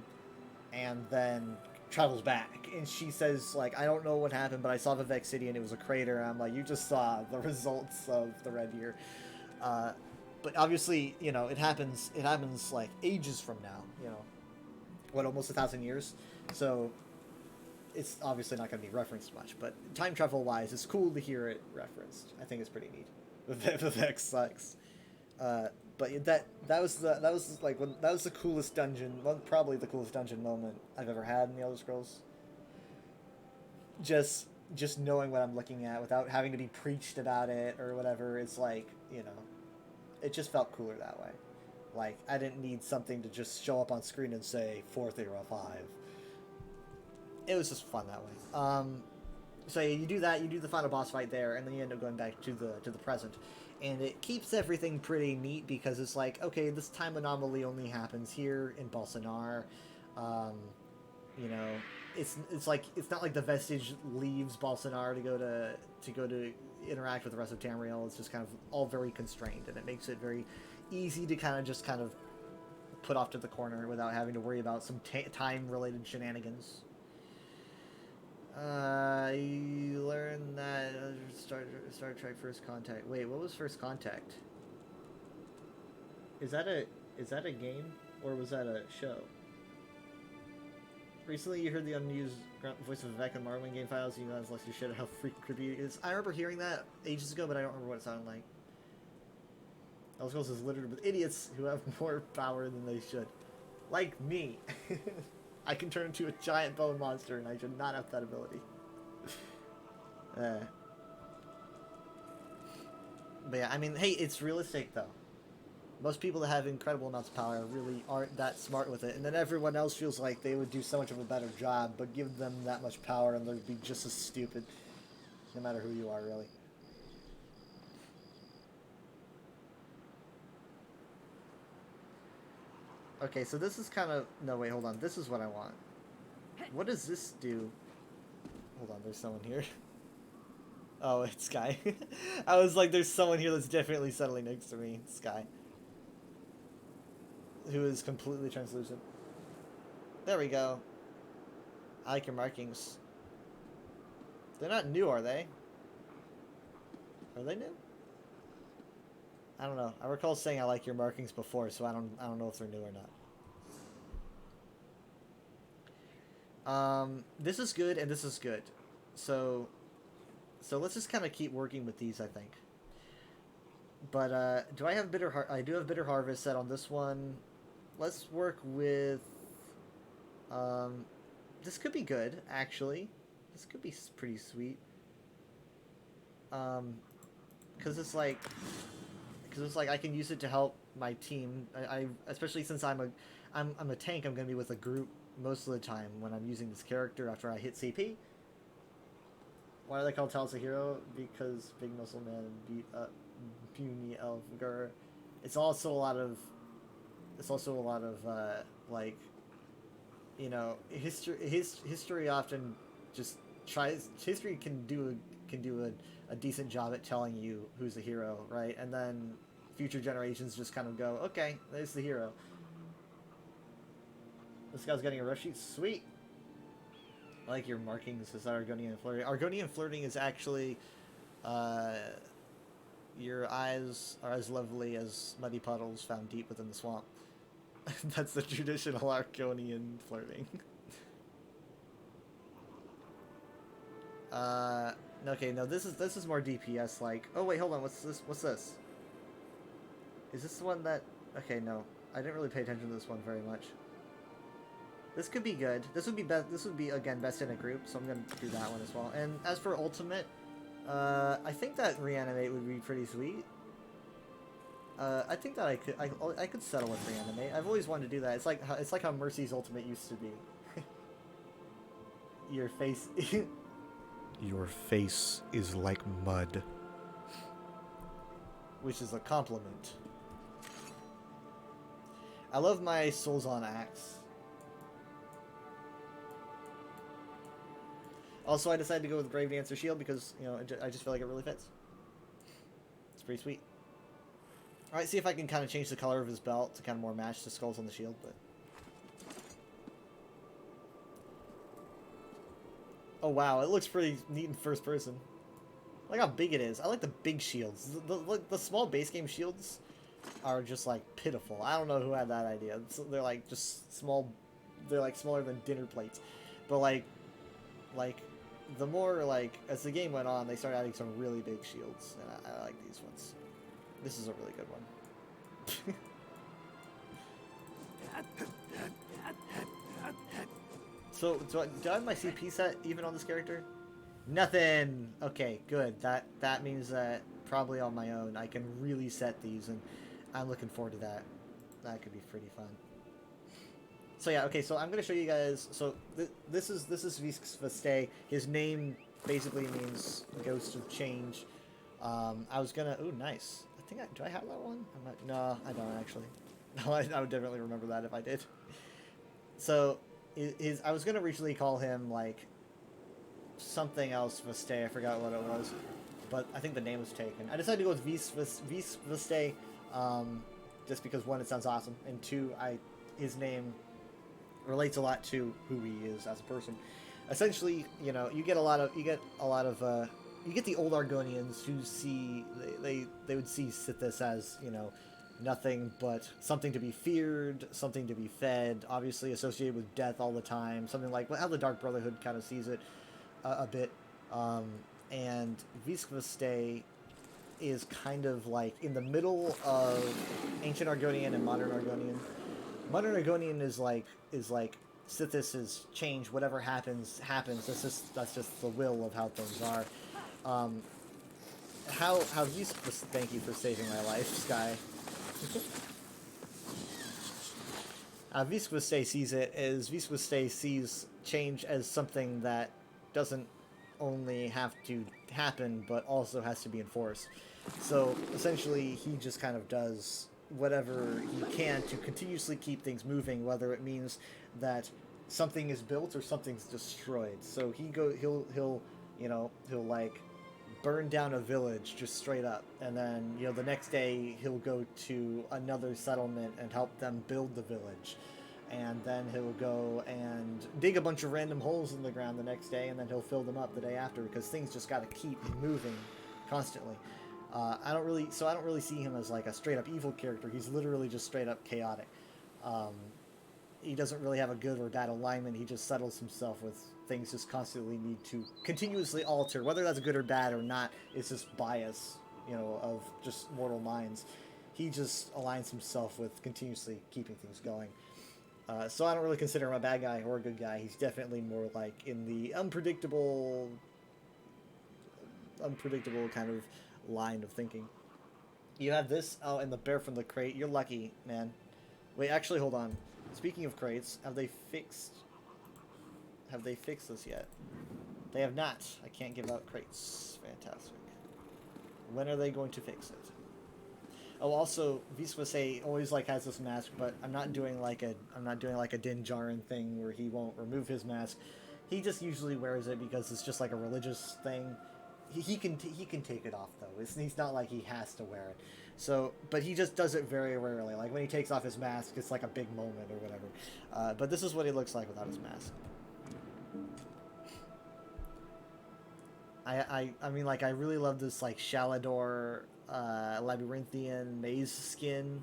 and then travels back. And she says, like, I don't know what happened, but I saw Vivek City and it was a crater. And I'm like, you just saw the results of the Red Year. But obviously, you know, it happens like ages from now, you know, what, almost 1,000 years? So it's obviously not going to be referenced much, but time travel wise, it's cool to hear it referenced. I think it's pretty neat. Vivek sucks. But that was the coolest dungeon, well, probably the coolest dungeon moment I've ever had in the Elder Scrolls. Just knowing what I'm looking at without having to be preached about it or whatever, it's like, you know, it just felt cooler that way. Like, I didn't need something to just show up on screen and say 4th era 5. It was just fun that way. So you do that, you do the final boss fight there, and then you end up going back to the present. And it keeps everything pretty neat because it's like, okay, this time anomaly only happens here in Bolsonar. You know, it's like, it's not like the Vestige leaves Bolsonar to go to interact with the rest of Tamriel. It's just kind of all very constrained, and it makes it very easy to kind of put off to the corner without having to worry about some time-related shenanigans. You learned that Star Trek First Contact. Wait, what was First Contact? Is that a game, or was that a show? Recently, you heard the unused voice of Vivek in Marvel game files. You guys lost your shit at how creepy it is. I remember hearing that ages ago, but I don't remember what it sounded like. Elder Scrolls is littered with idiots who have more power than they should, like me. I can turn into a giant bone monster, and I should not have that ability. But yeah, I mean, hey, it's realistic, though. Most people that have incredible amounts of power really aren't that smart with it, and then everyone else feels like they would do so much of a better job, but give them that much power, and they'd be just as stupid, no matter who you are, really. Okay, so this is kind of... No, wait, hold on. This is what I want. What does this do? Hold on, there's someone here. Oh, it's Sky. I was like, there's someone here that's definitely settling next to me. Sky. Who is completely translucent. There we go. I like your markings. They're not new, are they? Are they new? I don't know. I recall saying I like your markings before, so I don't know if they're new or not. This is good and this is good. So let's just kind of keep working with these, I think. But do I have I do have Bitter Harvest set on this one. Let's work with this could be good, actually. This could be pretty sweet. Cuz it's like I can use it to help my team. I especially since I'm a tank, I'm going to be with a group most of the time when I'm using this character after I hit CP. Why are they called Talos a Hero? Because Big Muscle Man beat up puny Elfgar. It's also a lot of like, you know, history often just tries. History can do a decent job at telling you who's the hero, right? And then future generations just kind of go, okay, there's the hero. This guy's getting a rush sheet. Sweet. I like your markings. Is that Argonian flirting? Argonian flirting is actually, your eyes are as lovely as muddy puddles found deep within the swamp. That's the traditional Argonian flirting. Okay, no, this is more DPS like. Oh wait, hold on. What's this? What's this? Is this the one that? Okay, no, I didn't really pay attention to this one very much. This could be good. This would be best. This would be again best in a group, so I'm gonna do that one as well. And as for ultimate, I think that reanimate would be pretty sweet. I think that I could settle with reanimate. I've always wanted to do that. It's like how Mercy's ultimate used to be. Your face. Your face is like mud. Which is a compliment. I love my Souls on Axe. Also, I decided to go with Grave Dancer Shield because, you know, I just feel like it really fits. It's pretty sweet. Alright, see if I can kind of change the color of his belt to kind of more match the skulls on the shield, but... Oh wow, it looks pretty neat in first person. I like how big it is. I like the big shields. The small base game shields are just like pitiful. I don't know who had that idea. They're like just small. They're like smaller than dinner plates. But like the more like as the game went on, they started adding some really big shields, and I like these ones. This is a really good one. So, do I have my CP set even on this character? Nothing! Okay, good. That means that probably on my own I can really set these, and I'm looking forward to that. That could be pretty fun. So yeah, okay, so I'm going to show you guys, so this is Visks Vastay. His name basically means Ghost of Change. I was going to, ooh, nice. I think do I have that one? No, I don't actually. No, I would definitely remember that if I did. So, I was going to originally call him, like, something else Vastay. I forgot what it was. But I think the name was taken. I decided to go with Vis Vastay, just because, one, it sounds awesome, and two, his name relates a lot to who he is as a person. Essentially, you know, you get the old Argonians who see, they would see Sithis as, you know, nothing but something to be feared, something to be fed, obviously associated with death all the time, something like how the Dark Brotherhood kind of sees it a bit. And Visks Vastay is kind of like in the middle of ancient Argonian and modern Argonian. Modern Argonian is like Sithis is change. Whatever happens. That's just the will of how things are. How Visks, thank you for saving my life, Sky. Visks Vastay sees it as Visks Vastay sees change as something that doesn't only have to happen, but also has to be enforced. So essentially, he just kind of does whatever he can to continuously keep things moving, whether it means that something is built or something's destroyed. So he'll like burn down a village just straight up, and then, you know, the next day he'll go to another settlement and help them build the village, and then he'll go and dig a bunch of random holes in the ground the next day, and then he'll fill them up the day after, because things just got to keep moving constantly. I don't really see him as like a straight up evil character. He's literally just straight up chaotic. He doesn't really have a good or bad alignment. He just settles himself with things just constantly need to continuously alter. Whether that's good or bad or not, it's just bias, you know, of just mortal minds. He just aligns himself with continuously keeping things going. So I don't really consider him a bad guy or a good guy. He's definitely more like in the unpredictable kind of line of thinking. You have this, oh, and the bear from the crate. You're lucky, man. Wait, actually, hold on. Speaking of crates, have they fixed this yet? They have not. I can't give out crates. Fantastic. When are they going to fix it? Oh, also, Visks Vastay always like has this mask, but I'm not doing like a Din Djarin thing where he won't remove his mask. He just usually wears it because it's just like a religious thing. He can take it off though. He's not like he has to wear it. So, but he just does it very rarely. Like when he takes off his mask, it's like a big moment or whatever. But this is what he looks like without his mask. I mean, like, I really love this like Shalador labyrinthian maze skin.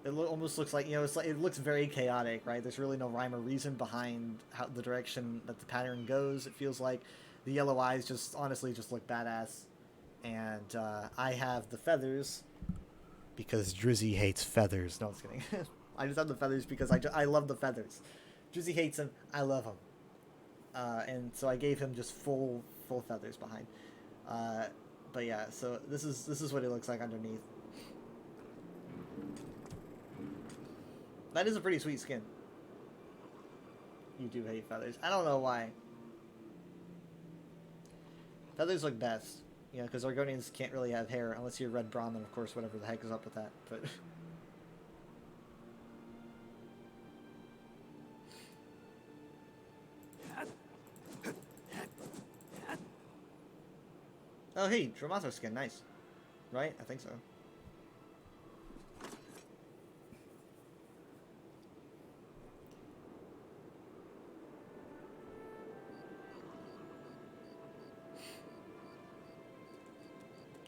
It almost looks like, you know, it looks very chaotic, right? There's really no rhyme or reason behind how the direction that the pattern goes. It feels like the yellow eyes just honestly just look badass. And I have the feathers because Drizzy hates feathers. No, I'm just kidding. I just have the feathers because I love the feathers. Drizzy hates them. I love them. And so I gave him just full feathers behind. But yeah, so this is what it looks like underneath. That is a pretty sweet skin. You do hate feathers. I don't know why. Feathers look best. You know, because Argonians can't really have hair unless you're Red Brahmin, of course, whatever the heck is up with that. But Oh, hey, Dramato skin, nice. Right? I think so.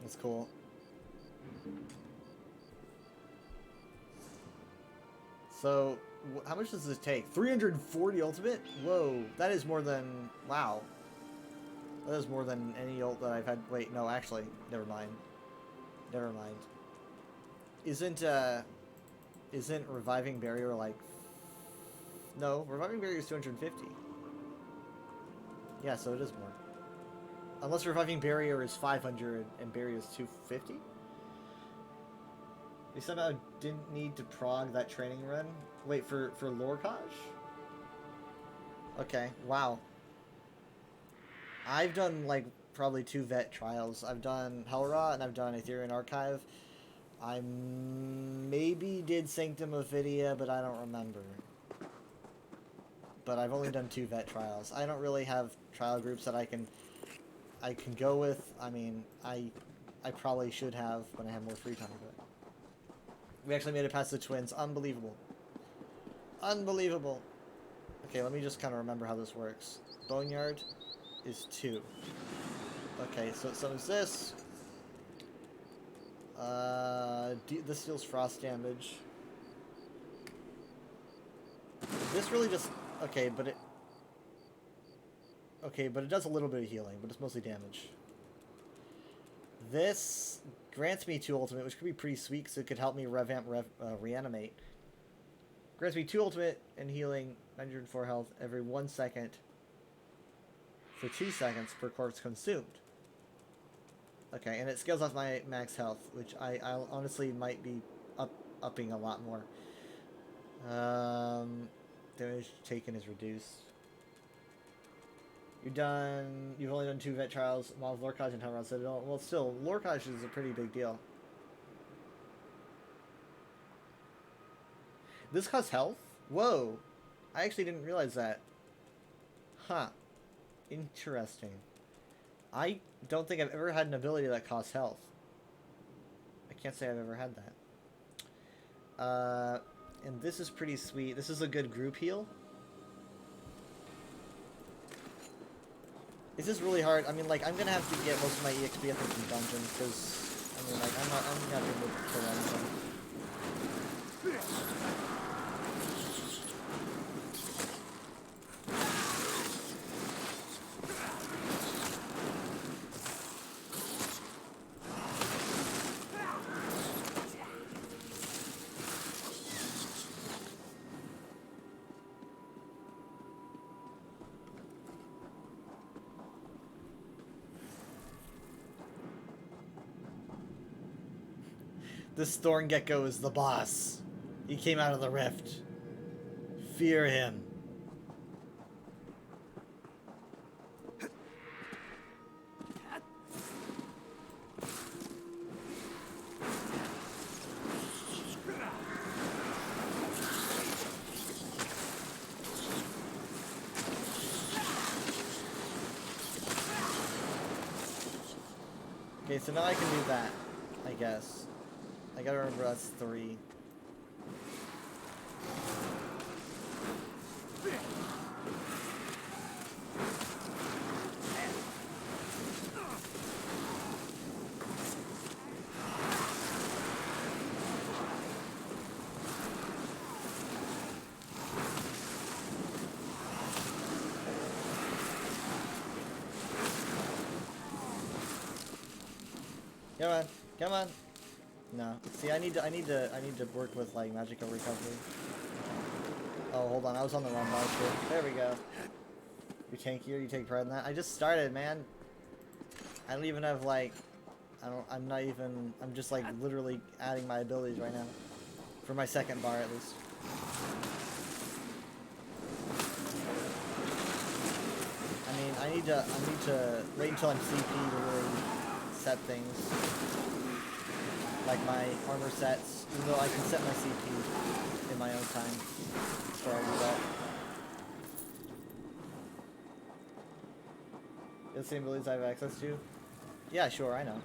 That's cool. So, how much does this take? 340 ultimate? Whoa, that is more than... Wow. That is more than any ult that I've had... Wait, no, actually, never mind. Never mind. Isn't Reviving Barrier like... No, Reviving Barrier is 250. Yeah, so it is more. Unless Reviving Barrier is 500 and Barrier is 250? They somehow didn't need to prog that training run? Wait, for Lorcaj? Okay, wow. I've done, like, probably 2 vet trials. I've done Hellra and I've done Ethereum Archive. I maybe did Sanctum of Vidia, but I don't remember. But I've only done 2 vet trials. I don't really have trial groups that I can go with. I mean, I probably should have when I have more free time, but we actually made it past the twins. Unbelievable. Unbelievable. Okay, let me just kind of remember how this works. Boneyard is 2. Okay, so is this. This deals frost damage. This really just... Okay, but it does a little bit of healing, but it's mostly damage. This grants me 2 ultimate, which could be pretty sweet, because it could help me reanimate. Grants me 2 ultimate and healing, 904 health every 1 second for 2 seconds per corpse consumed. Okay, and it scales off my max health, which I honestly might be upping a lot more. Damage taken is reduced. You've only done 2 vet trials, Maw of Lorcaj and Hellrod Citadel. Well, still, Lorcaj is a pretty big deal. This costs health? Whoa! I actually didn't realize that. Huh. Interesting. I don't think I've ever had an ability that costs health. I can't say I've ever had that. And this is pretty sweet. This is a good group heal. This is really hard. I mean, like, I'm gonna have to get most of my EXP, I think, from dungeons, because, I mean, like, I'm not gonna be able to kill anything. This Thorn Gecko is the boss. He came out of the rift. Fear him. Okay, so now I can do that, I guess. I gotta remember that's 3. Come on, come on. No. See, I need to work with like magical recovery. Oh, hold on, I was on the wrong bar too. There we go. You're tankier, you take pride in that. I just started, man. I don't even have like I'm just like literally adding my abilities right now. For my second bar at least. I mean, I need to wait until I'm CP to really set things. Like my armor sets, even though I can set my CP in my own time before I do that. The same abilities I have access to? Yeah, sure, I know.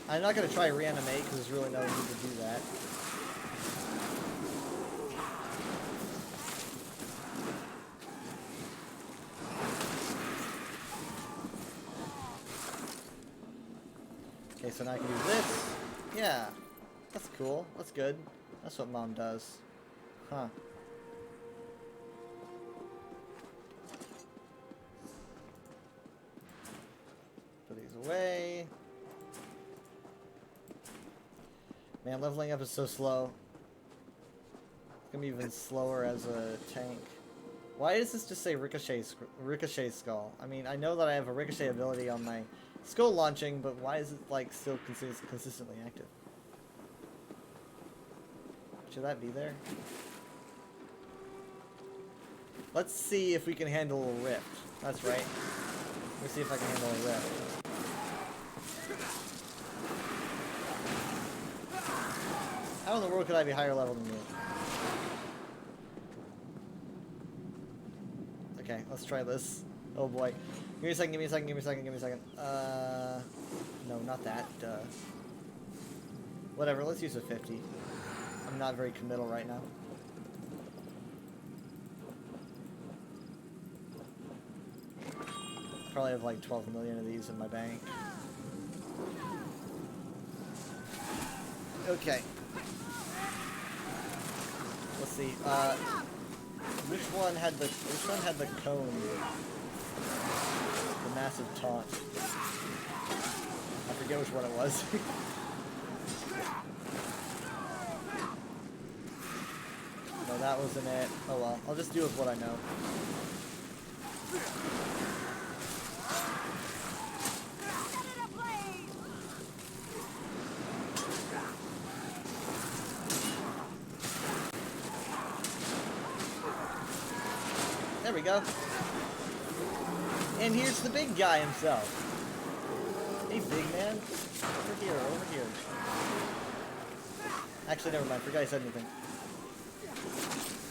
I'm not gonna try reanimate because there's really no need to do that. Okay, so now I can do this. Yeah, that's cool. That's good. That's what Mom does. Huh. Put these away. Man, leveling up is so slow. It's gonna be even slower as a tank. Why does this just say ricochet skull? I mean, I know that I have a ricochet ability on my skull launching, but why is it like still consistently active? Should that be there? Let's see if we can handle a rift. That's right. Let's see if I can handle a rift. How in the world could I be higher level than you? Okay, let's try this. Oh boy. Give me a second, give me a second, give me a second, give me a second. No, not that. Duh. Whatever, let's use a 50. I'm not very committal right now. Probably have like 12 million of these in my bank. Okay. Let's see. Which one had the cone? The massive taunt. I forget which one it was. No, that wasn't it. Oh well, I'll just do with what I know. There we go. And here's the big guy himself. Hey, big man. Over here, over here. Actually, never mind. Forgot I said anything.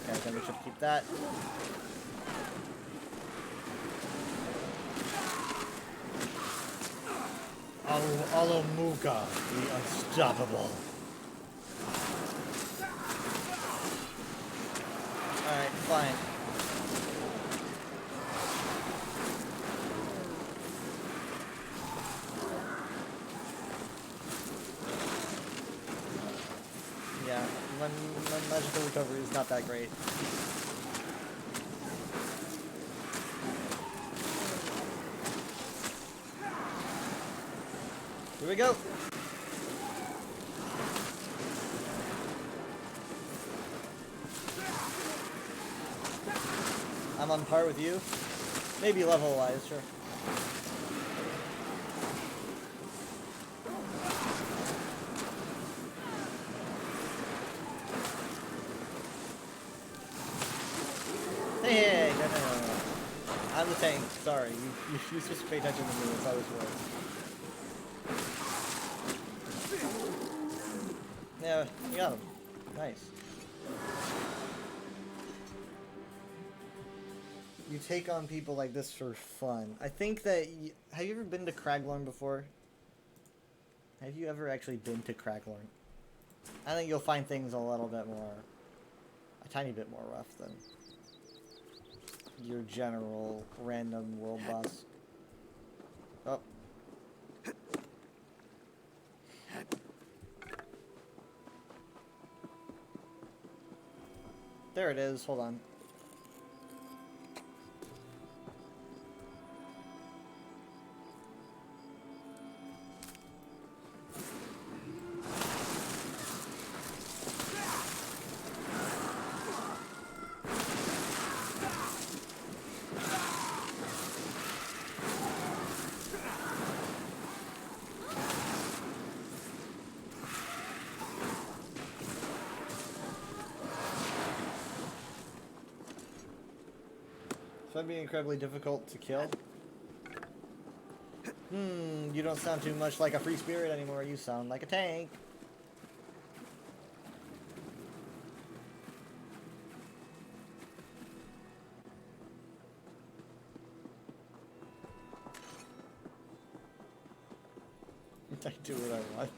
Okay, then we should keep that. Alamuga, the unstoppable. Alright, fine. Yeah, my magical recovery is not that great. Here we go. I'm on par with you. Maybe level-wise, sure. Hey, no. I'm the tank. Sorry, you're supposed to pay attention to me. That's how this works. Yeah, you got him. Nice. You take on people like this for fun. I think that... have you ever been to Craglorn before? Have you ever actually been to Craglorn? I think you'll find things a little bit more... a tiny bit more rough than your general random world boss. Oh. There it is. Hold on. So that'd be incredibly difficult to kill. You don't sound too much like a free spirit anymore. You sound like a tank. I do what I want.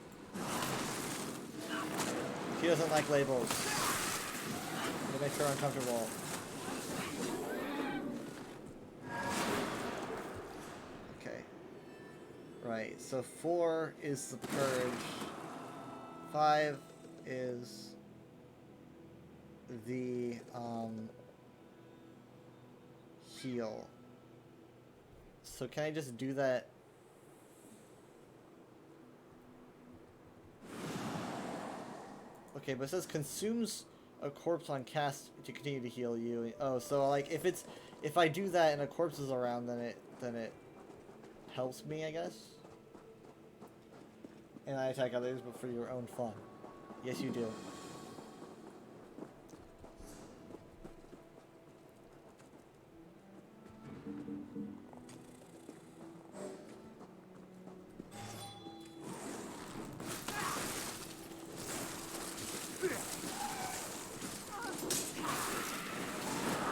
He doesn't like labels. It makes her uncomfortable. Okay. Right, so 4 is the purge. 5 is the heal. So can I just do that? Okay, but it says consumes a corpse on cast to continue to heal you. Oh, so like if I do that and a corpse is around, then it helps me, I guess. And I attack others, but for your own fun. Yes, you do.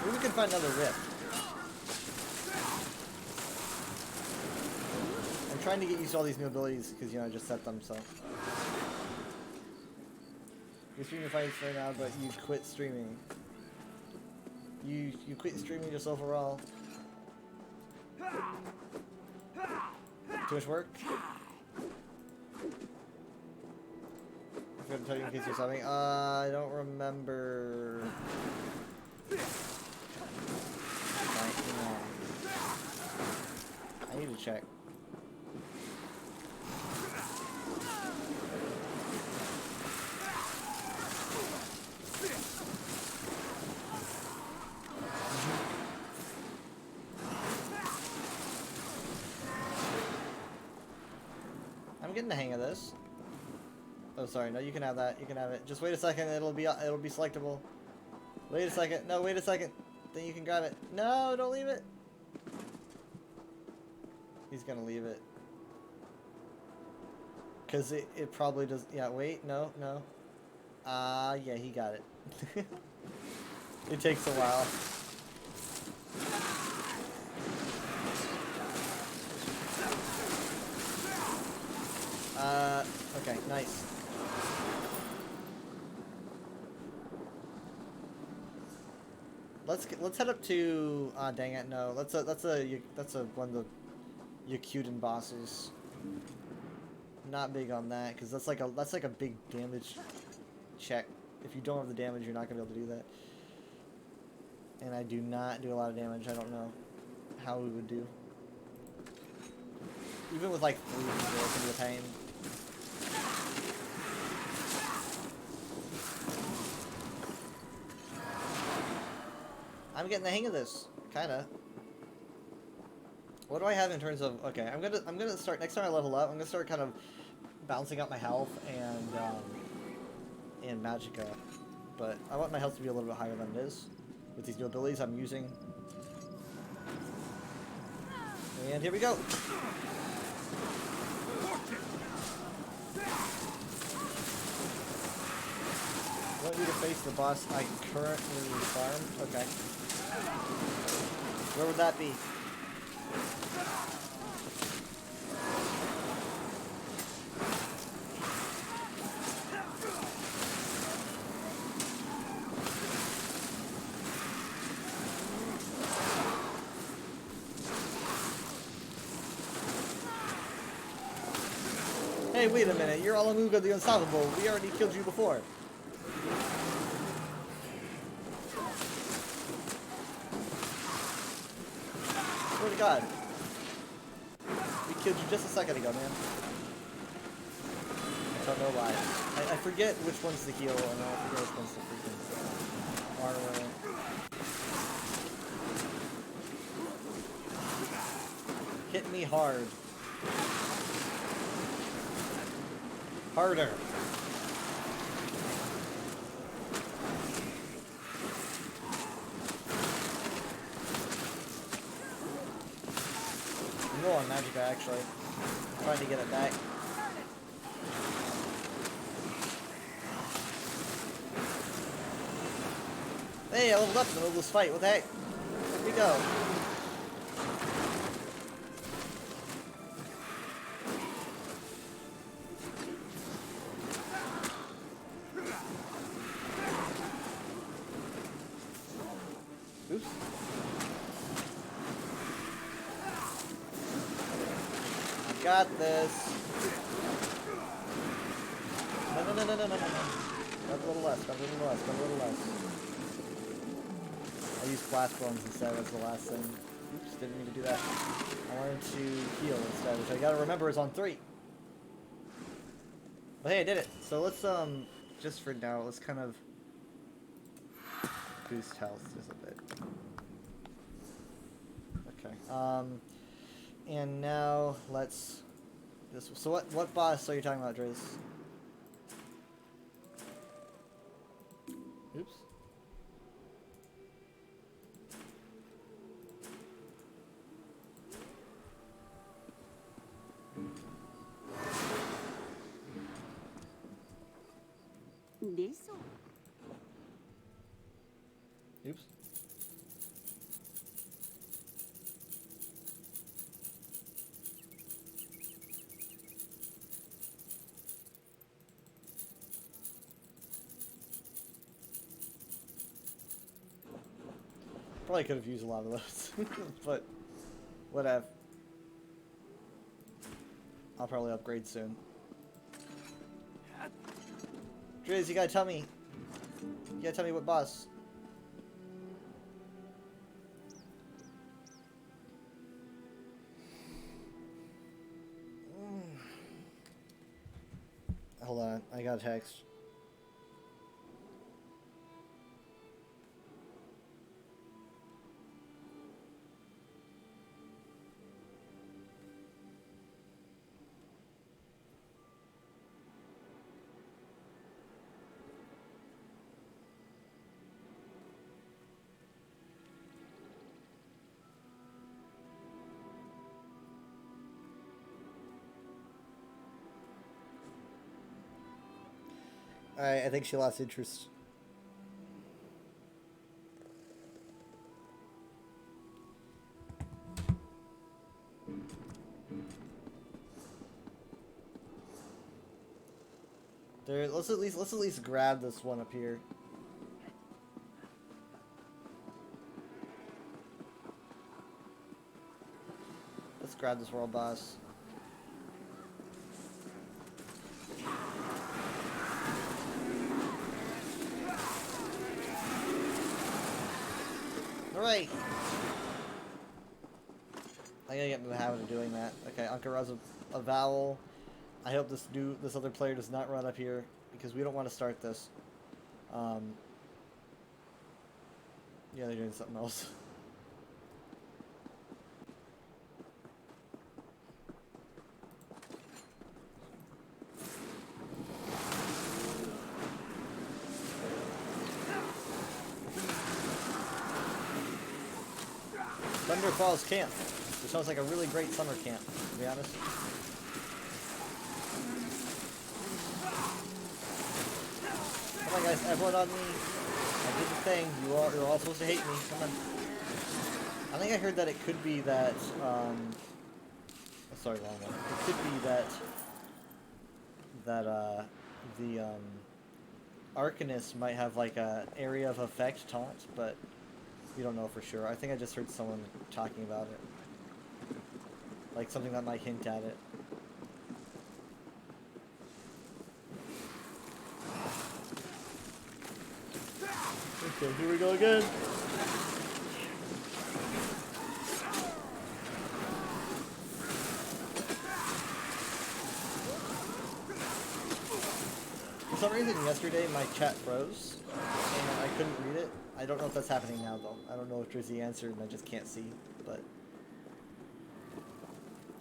Maybe we can find another rift. I'm trying to get used to all these new abilities because, you know, I just set them, so. You're streaming fights right now, but you quit streaming. You quit streaming just overall. Too much work? I forgot to tell you in case you're subbing. I don't remember. I need to check. I'm getting the hang of this. Oh, sorry. No, you can have that. You can have it. Just wait a second. It'll be selectable. Wait a second. No, wait a second. Then you can grab it. No, don't leave it. He's gonna leave it. Cause it probably does. Yeah. Wait. No. No. Yeah. He got it. It takes a while. Okay, nice. Let's head up to. Dang it, no. That's one of the Yakuten bosses. Not big on that because that's like a big damage check. If you don't have the damage, you're not gonna be able to do that. And I do not do a lot of damage. I don't know how we would do. Even with like 3 people, it can be a pain. I'm getting the hang of this, kinda. What do I have in terms of? Okay, I'm gonna start next time I level up. I'm gonna start kind of balancing out my health and magicka, but I want my health to be a little bit higher than it is with these new abilities I'm using. And here we go. I want you to face the boss I currently farmed. Okay. Where would that be? Hey, wait a minute. You're Alamuga the Unstoppable. We already killed you before. Swear to God. We killed you just a second ago, man. I don't know why. I forget which one's the heal, and I forget which one's the freaking armor. Hit me hard. Harder. I'm low on magicka, actually. I'm trying to get it back. Hey, I leveled up in the middle of this fight. What the heck? Here we go. Got this. No. Got a little less, got a little less, got a little less. I used flash bombs instead, that's the last thing. Oops, didn't mean to do that. I wanted to heal instead, which I gotta remember is on 3. But hey, I did it. So let's, just for now, let's kind of boost health just a bit. Okay. And now let's... So what boss are you talking about, Driz? Oops. Listo. Oops. Probably could have used a lot of those, but whatever. I'll probably upgrade soon. Driz, you gotta tell me. You gotta tell me what boss. Hold on, I got a text. I think she lost interest. There, let's at least grab this one up here. Let's grab this world boss. Alright. I gotta get in the habit of doing that. Okay, Ankara's a vowel. I hope this other player does not run up here because we don't want to start this. Yeah, they're doing something else. Thunder Falls Camp. This sounds like a really great summer camp, to be honest. Come on guys, everyone on me. I did the thing. You're all supposed to hate me. Come on. I think I heard that it could be that, sorry, wrong one. It could be that the, Arcanist might have like a area of effect taunt, but we don't know for sure. I think I just heard someone talking about it. Like something that might hint at it. Okay, here we go again. For some reason yesterday my chat froze and I couldn't read it. I don't know if that's happening now though. I don't know if Drizzy answered and I just can't see, but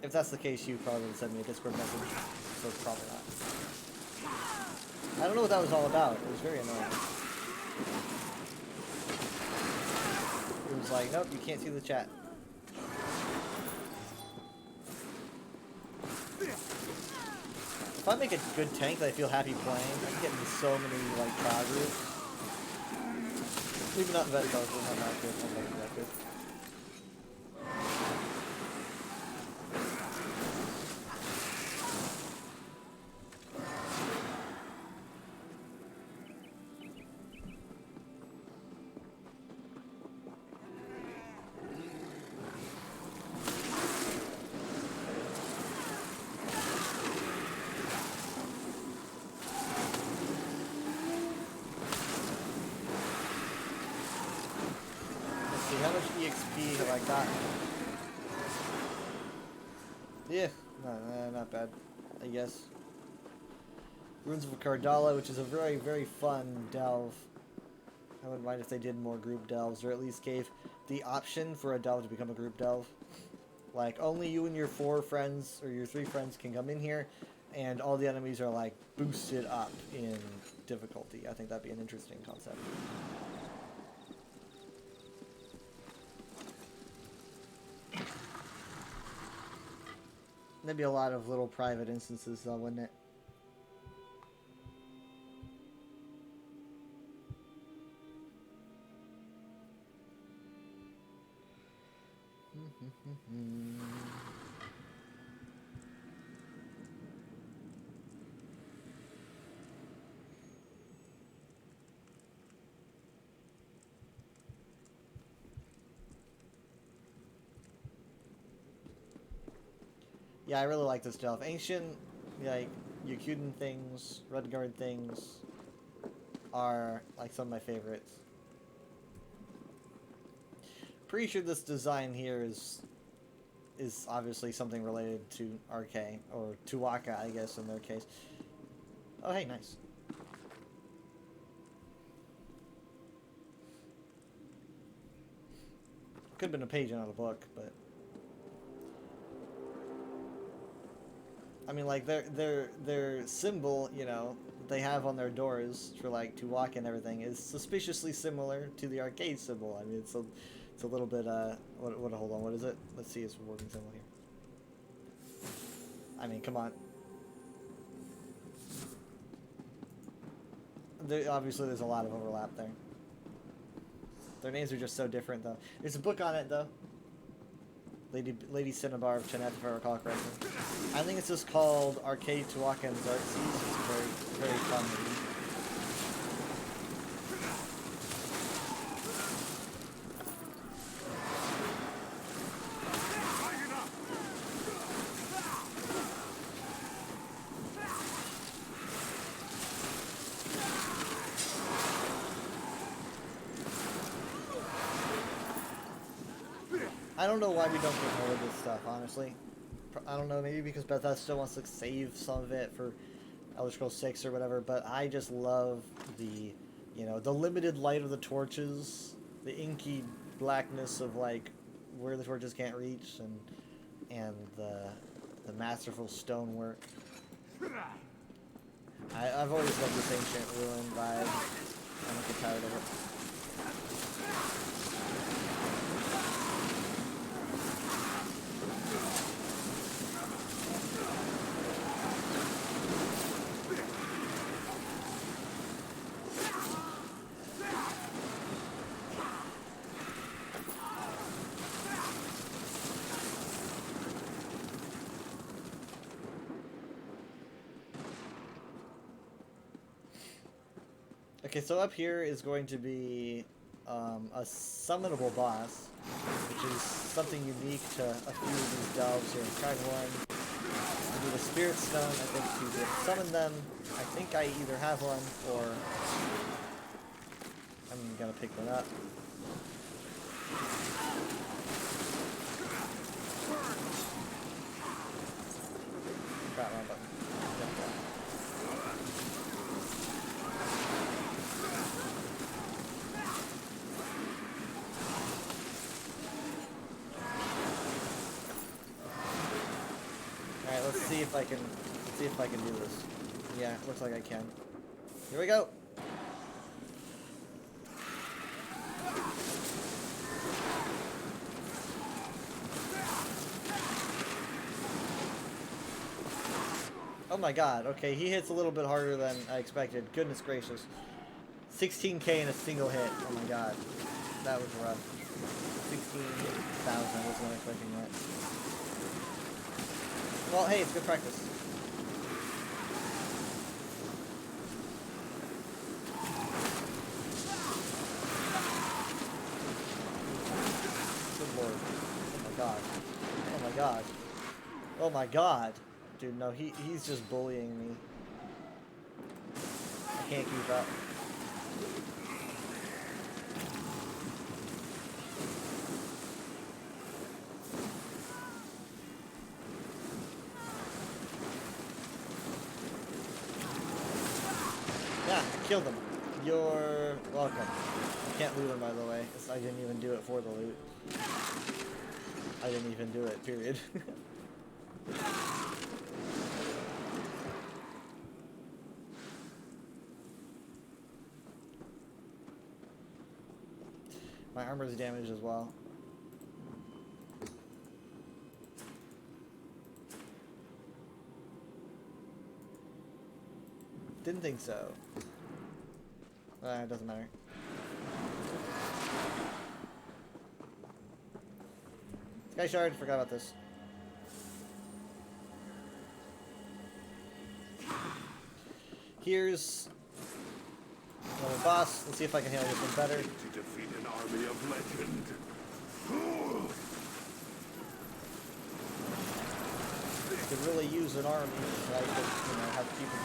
if that's the case, you probably would send me a Discord message, so it's probably not. I don't know what that was all about. It was very annoying. It was like, nope, you can't see the chat. If I make a good tank that I feel happy playing, I can get into so many, like, trial groups. Maybe not vet cards, but not that good. Not that good. like that. Yeah, not bad, I guess. Ruins of Kardala, which is a very, very fun delve. I wouldn't mind if they did more group delves, or at least gave the option for a delve to become a group delve. Like, only you and your 4 friends, or your 3 friends can come in here, and all the enemies are, like, boosted up in difficulty. I think that'd be an interesting concept. There'd be a lot of little private instances, though, wouldn't it? Yeah, I really like this delve. Ancient, like, Yukuden things, Redguard things are, like, some of my favorites. Pretty sure this design here is obviously something related to RK, or Tuwaka, I guess, in their case. Oh, hey, nice. Could have been a page out of the book, but... I mean, like, their symbol, you know, they have on their doors for, like, Tuwaka and everything is suspiciously similar to the arcade symbol. I mean, it's a little bit, hold on, what is it? Let's see its working symbol here. I mean, come on. Obviously, there's a lot of overlap there. Their names are just so different, though. There's a book on it, though. Lady Cinnabar of Cheneth, if I recall correctly. I think it's just called Arcade Tuwaka and Xerxes. It's very, very fun read. I don't know why we don't get more of this stuff, honestly. I don't know, maybe because Bethesda wants to save some of it for Elder Scrolls 6 or whatever, but I just love the, you know, the limited light of the torches, the inky blackness of, like, where the torches can't reach, and the masterful stonework. I've always loved this ancient ruin vibe. I don't get tired of it. Okay, so up here is going to be a summonable boss, which is something unique to a few of these delves here. Tried one. I need a spirit stone, I think, to summon them. I think I either have one or I'm gonna pick one up. Crap, wrong button. Alright, let's see if I can do this. Yeah, looks like I can. Here we go. Oh my god, okay, he hits a little bit harder than I expected. Goodness gracious. 16k in a single hit. Oh my god. That was rough. 16,000, I was not expecting that. Well, hey, it's good practice. Good lord. Oh my god. Oh my god. Oh my god. Dude, no, he's just bullying me. I can't keep up. killed him. You're welcome. I can't loot him, by the way. I didn't even do it for the loot. I didn't even do it, period. My armor is damaged as well. Didn't think so. It doesn't matter. Sky Shard, forgot about this. Here's another boss. Let's see if I can handle this one better. To defeat an army of legend. Could really use an army that I could, have people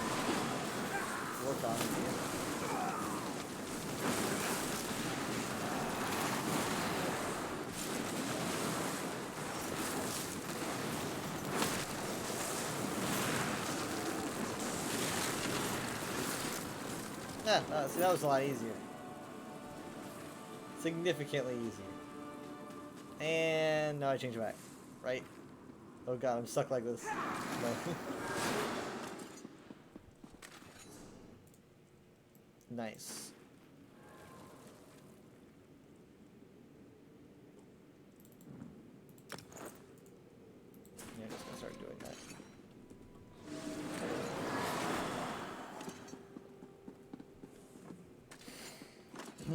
work on. Yeah, see, that was a lot easier. Significantly easier. And now I change it back, right? Oh god, I'm stuck like this. No. Nice. Yeah, I'm just gonna start doing that. I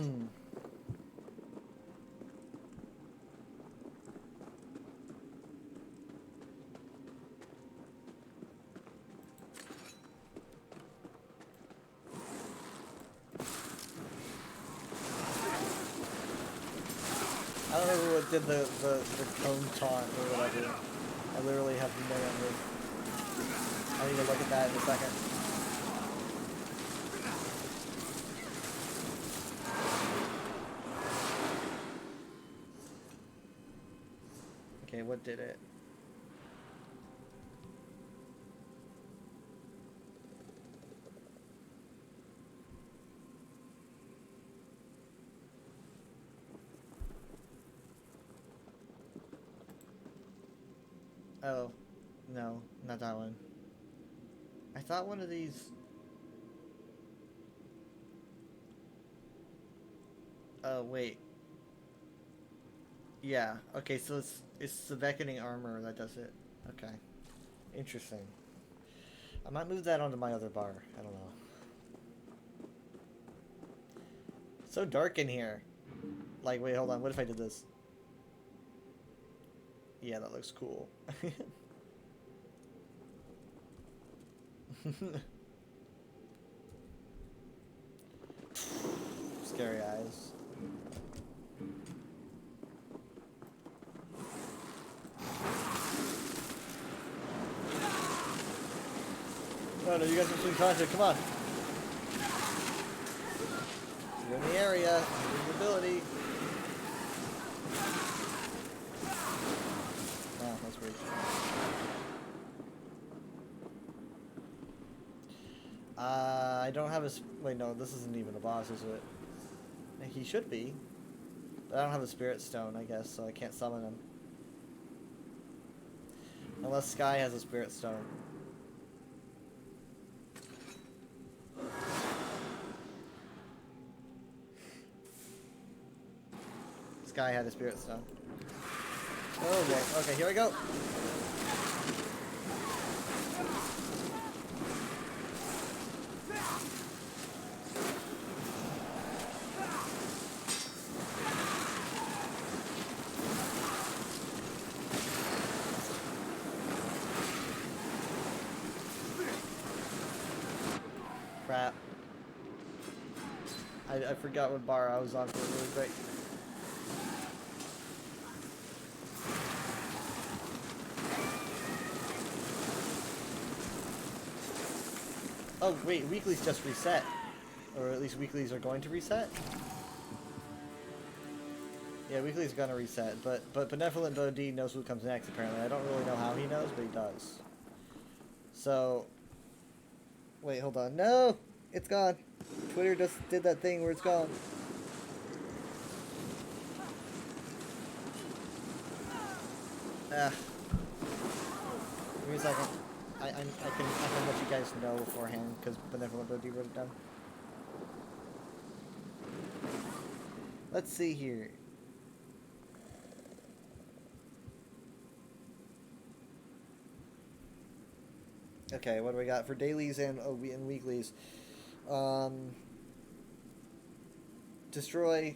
don't remember what did the cone taunt or whatever. I literally have no memory. I need to look at that in a second. Okay, what did it? Oh, no, not that one. I thought one of these... Oh, wait. Yeah, okay, so it's the Beckoning Armor that does it. Okay. Interesting. I might move that onto my other bar. I don't know. So dark in here. Like, wait, hold on. What if I did this? Yeah, that looks cool. Scary eyes. No, you guys are doing content. Come on. You're in the area. Invisibility. Oh, that's weird. I don't have a... Wait, no, this isn't even a boss, is it? He should be. But I don't have a Spirit Stone, I guess, so I can't summon him. Unless Sky has a Spirit Stone. Sky had a Spirit Stone. Okay, okay, here I go. Crap. I forgot what bar I was on for really quick. Oh wait, weeklies just reset. Or at least weeklies are going to reset? Yeah, weeklies are gonna reset, but Benevolent Bodhi knows what comes next apparently. I don't really know how he knows, but he does. So wait, hold on. No! It's gone. Twitter just did that thing where it's gone. Ah. Give me a second. I can let you guys know beforehand because whenever we wrote it down. Let's see here. Okay, what do we got for dailies and weeklies? Destroy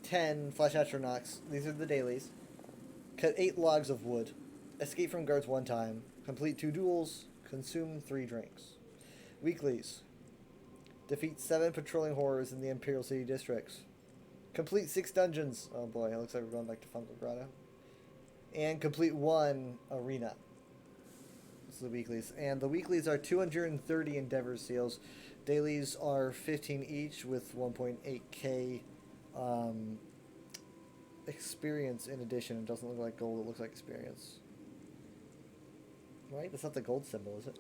10 Flesh Atronachs. These are the dailies. Cut 8 logs of wood. Escape from guards 1 time. Complete 2 duels. Consume 3 drinks. Weeklies. Defeat 7 patrolling horrors in the Imperial City districts. Complete 6 dungeons. Oh boy, it looks like we're going back to Fungal Grotto. And complete 1 arena. This is the weeklies. And the weeklies are 230 Endeavor Seals. Dailies are 15 each with 1.8k experience in addition. It doesn't look like gold, it looks like experience. Right? That's not the gold symbol, is it?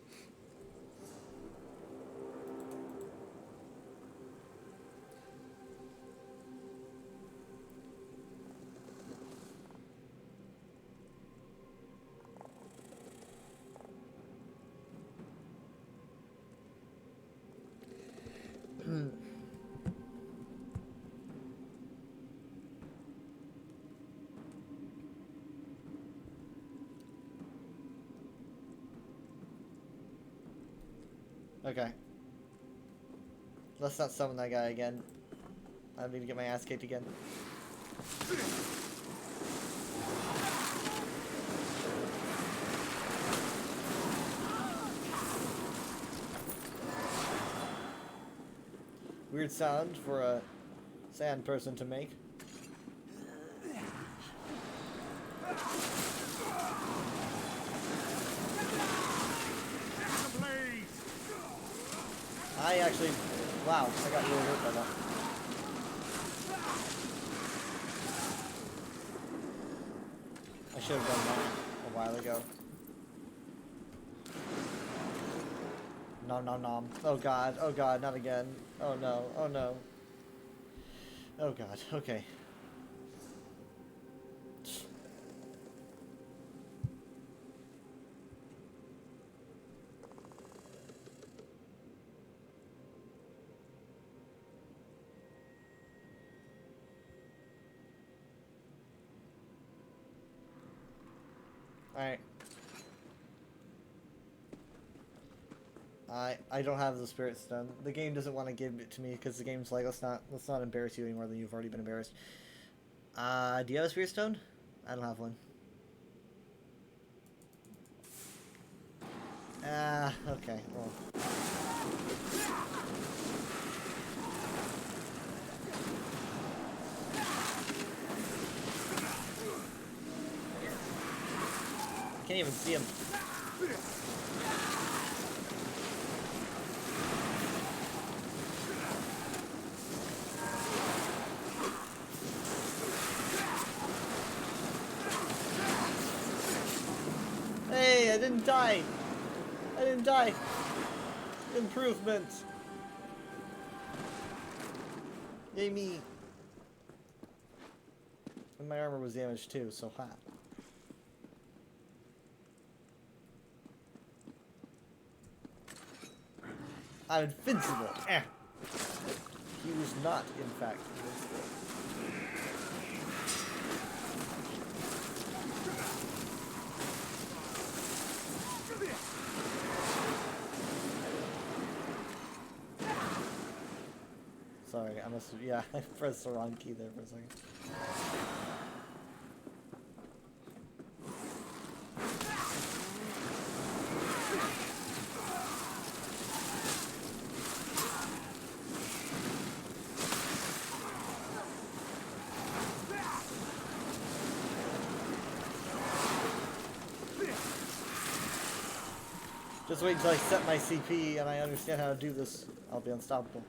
Okay. Let's not summon that guy again. I need to get my ass kicked again. Weird sound for a sand person to make. I actually, wow, I got really hurt by that. I should have done that a while ago. Nom nom nom. Oh god, not again. Oh no, oh no. Oh god, okay. Alright. I don't have the Spirit Stone. The game doesn't want to give it to me because the game's like, let's not embarrass you any more than you've already been embarrassed. Do you have a Spirit Stone? I don't have one. Okay, well. I can't even see him. Hey, I didn't die. I didn't die. Improvement. Yay me. And my armor was damaged too, so hot. I'm invincible. Eh. He was not, in fact, invincible. Sorry, I must have, yeah, I pressed the wrong key there for a second. Just wait until I set my CP and I understand how to do this. I'll be unstoppable.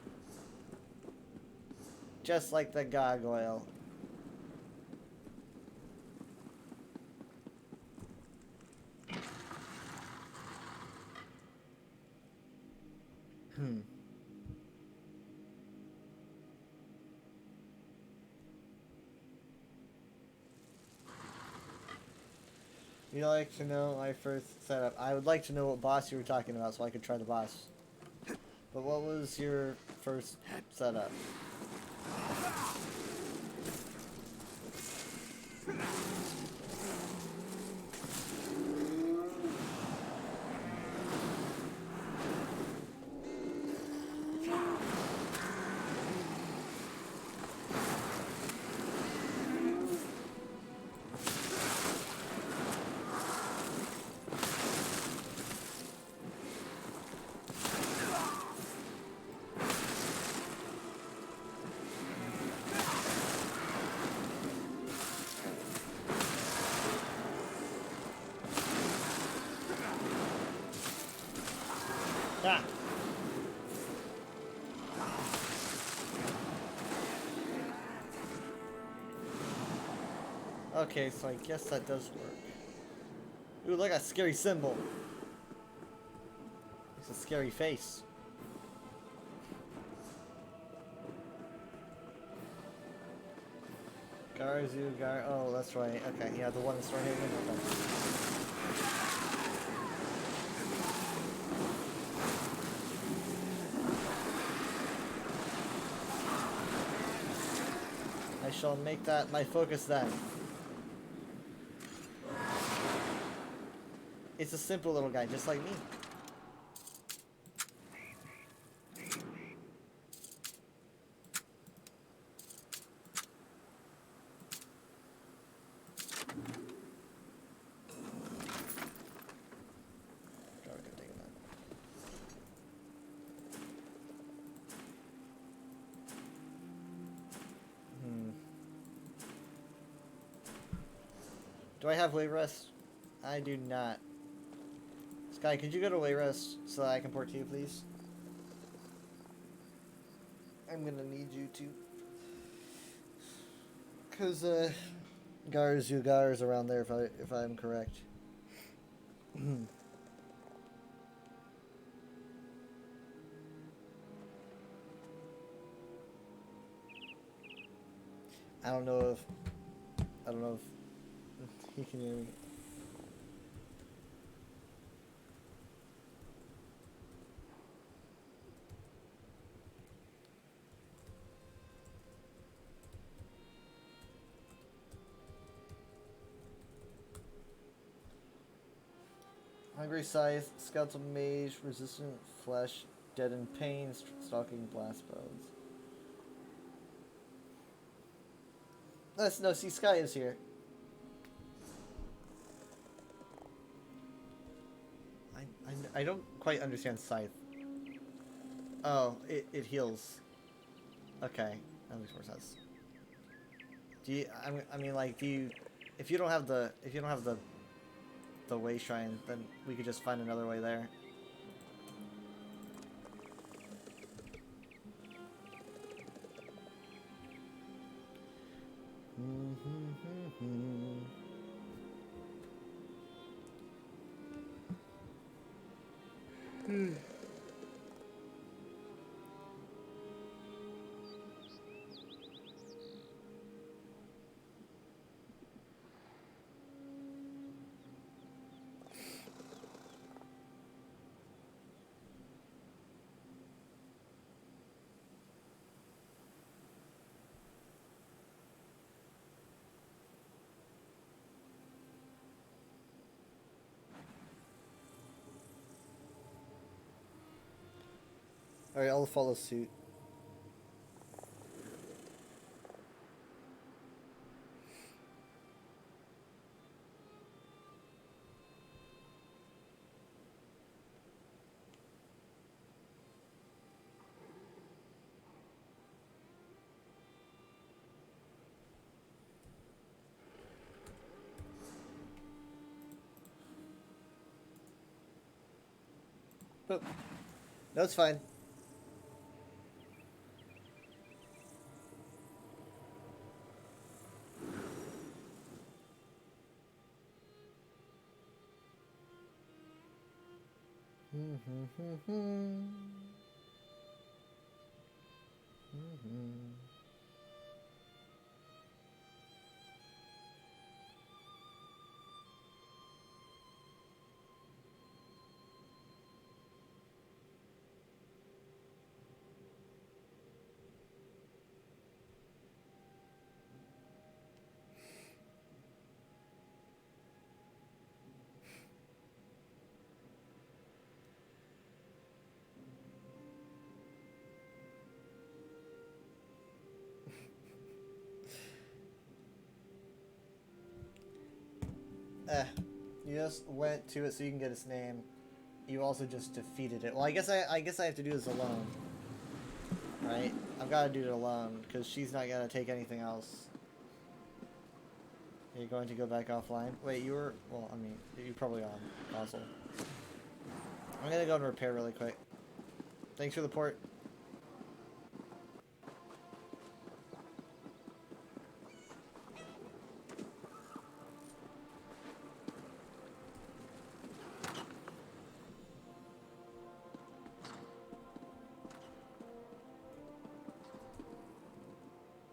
Just like the gargoyle. You like to know my first setup? I would like to know what boss you were talking about so I could try the boss. But what was your first setup? Ah! Okay, so I guess that does work. Ooh, look at that scary symbol. It's a scary face. Oh, that's right. Okay, yeah, the one that's right here. I shall make that my focus then. It's a simple little guy, just like me. Do I have wave rest? I do not. Sky, could you go to wave rest so that I can port to you, please? I'm gonna need you to. Cause Gar is around there if I'm correct. I don't know if he can hear me. Hungry Scythe, Skeletal Mage, Resistant Flesh, Dead in Pain, Stalking Blast Bones. No, see, Sky is here. I don't quite understand Scythe. Oh, it heals. Okay, that makes more sense. Do you? I mean, like, do you? If you don't have the way shrine, then we could just find another way there. Alright, I'll follow suit. Oh. No, it's fine. You just went to it so you can get its name. You also just defeated it. Well, I guess I have to do this alone. Right? I've got to do it alone, because she's not going to take anything else. Are you going to go back offline? Wait, you were... Well, I mean, you're probably on console. I'm going to go and repair really quick. Thanks for the port.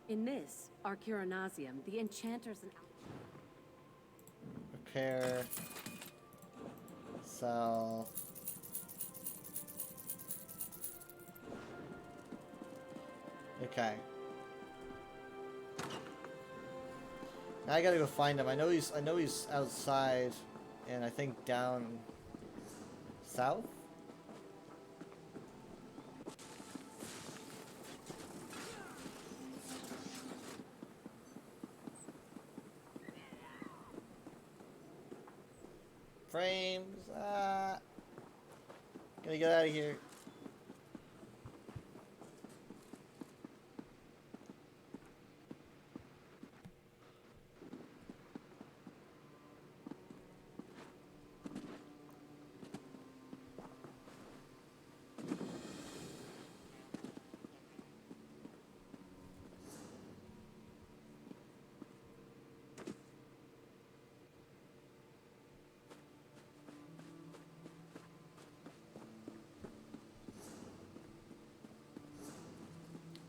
In this, Arcuronasium, the enchanters and Repair. Sell. Okay. Now I gotta go find him. I know he's outside, and I think down south. Frames. Gotta get out of here.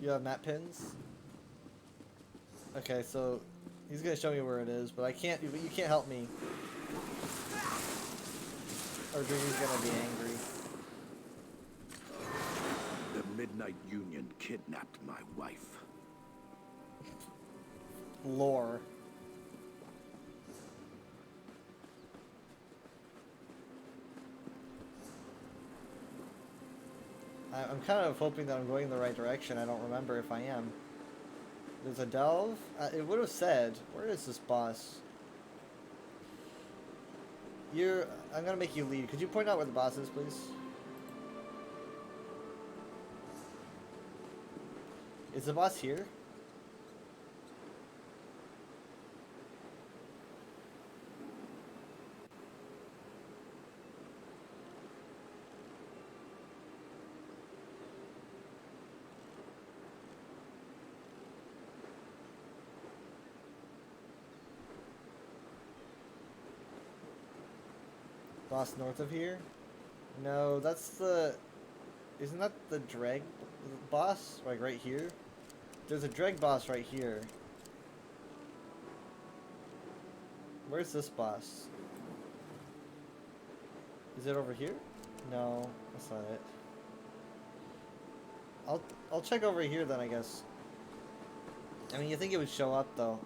You have map pins? Okay, so he's gonna show me where it is, but I can't. But you can't help me, or Driggy's gonna be angry. The Midnight Union kidnapped my wife. Lore. I'm kind of hoping that I'm going in the right direction. I don't remember if I am. There's a delve? It would have said. Where is this boss? I'm gonna make you lead. Could you point out where the boss is, please? Is the boss here? Boss north of here? No, that's the... Isn't that the Dreg boss? Like right here? There's a Dreg boss right here. Where's this boss? Is it over here? No, that's not it. I'll check over here then, I guess. I mean, you think it would show up though?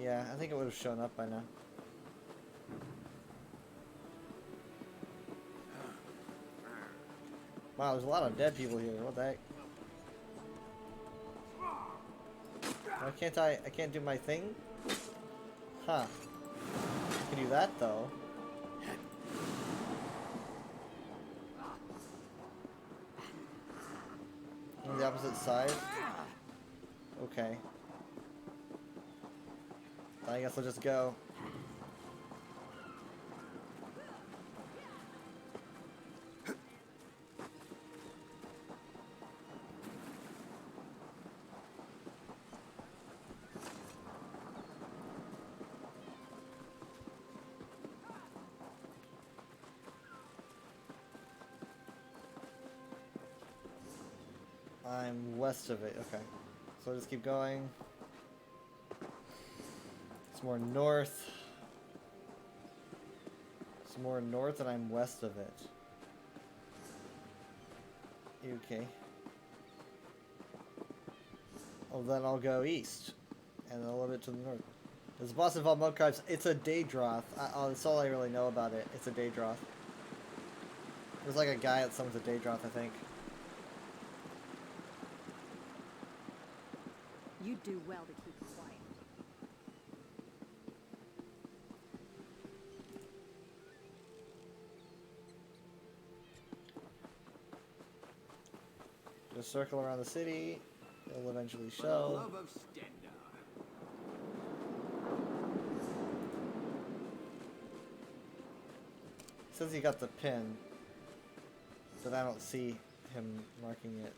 Yeah, I think it would have shown up by now. Wow, there's a lot of dead people here. What the heck? Why can't I can't do my thing? Huh. I can do that though. On the opposite side? Okay. I guess I'll just go. I'm west of it, okay. So I'll just keep going. It's more north. It's more north and I'm west of it. Okay. Oh, then I'll go east. And a little bit to the north. There's a boss involved Mudcrabs. It's a Daedroth. That's all I really know about it. It's a Daedroth. There's like a guy that summons a Daedroth, I think. you do well to keep quiet. Just circle around the city. It'll eventually For the show. love of Stendar. Says he got the pin, but I don't see him marking it.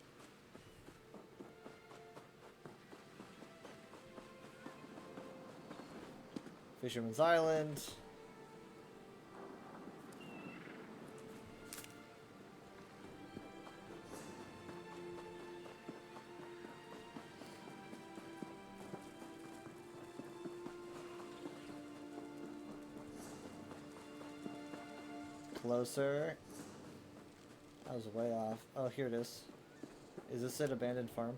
Fisherman's Island. Closer. I was way off. Oh, here it is. Is this an abandoned farm?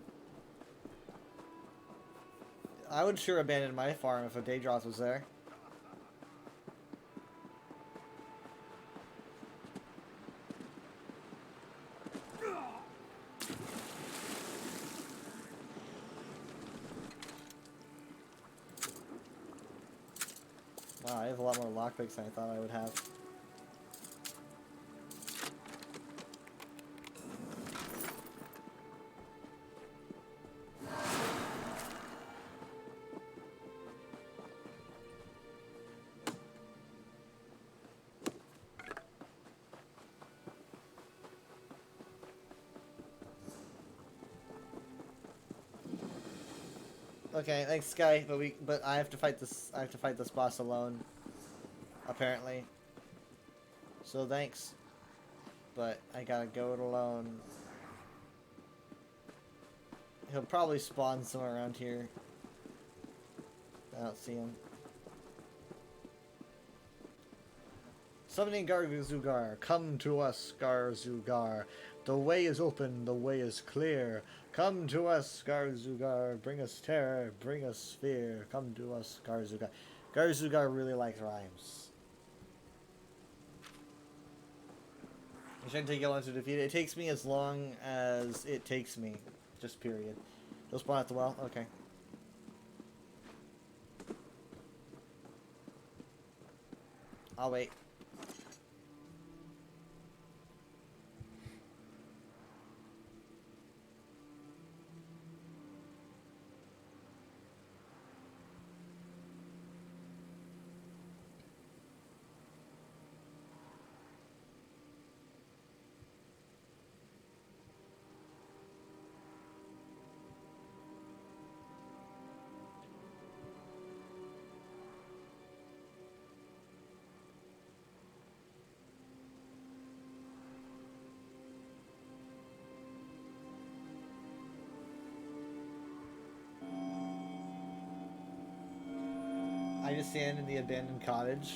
I would sure abandon my farm if a Daedroth was there. Wow, I have a lot more lockpicks than I thought I would have. Okay, thanks, Sky. But I have to fight this. I have to fight this boss alone. Apparently. So thanks. But I gotta go it alone. He'll probably spawn somewhere around here. I don't see him. Summoning Garzugar. Come to us, Garzugar. The way is open, the way is clear. Come to us, Garzugar. Bring us terror, bring us fear. Come to us, Garzugar. Garzugar really likes rhymes. It shouldn't take you long to defeat it. It takes me as long as it takes me. Just period. He'll spawn at the well? Okay. I'll wait. I just stand in the abandoned cottage.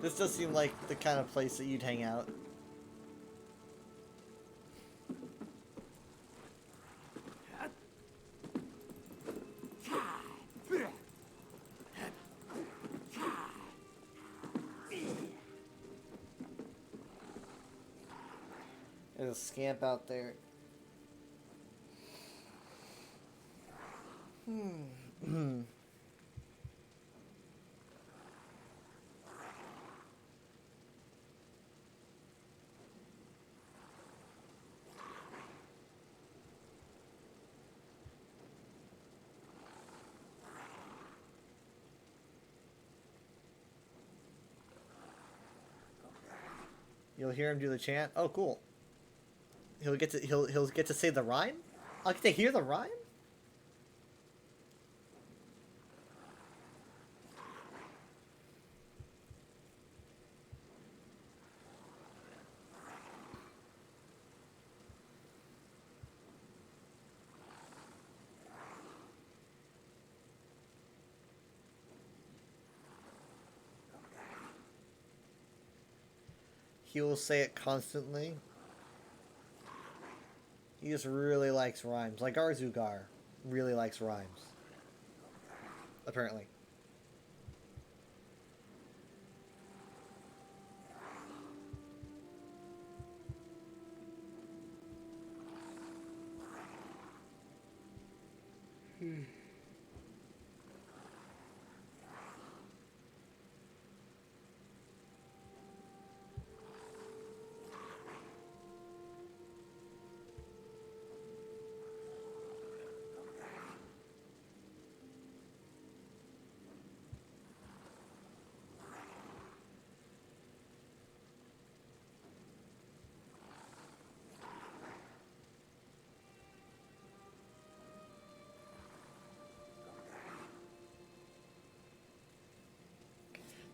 This does seem like the kind of place that you'd hang out. There's a scamp out there. You'll hear him do the chant. Oh, cool. He'll get to say the rhyme. I'll get to hear the rhyme. He will say it constantly. He just really likes rhymes. Like Arzugar really likes rhymes. Apparently.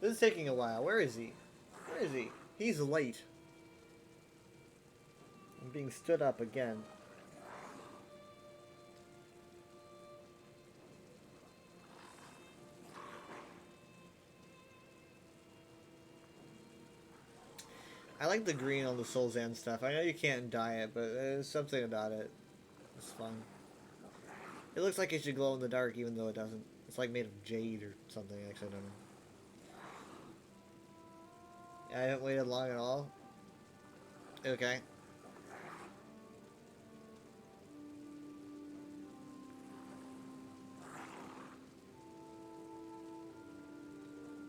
This is taking a while. Where is he? Where is he? He's late. I'm being stood up again. I like the green on the Souls End stuff. I know you can't dye it, but there's something about it. It's fun. It looks like it should glow in the dark, even though it doesn't. It's like made of jade or something. Actually, I don't know. I haven't waited long at all. Okay.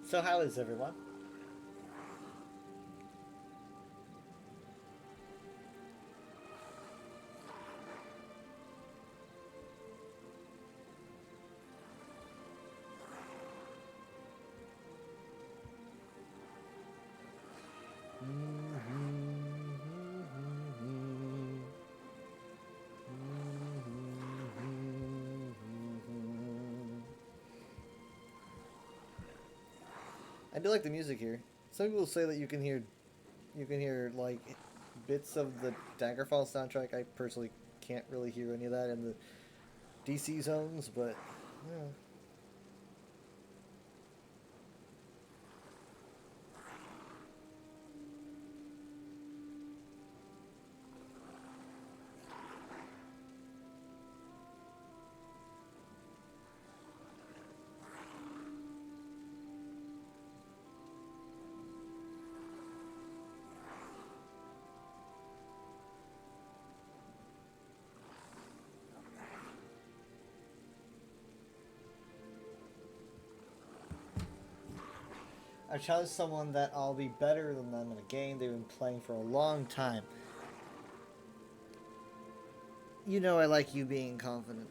So how is everyone? I do like the music here. Some people say that you can hear like bits of the Daggerfall soundtrack. I personally can't really hear any of that in the DC zones, but yeah. I challenged someone that I'll be better than them in a game they've been playing for a long time. You know I like you being confident.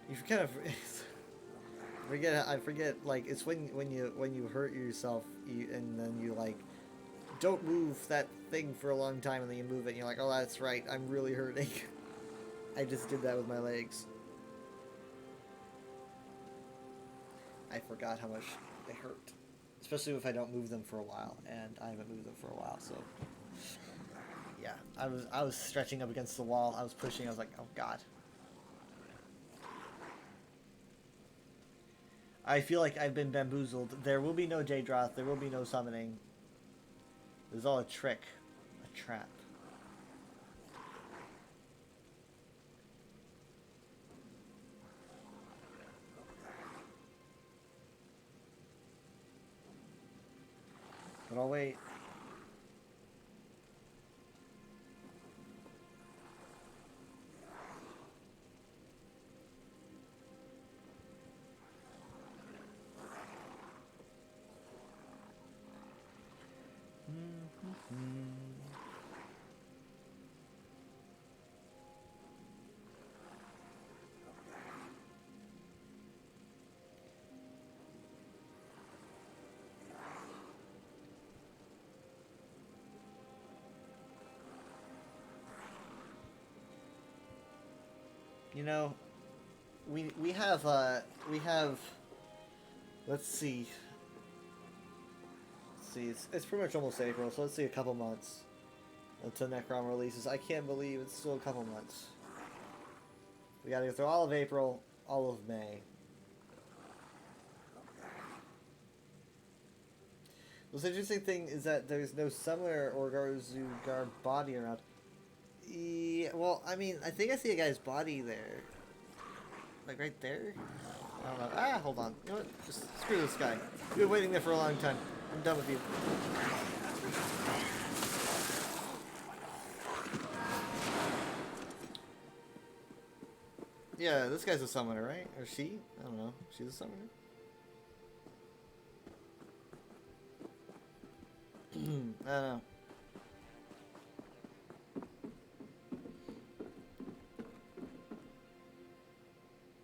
You kind of I forget like it's when you hurt yourself and then you like don't move that thing for a long time and then you move it and you're like, oh, that's right, I'm really hurting. I just did that with my legs. I forgot how much they hurt. Especially if I don't move them for a while, and I haven't moved them for a while, so yeah. I was stretching up against the wall, I was pushing, I was like, oh god. I feel like I've been bamboozled. There will be no Daedroth, there will be no summoning. It was all a trick. A trap. But I'll wait. You know, we have let's see. It's pretty much almost April, so let's see a couple months until Necrom releases. I can't believe it's still a couple months. We gotta go through all of April, all of May. The most interesting thing is that there's no Summoner or Garzugar body around. Yeah, well, I mean, I think I see a guy's body there. Like right there? I don't know. Ah, hold on. You know what? Just screw this guy. You've been waiting there for a long time. I'm done with you. Yeah, this guy's a summoner, right? Or she? I don't know. She's a summoner? I don't know.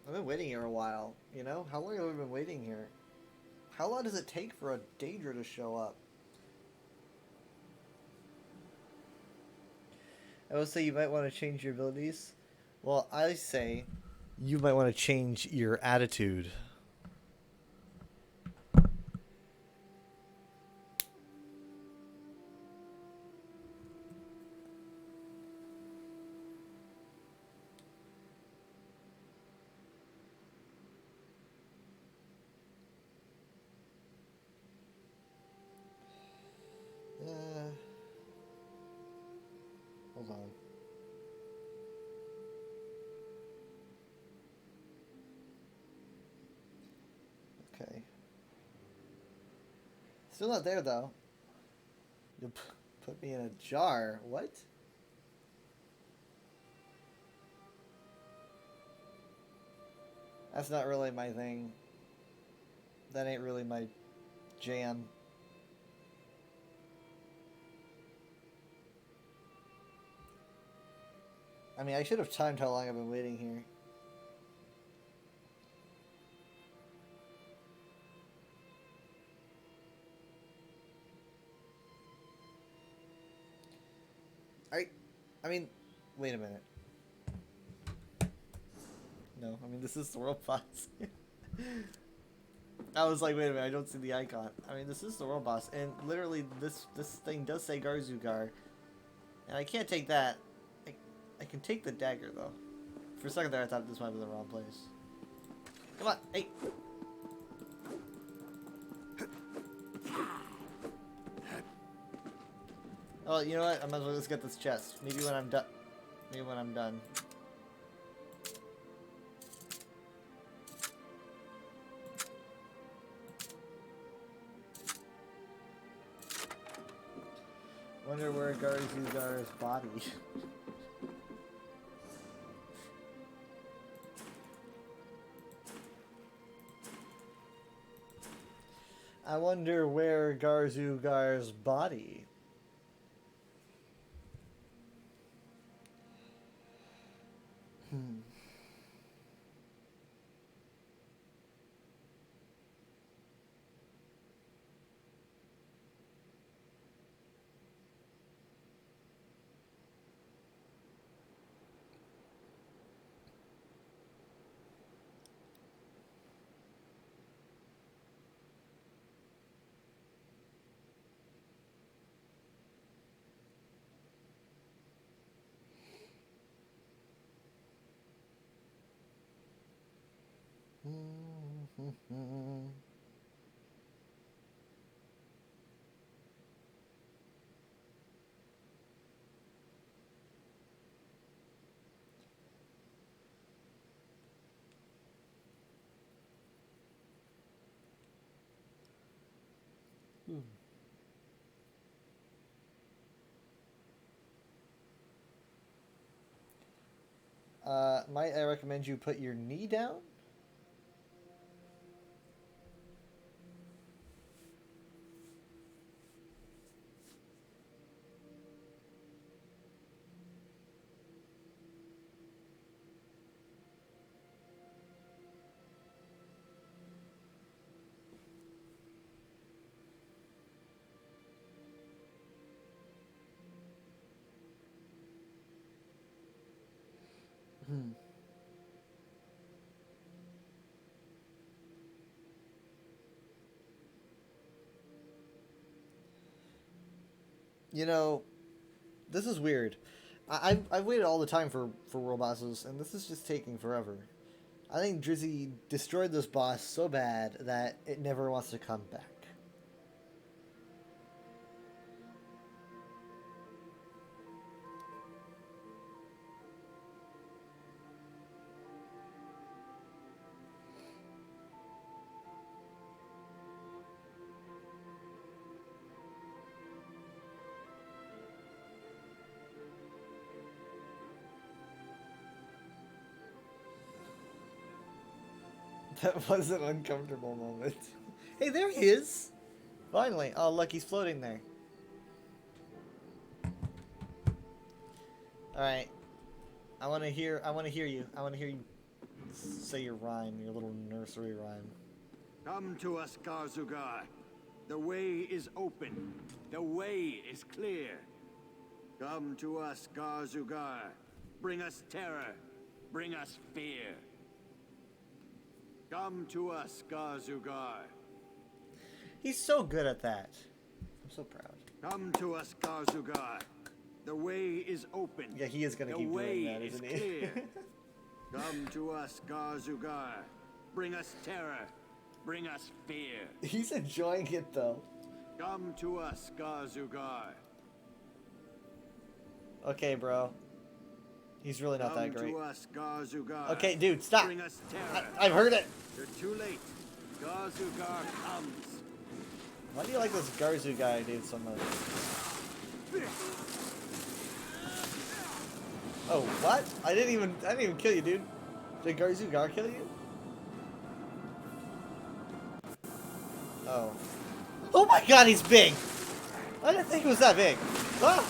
I've been waiting here a while, you know? How long have we been waiting here? How long does it take for a Daedra to show up? I would say you might want to change your abilities. Well, I say You might want to change your attitude. Hold on. Okay. Still not there though. You'll put me in a jar. What? That's not really my thing. That ain't really my jam. I mean, I should have timed how long I've been waiting here. I mean, wait a minute. No, I mean, this is the world boss. I was like, wait a minute, I don't see the icon. I mean, this is the world boss, and literally, this thing does say Garzugar, and I can't take that. I can take the dagger, though. For a second there, I thought this might be the wrong place. Come on, hey! Oh, you know what? I might as well just get this chest. Maybe when I'm done. Maybe when I'm done. Wonder where Garzugar's body. I wonder where Garzugar's body. Might I recommend you put your knee down? You know, this is weird. I've waited all the time for world bosses, and this is just taking forever. I think Drizzy destroyed this boss so bad that it never wants to come back. That was an uncomfortable moment. Hey, there he is! Finally. Oh, look, he's floating there. Alright. I wanna hear you. I wanna hear you say your rhyme, your little nursery rhyme. Come to us, Garzugar. The way is open. The way is clear. Come to us, Garzugar. Bring us terror. Bring us fear. Come to us, Garzugar. He's so good at that. I'm so proud. Come to us, Garzugar. The way is open. Yeah, he is gonna The keep way doing that, is isn't he? clear. Come to us, Garzugar. Bring us terror. Bring us fear. He's enjoying it though. Come to us, Garzugar. Okay, bro. He's really not that Come great. to us, Garzugar. Okay, dude, stop. Bring us terror. I've heard it. You're too late. Garzugar comes. Why do you like this Garzu guy, dude, so much? Oh, what? I didn't even kill you, dude. Did Garzugar kill you? Oh. Oh my god, he's big! I didn't think he was that big. Ah!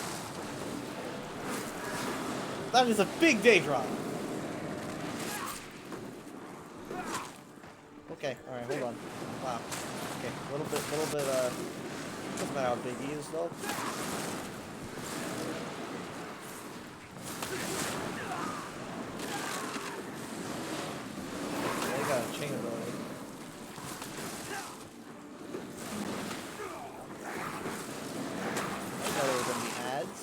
That is a big Daedron. Okay, alright, hold on. Wow. Okay, little bit, doesn't matter how big he is, though. Yeah, he got a chain ability. I thought there were gonna be ads.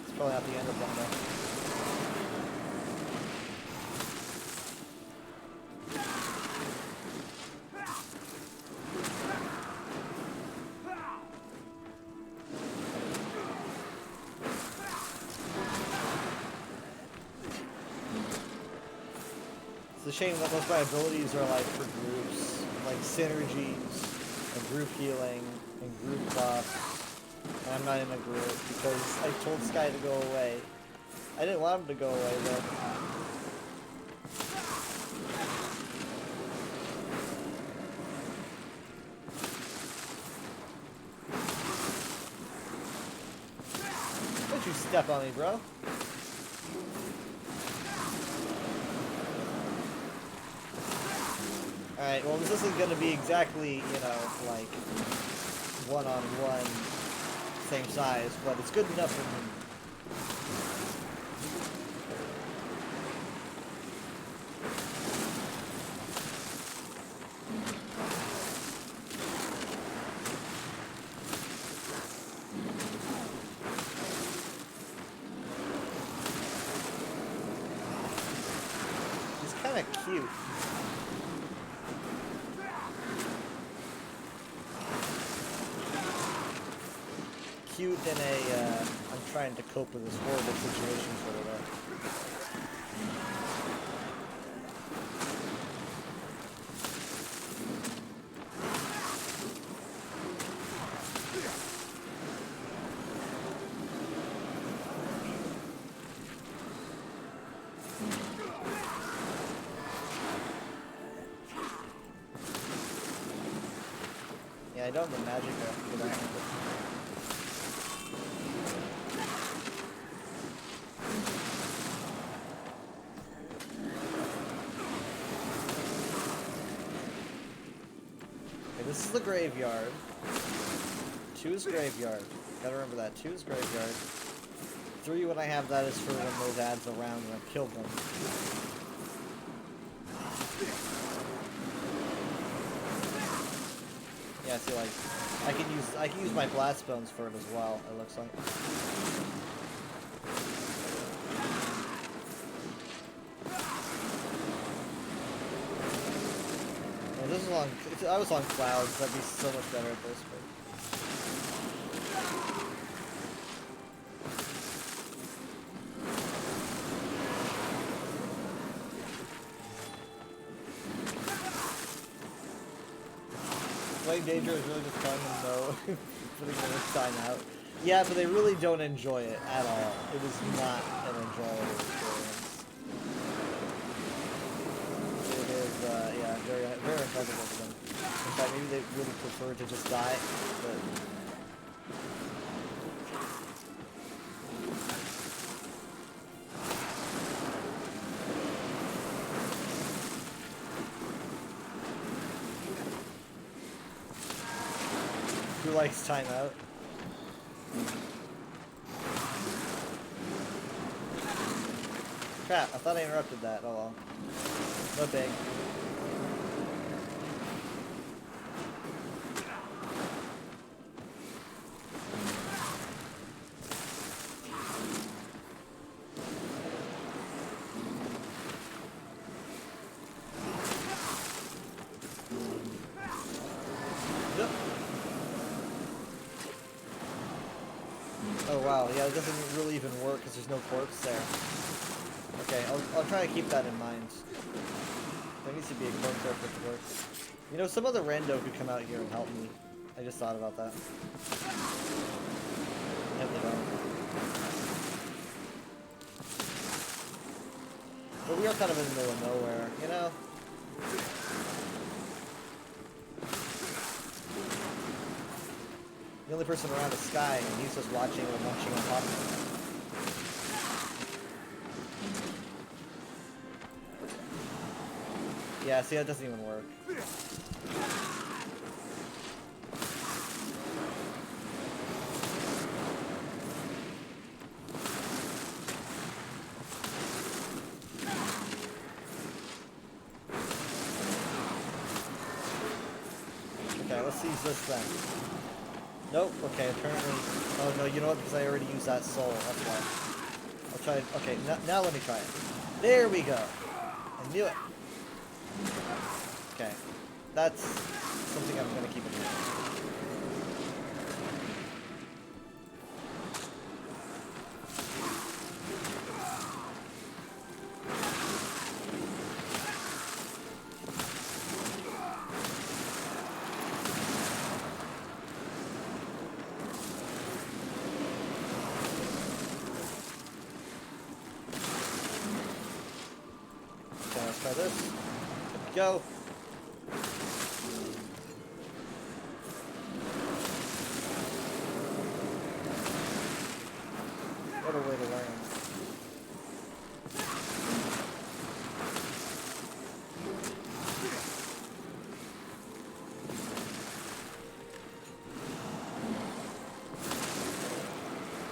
It's probably not the end of them, though. It's a shame that most of my abilities are like for groups, like synergies, and group healing, and group buffs. And I'm not in a group because I told Sky to go away. I didn't want him to go away though. Don't you step on me, bro. Alright, well this isn't gonna be exactly, you know, like one-on-one same size, but it's good enough for me. He's kinda cute. Cute in a, I'm trying to cope with this horrible situation sort of Yeah, I don't have the magic for that. Okay, this is the graveyard. 2 is graveyard. Gotta remember that. 2 is graveyard. 3, when I have that, is for when those ads around and I've killed them. Yeah, see, like, I can use my blast bones for it as well, it looks like. Yeah, this is on, I was on clouds, that'd be so much better at this, but... Playing Danger is really just fun and no putting the time out. Yeah, but they really don't enjoy it at all. It is not an enjoyable experience. It is, yeah, very, very uncomfortable for them. In fact, maybe they really prefer to just die, but... Who likes timeout? Crap, I thought I interrupted that. Oh well. No big. Yep. Oh wow, yeah, it doesn't really even work because there's no corpse there. Okay, I'll try to keep that in mind. There needs to be a corpse there for it to work. You know, some other rando could come out here and help me. I just thought about that. Yep, they don't. But we are kind of in the middle of nowhere, you know? The only person around is Sky, and he's just watching and munching on popcorn. Yeah, see, that doesn't even work. Okay, let's use this then. Nope, okay, apparently... Oh no, you know what, because I already used that soul, that's why. I'll try it. Okay, now let me try it. There we go! I knew it! Okay, that's something I'm gonna keep in mind. Okay, let's try this. There we go. What a way to learn.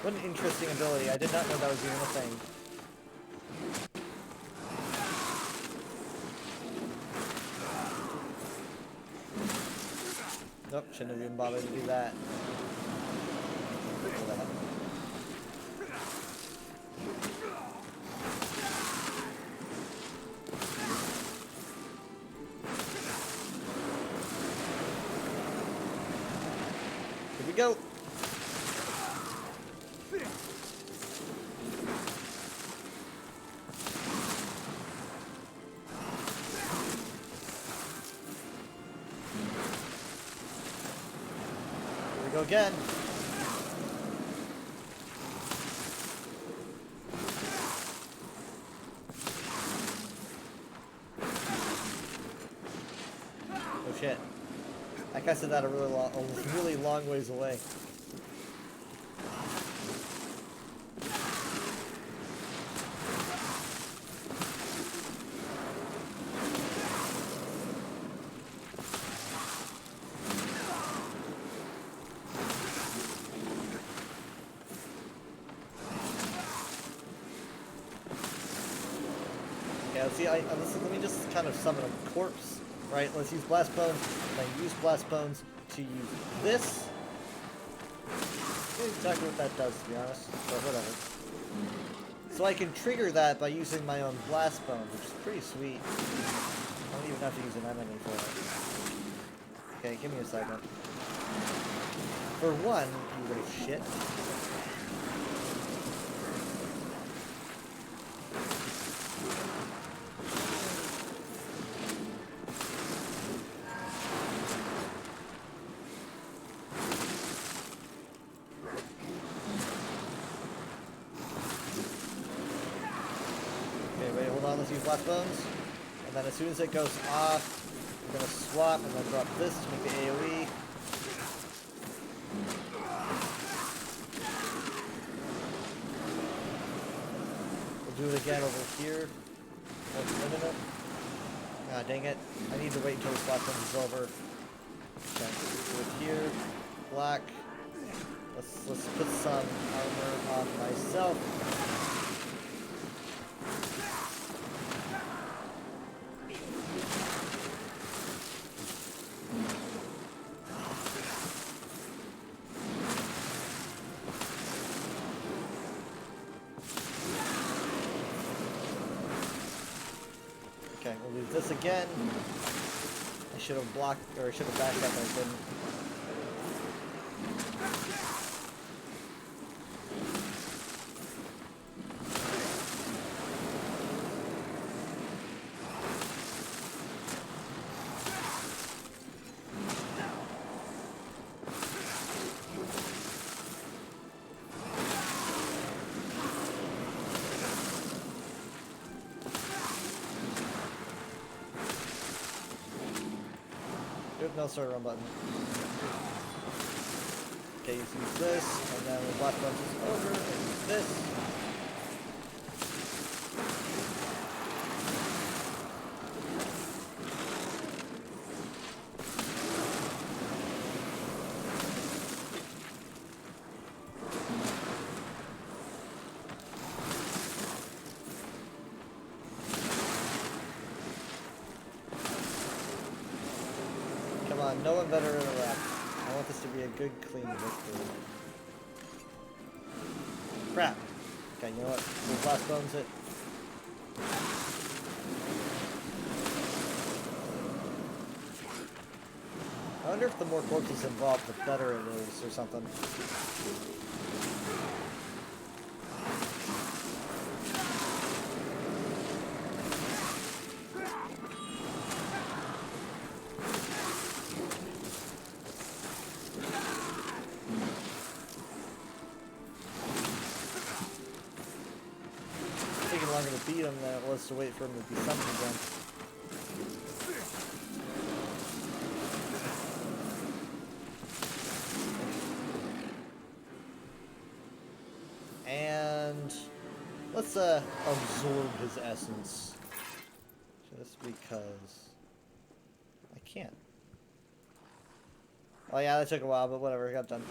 What an interesting ability. I did not know that was even a thing. Nope, shouldn't have even bothered to do that. Look at that. Here we go. Here we go again. Oh shit. I casted that a really long ways away. Okay, let's see. Let me just kind of summon a corpse, right? Let's use blast bones, and then use blast bones to use this. Not exactly what that does, to be honest, but whatever. So I can trigger that by using my own blast bones, which is pretty sweet. I don't even have to use an enemy for it. Okay, give me a second. For one, you little shit. Let's use blast bones, and then as soon as it goes off, we're gonna swap and then drop this to make the AoE. We'll do it again over here. Wait a minute. Ah, dang it! I need to wait until this blast bones is over. Okay, do it here. Black. Let's put some armor on myself. this again. I should have blocked, or I should have backed up, but I didn't. Good, no sort of run button. Okay, use this, and then when black bounce is over, and use this. Come on, no one better interact. I want this to be a good, clean victory. Crap. Okay, you know what? We'll blast bones it. I wonder if the more corpses involved, the better it is, or something. Taking longer to beat him than it was to wait for him to be summoned again. And let's absorb his essence. Just because I can't. Oh yeah, that took a while, but whatever, it got done.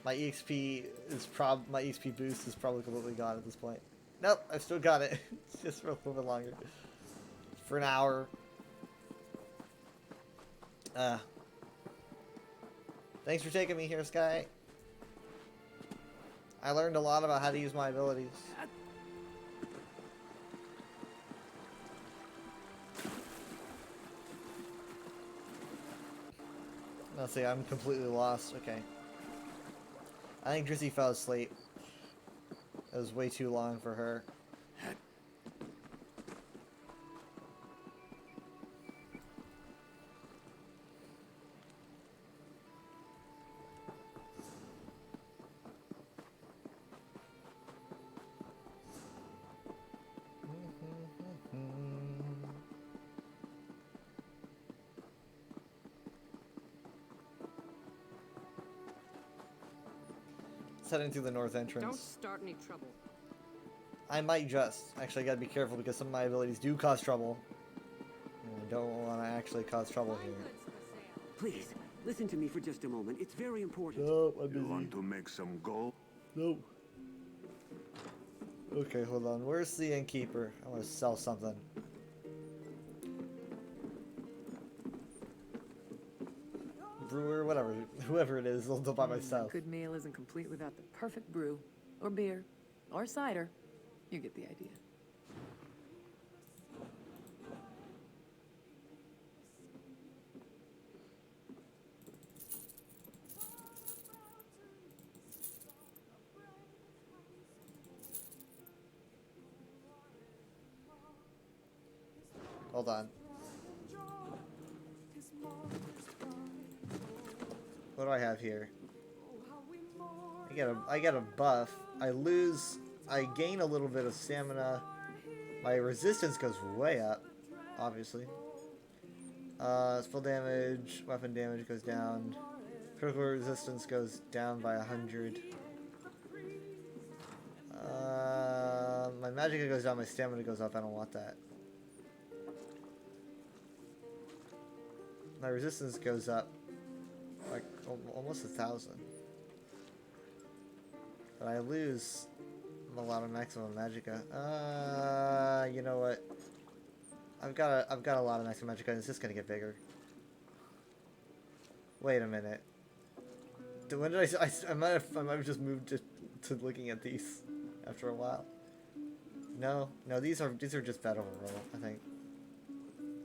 My EXP boost is probably completely gone at this point. Nope, I've still got it. It's just for a little bit longer. For an hour. Thanks for taking me here, Sky. I learned a lot about how to use my abilities. Let's see, I'm completely lost. Okay. I think Drizzy fell asleep. It was way too long for her. Heading through the north entrance. Don't start any trouble. I might just. Actually, I gotta be careful because some of my abilities do cause trouble. And I don't want to actually cause trouble here. Please, listen to me for just a moment. It's very important. Nope, I'm You busy. want to make some gold? Nope. Okay, hold on. Where's the innkeeper? I want to sell something. Brewer, whatever. Whoever it is, I'll buy my A stuff. good meal isn't complete without the perfect brew, or beer, or cider. You get the idea. Hold on. What do I have here? I get a buff. I gain a little bit of stamina. My resistance goes way up, obviously. Spell damage, weapon damage goes down. Critical resistance goes down by 100. My magicka goes down, my stamina goes up. I don't want that. My resistance goes up like almost 1,000. But I lose a lot of maximum magicka. You know what? I've got a lot of maximum magicka, and it's just gonna get bigger. Wait a minute. When did I might have just moved to to looking at these after a while. No, these are just better overall, I think.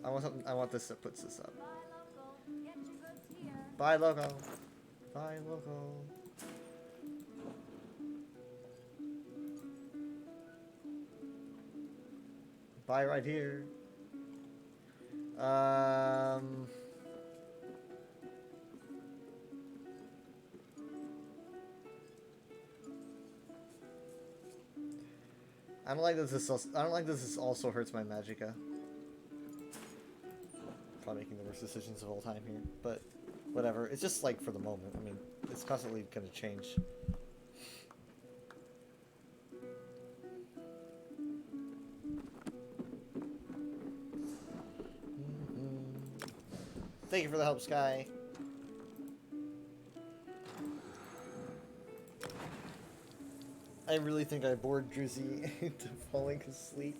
I want something. I want this that puts this up. Buy logo. Buy logo. Buy right here. I don't like that this. I don't like that this also hurts my magicka. Probably making the worst decisions of all time here, but whatever. It's just like for the moment. I mean, it's constantly gonna change. Thank you for the help, Sky. I really think I bored Drizzy into falling asleep.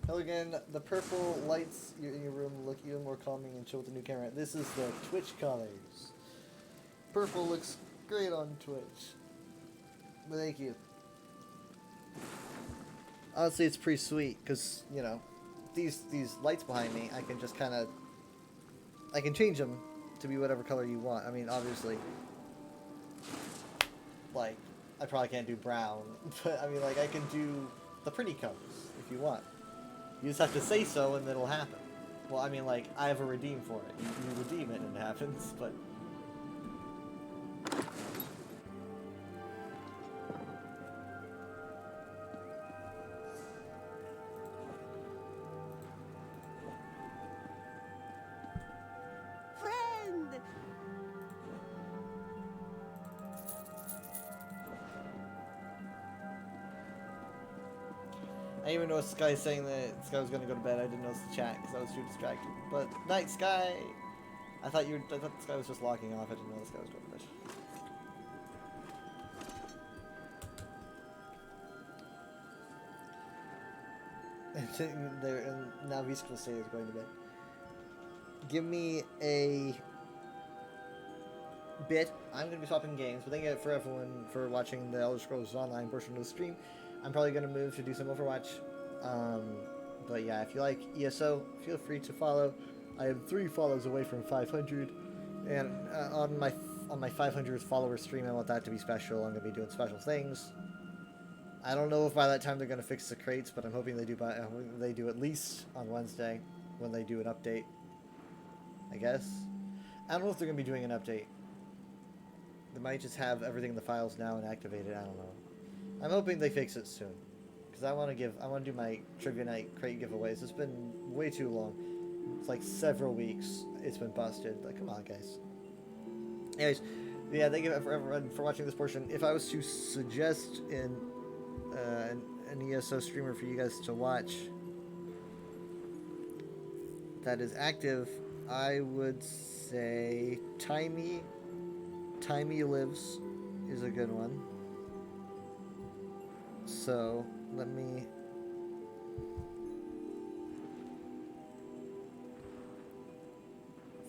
Hello again. The purple lights in your room look even more calming and chill with the new camera. This is the Twitch colors. Purple looks great on Twitch. But thank you. Honestly, it's pretty sweet because, you know, these lights behind me, I can just kind of, I can change them to be whatever color you want. I mean, obviously, like, I probably can't do brown, but I mean, like, I can do the pretty colors if you want. You just have to say so and it'll happen. Well, I mean, like, I have a redeem for it. You redeem it and it happens, but... Friend! I didn't even know Sky saying that Sky was gonna go to bed. I didn't notice the chat because I was too distracted. But night, Sky. I thought Sky was just logging off. I didn't know Sky was going to bed. And now Visca will say is going to bed. Give me a bit. I'm gonna be swapping games, but thank you for everyone for watching the Elder Scrolls Online portion of the stream. I'm probably going to move to do some Overwatch. But yeah, if you like ESO, feel free to follow. I am 3 follows away from 500. And on my 500th follower stream, I want that to be special. I'm going to be doing special things. I don't know if by that time they're going to fix the crates, but I'm hoping they do at least on Wednesday when they do an update. I guess. I don't know if they're going to be doing an update. They might just have everything in the files now and activated. I don't know. I'm hoping they fix it soon, because I want to do my Trivia Night crate giveaways. It's been way too long. It's like several weeks. It's been busted. Like, come on, guys. Anyways, yeah, thank you everyone for watching this portion. If I was to suggest an ESO streamer for you guys to watch that is active, I would say Timey Lives is a good one. So, let me...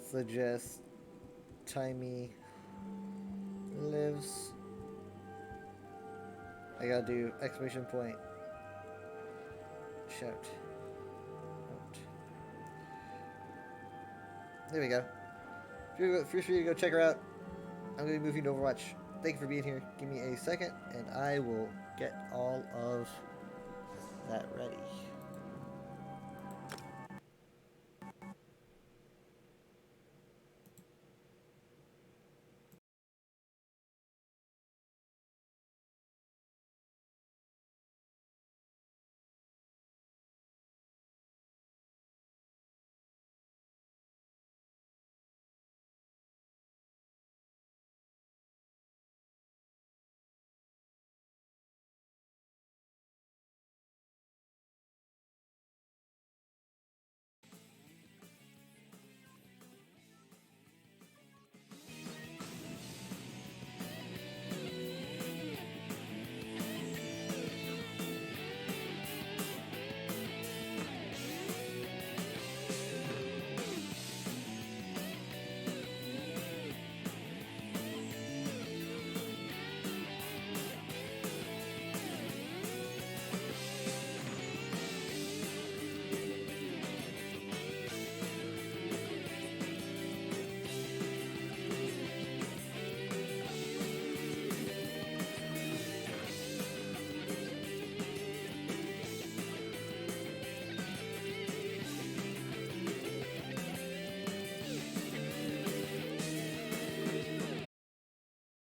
suggest Timey Lives. I gotta do exclamation point shout. Out. There we go. Feel free to go check her out. I'm going to be moving to Overwatch. Thank you for being here. Give me a second, and I will get all of that ready.